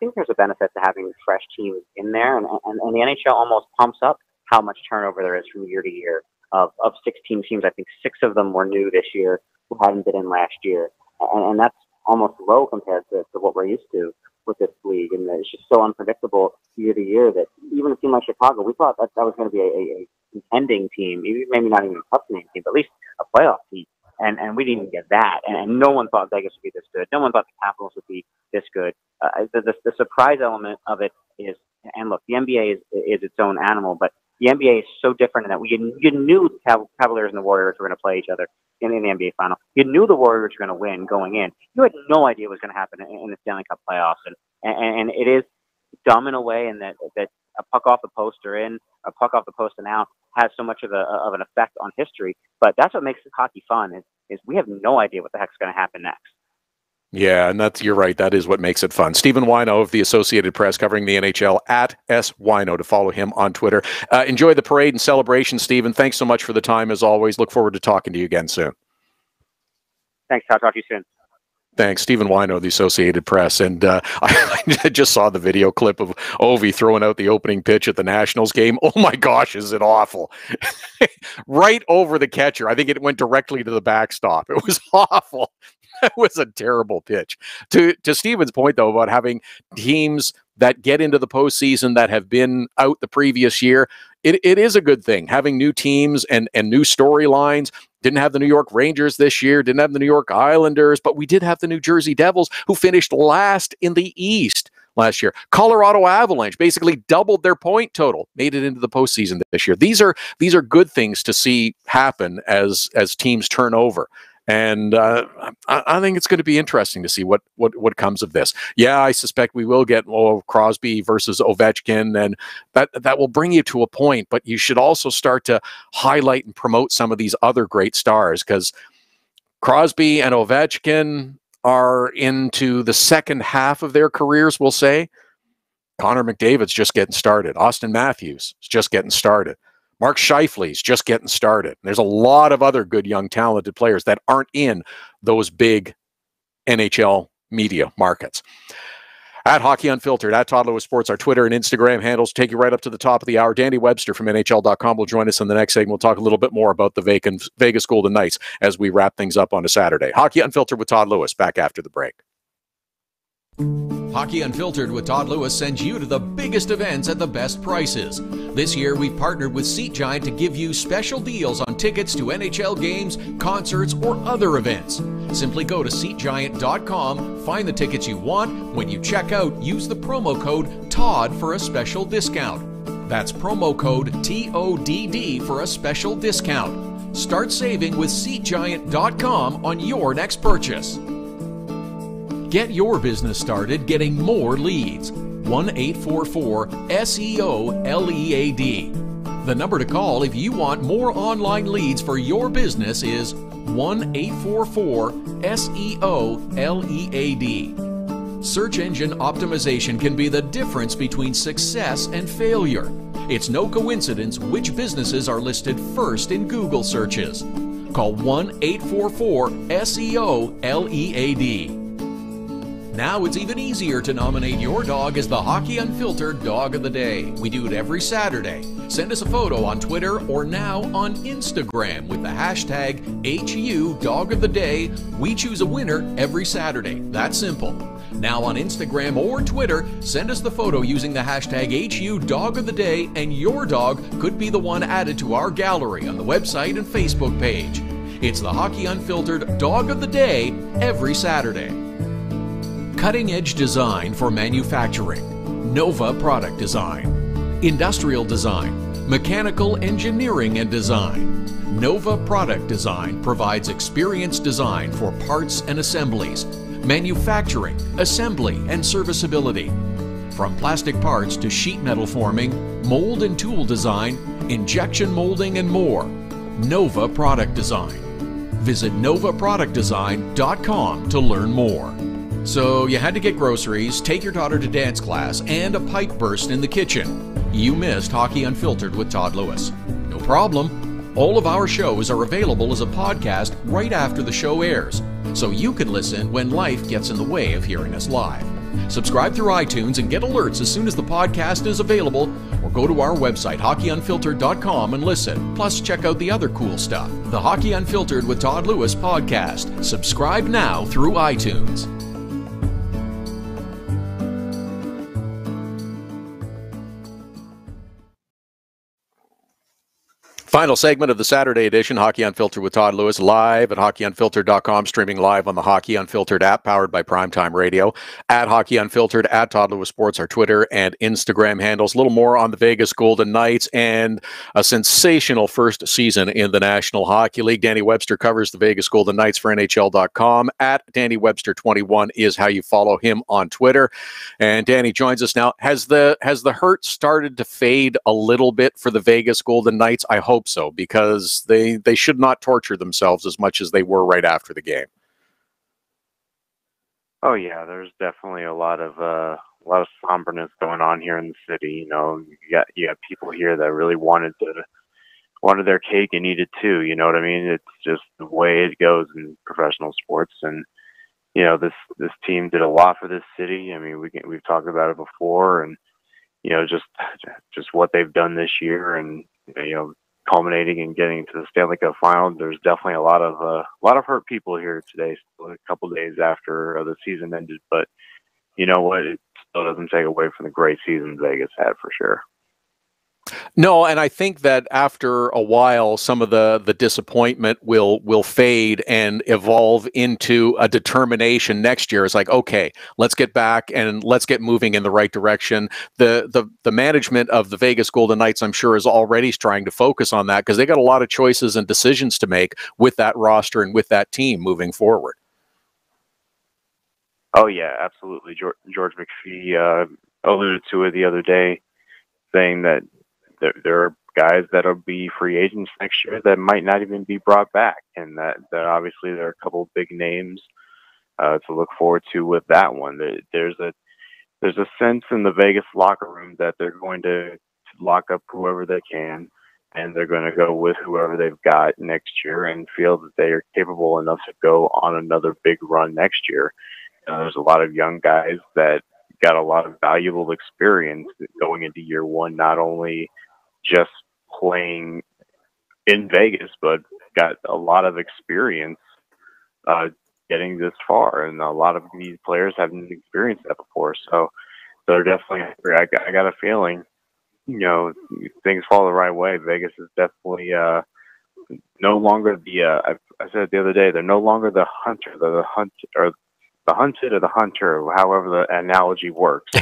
think there's a benefit to having fresh teams in there, and the NHL almost pumps up how much turnover there is from year to year. Of 16 teams, I think 6 of them were new this year who hadn't been in last year, and that's almost low compared to what we're used to with this league. And it's just so unpredictable year to year that even a team like Chicago, we thought that was going to be a contending team, maybe not even a cup-winning team, but at least a playoff team. And we didn't even get that. And no one thought Vegas would be this good. No one thought the Capitals would be this good. The surprise element of it is, and look, the NBA is its own animal, but the NBA is so different in that you knew the Cavaliers and the Warriors were going to play each other in the NBA final. You knew the Warriors were going to win going in. You had no idea what was going to happen in the Stanley Cup playoffs. And it is dumb in a way, in that a puck off the post or in, a puck off the post and out has so much of an effect on history. But that's what makes hockey fun, is we have no idea what the heck's going to happen next. Yeah, and you're right. That is what makes it fun. Stephen Whyno of the Associated Press covering the NHL, at @SWhyno to follow him on Twitter. Enjoy the parade and celebration, Stephen. Thanks so much for the time, as always. Look forward to talking to you again soon. Thanks, Todd. Talk to you soon. Thanks. Stephen Whyno of the Associated Press. And I just saw the video clip of Ovi throwing out the opening pitch at the Nationals game. Oh my gosh, is it awful. Right over the catcher. I think it went directly to the backstop. It was awful. That was a terrible pitch. To Stephen's point, though, about having teams that get into the postseason that have been out the previous year, it is a good thing. Having new teams and new storylines. Didn't have the New York Rangers this year, didn't have the New York Islanders, but we did have the New Jersey Devils, who finished last in the East last year. Colorado Avalanche basically doubled their point total, made it into the postseason this year. These are good things to see happen as teams turn over. And I think it's going to be interesting to see what comes of this. Yeah, I suspect we will get Crosby versus Ovechkin, and that will bring you to a point. But you should also start to highlight and promote some of these other great stars, because Crosby and Ovechkin are into the second half of their careers, we'll say. Connor McDavid's just getting started. Austin Matthews is just getting started. Mark Scheifele's just getting started. There's a lot of other good, young, talented players that aren't in those big NHL media markets. At Hockey Unfiltered, at Todd Lewis Sports, our Twitter and Instagram handles take you right up to the top of the hour. Danny Webster from NHL.com will join us in the next segment. We'll talk a little bit more about the Vegas Golden Knights as we wrap things up on a Saturday. Hockey Unfiltered with Todd Lewis, back after the break. Hockey Unfiltered with Todd Lewis sends you to the biggest events at the best prices. This year, we've partnered with Seat Giant to give you special deals on tickets to NHL games, concerts, or other events. Simply go to SeatGiant.com, find the tickets you want. When you check out, use the promo code TODD for a special discount. That's promo code TODD for a special discount. Start saving with SeatGiant.com on your next purchase. Get your business started getting more leads. 1-844-SEO-LEAD. The number to call if you want more online leads for your business is 1-844-SEO-LEAD. Search engine optimization can be the difference between success and failure. It's no coincidence which businesses are listed first in Google searches. Call 1-844-SEO-LEAD. Now it's even easier to nominate your dog as the Hockey Unfiltered Dog of the Day. We do it every Saturday. Send us a photo on Twitter or now on Instagram with the hashtag HU Dog of the Day. We choose a winner every Saturday. That's simple. Now on Instagram or Twitter, send us the photo using the hashtag HU Dog of the Day, and your dog could be the one added to our gallery on the website and Facebook page. It's the Hockey Unfiltered Dog of the Day every Saturday. Cutting-edge design for manufacturing. Nova Product Design. Industrial design. Mechanical engineering and design. Nova Product Design provides experienced design for parts and assemblies, manufacturing, assembly, and serviceability. From plastic parts to sheet metal forming, mold and tool design, injection molding, and more. Nova Product Design. Visit novaproductdesign.com to learn more. So you had to get groceries, take your daughter to dance class, and a pipe burst in the kitchen. You missed Hockey Unfiltered with Todd Lewis. No problem. All of our shows are available as a podcast right after the show airs, so you can listen when life gets in the way of hearing us live. Subscribe through iTunes and get alerts as soon as the podcast is available, or go to our website, hockeyunfiltered.com, and listen. Plus, check out the other cool stuff, the Hockey Unfiltered with Todd Lewis podcast. Subscribe now through iTunes. Final segment of the Saturday edition, Hockey Unfiltered with Todd Lewis, live at hockeyunfiltered.com, streaming live on the Hockey Unfiltered app, powered by Primetime Radio. At Hockey Unfiltered, at Todd Lewis Sports, our Twitter and Instagram handles. A little more on the Vegas Golden Knights and a sensational first season in the National Hockey League. Danny Webster covers the Vegas Golden Knights for NHL.com. At Danny Webster 21 is how you follow him on Twitter. And Danny joins us now. Has the hurt started to fade a little bit for the Vegas Golden Knights? I hope so, because they should not torture themselves as much as they were right after the game. Oh yeah, there's definitely a lot of somberness going on here in the city. You know, you got people here that really wanted their cake and eat it too. You know what I mean? It's just the way it goes in professional sports, and you know, this team did a lot for this city. I mean, we've talked about it before, and you know, just what they've done this year, and you know, culminating and getting to the Stanley Cup final. There's definitely a lot of hurt people here today, a couple days after the season ended. But you know what? It still doesn't take away from the great season Vegas had, for sure. No, and I think that after a while, some of the disappointment will fade and evolve into a determination next year. It's like, okay, let's get back and let's get moving in the right direction. The management of the Vegas Golden Knights, I'm sure, is already trying to focus on that, because they got a lot of choices and decisions to make with that roster and with that team moving forward. Oh yeah, absolutely. George McPhee alluded to it the other day, saying that there are guys that'll be free agents next year that might not even be brought back, and that obviously there are a couple of big names to look forward to with that one. There's a sense in the Vegas locker room that they're going to lock up whoever they can, and they're going to go with whoever they've got next year, and feel that they are capable enough to go on another big run next year. There's a lot of young guys that got a lot of valuable experience going into year one, not only just playing in Vegas, but got a lot of experience getting this far, and a lot of these players haven't experienced that before. So they're definitely. I got a feeling, if things fall the right way, Vegas is definitely no longer the. I said it the other day, they're no longer the hunter. They're the hunt or the hunted or the hunter, however the analogy works.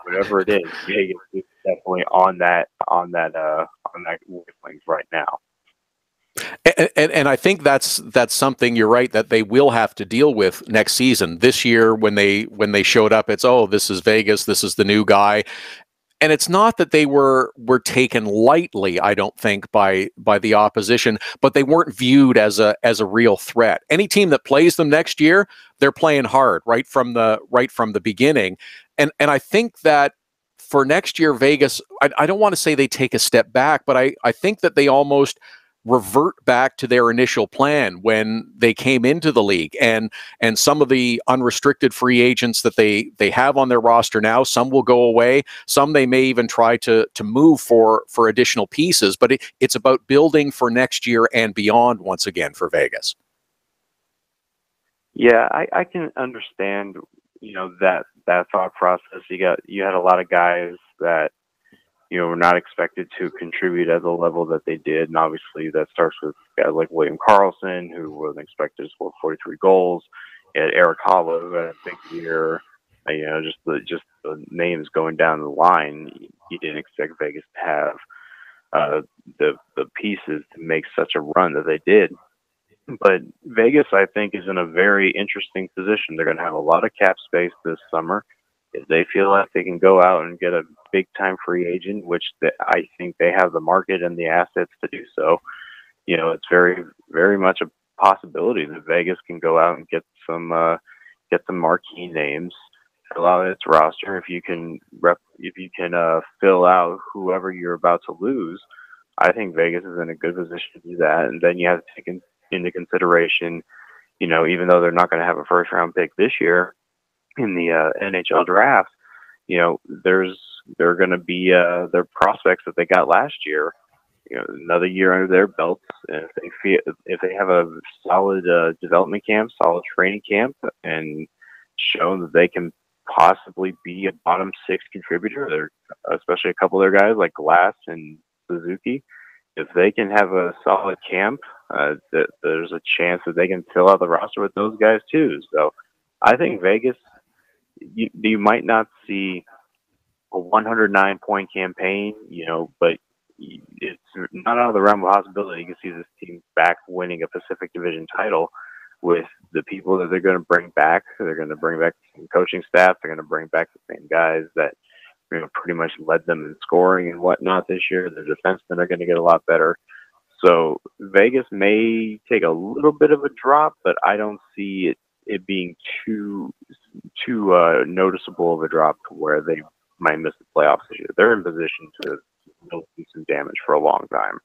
Whatever it is, Vegas is definitely on that wavelength right now. And I think that's something, you're right, that they will have to deal with next season. This year, when they showed up, it's, oh, this is Vegas, this is the new guy. And it's not that they were taken lightly, I don't think, by the opposition, but they weren't viewed as a real threat. Any team that plays them next year, they're playing hard right from the beginning. And I think that for next year, Vegas, I don't want to say they take a step back, but I think that they almost revert back to their initial plan when they came into the league, and some of the unrestricted free agents that they have on their roster now, some will go away, some they may even try to move for additional pieces, but it's about building for next year and beyond once again for Vegas. Yeah, I can understand, that thought process. You had a lot of guys that were not expected to contribute at the level that they did. And obviously that starts with guys like William Karlsson, who wasn't expected to score 43 goals. You had Eric Holla, who had a big year. Just the names going down the line. You didn't expect Vegas to have the pieces to make such a run that they did. But Vegas, I think, is in a very interesting position. They're going to have a lot of cap space this summer. If they feel like they can go out and get a big-time free agent, which I think they have the market and the assets to do so, it's very, very much a possibility that Vegas can go out and get some marquee names, fill out its roster. If you can fill out whoever you're about to lose, I think Vegas is in a good position to do that. And then you have to take into consideration, even though they're not going to have a first-round pick this year in the NHL draft, they're going to be their prospects that they got last year, another year under their belts. And if they have a solid development camp, solid training camp, and show that they can possibly be a bottom six contributor, especially a couple of their guys like Glass and Suzuki, if they can have a solid camp, there's a chance that they can fill out the roster with those guys too. So I think Vegas, you might not see a 109-point campaign, but it's not out of the realm of possibility. You can see this team back winning a Pacific Division title with the people that they're going to bring back. They're going to bring back the coaching staff. They're going to bring back the same guys that pretty much led them in scoring and whatnot this year. Their defensemen are going to get a lot better. So Vegas may take a little bit of a drop, but I don't see it being too noticeable of a drop to where they might miss the playoffs this year. They're in position to do some damage for a long time.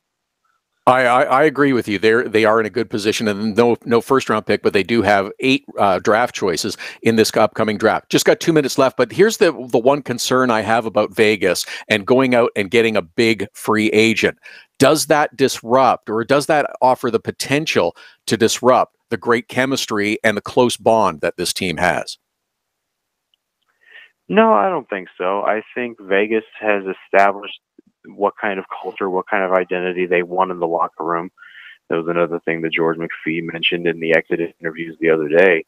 I agree with you. They are in a good position, and no first round pick, but they do have 8 draft choices in this upcoming draft. Just got 2 minutes left, but here's the one concern I have about Vegas and going out and getting a big free agent. Does that disrupt, or does that offer the potential to disrupt the great chemistry and the close bond that this team has? No, I don't think so. I think Vegas has established what kind of culture, what kind of identity they want in the locker room. That was another thing that George McPhee mentioned in the exit interviews the other day,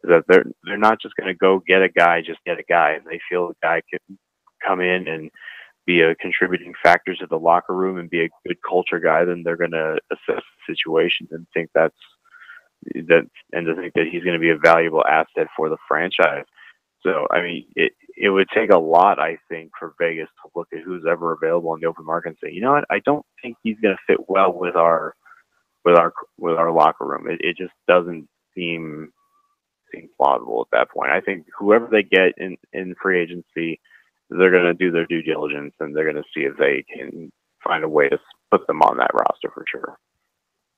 that they're not just going to go get a guy, just get a guy. They feel a guy can come in and be a contributing factor to the locker room and be a good culture guy, then they're going to assess the situation and think to think that he's going to be a valuable asset for the franchise. So, I mean, it would take a lot, I think, for Vegas to look at who's ever available in the open market and say, you know what, I don't think he's going to fit well with our locker room. It just doesn't seem plausible at that point. I think whoever they get in free agency, they're going to do their due diligence and they're going to see if they can find a way to put them on that roster for sure.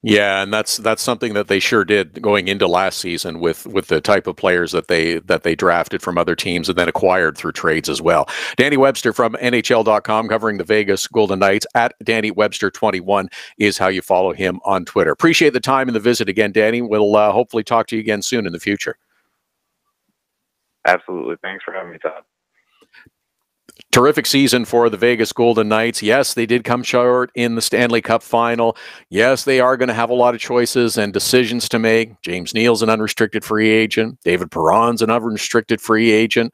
Yeah, and that's something that they sure did going into last season with the type of players that they drafted from other teams and then acquired through trades as well. Danny Webster from NHL.com covering the Vegas Golden Knights at Danny Webster21 is how you follow him on Twitter. Appreciate the time and the visit again, Danny. We'll hopefully talk to you again soon in the future. Absolutely. Thanks for having me, Todd. Terrific season for the Vegas Golden Knights. Yes, they did come short in the Stanley Cup final. Yes, they are going to have a lot of choices and decisions to make. James Neal's an unrestricted free agent. David Perron's an unrestricted free agent.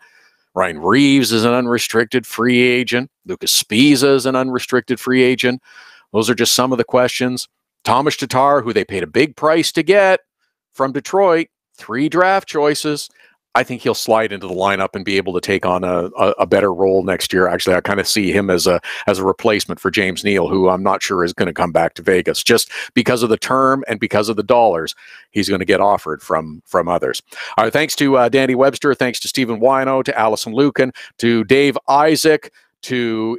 Ryan Reeves is an unrestricted free agent. Lucas Spiza is an unrestricted free agent. Those are just some of the questions. Thomas Tatar, who they paid a big price to get from Detroit, 3 draft choices. I think he'll slide into the lineup and be able to take on a better role next year. Actually, I kind of see him as a replacement for James Neal, who I'm not sure is going to come back to Vegas just because of the term and because of the dollars he's going to get offered from others. All right, thanks to Danny Webster, thanks to Stephen Whyno, to Alison Lukan, to Dave Isaac, to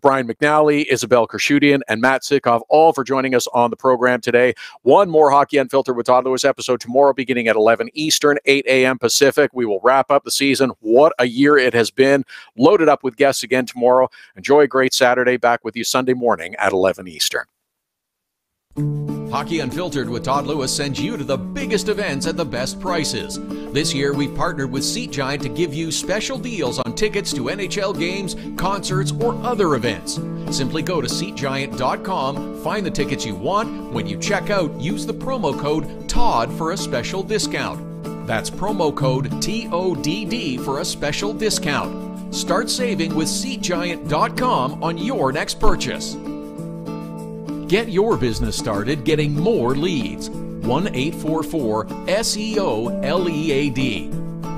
Brian McNally, Isabelle Khushudyan, and Matt Sitkoff, all for joining us on the program today. One more Hockey Unfiltered with Todd Lewis episode tomorrow beginning at 11 Eastern, 8 a.m. Pacific. We will wrap up the season. What a year it has been. Loaded up with guests again tomorrow. Enjoy a great Saturday. Back with you Sunday morning at 11 Eastern. Hockey Unfiltered with Todd Lewis sends you to the biggest events at the best prices. This year, we've partnered with Seat Giant to give you special deals on tickets to NHL games, concerts, or other events. Simply go to SeatGiant.com, find the tickets you want. When you check out, use the promo code TODD for a special discount. That's promo code TODD for a special discount. Start saving with SeatGiant.com on your next purchase. Get your business started getting more leads. 1-844-SEO-LEAD.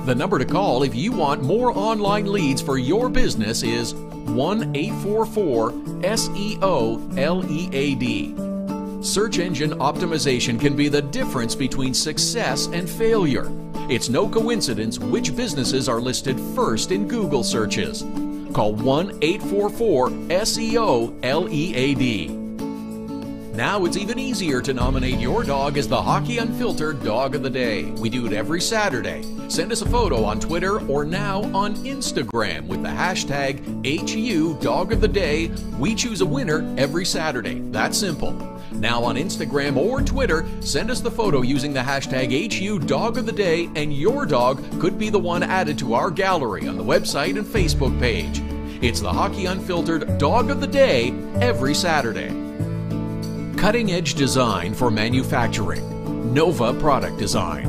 The number to call if you want more online leads for your business is 1-844-SEO-LEAD. Search engine optimization can be the difference between success and failure. It's no coincidence which businesses are listed first in Google searches. Call 1-844-SEO-LEAD. Now it's even easier to nominate your dog as the Hockey Unfiltered Dog of the Day. We do it every Saturday. Send us a photo on Twitter or now on Instagram with the hashtag HU Dog of the Day. We choose a winner every Saturday. That's simple. Now on Instagram or Twitter, send us the photo using the hashtag HU Dog of the Day, and your dog could be the one added to our gallery on the website and Facebook page. It's the Hockey Unfiltered Dog of the Day every Saturday. Cutting-edge design for manufacturing. Nova Product Design.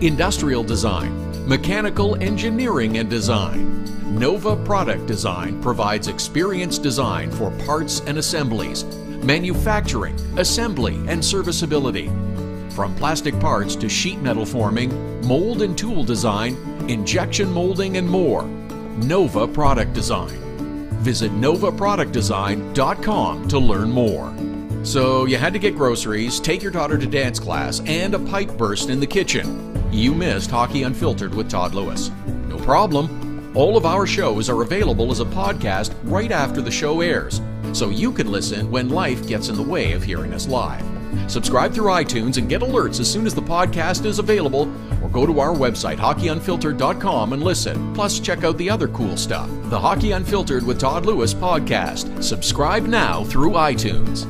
Industrial design. Mechanical engineering and design. Nova Product Design provides experienced design for parts and assemblies, manufacturing, assembly, and serviceability. From plastic parts to sheet metal forming, mold and tool design, injection molding, and more. Nova Product Design. Visit novaproductdesign.com to learn more. So you had to get groceries, take your daughter to dance class, and a pipe burst in the kitchen. You missed Hockey Unfiltered with Todd Lewis. No problem. All of our shows are available as a podcast right after the show airs, so you can listen when life gets in the way of hearing us live. Subscribe through iTunes and get alerts as soon as the podcast is available, or go to our website, hockeyunfiltered.com, and listen. Plus, check out the other cool stuff. The Hockey Unfiltered with Todd Lewis podcast. Subscribe now through iTunes.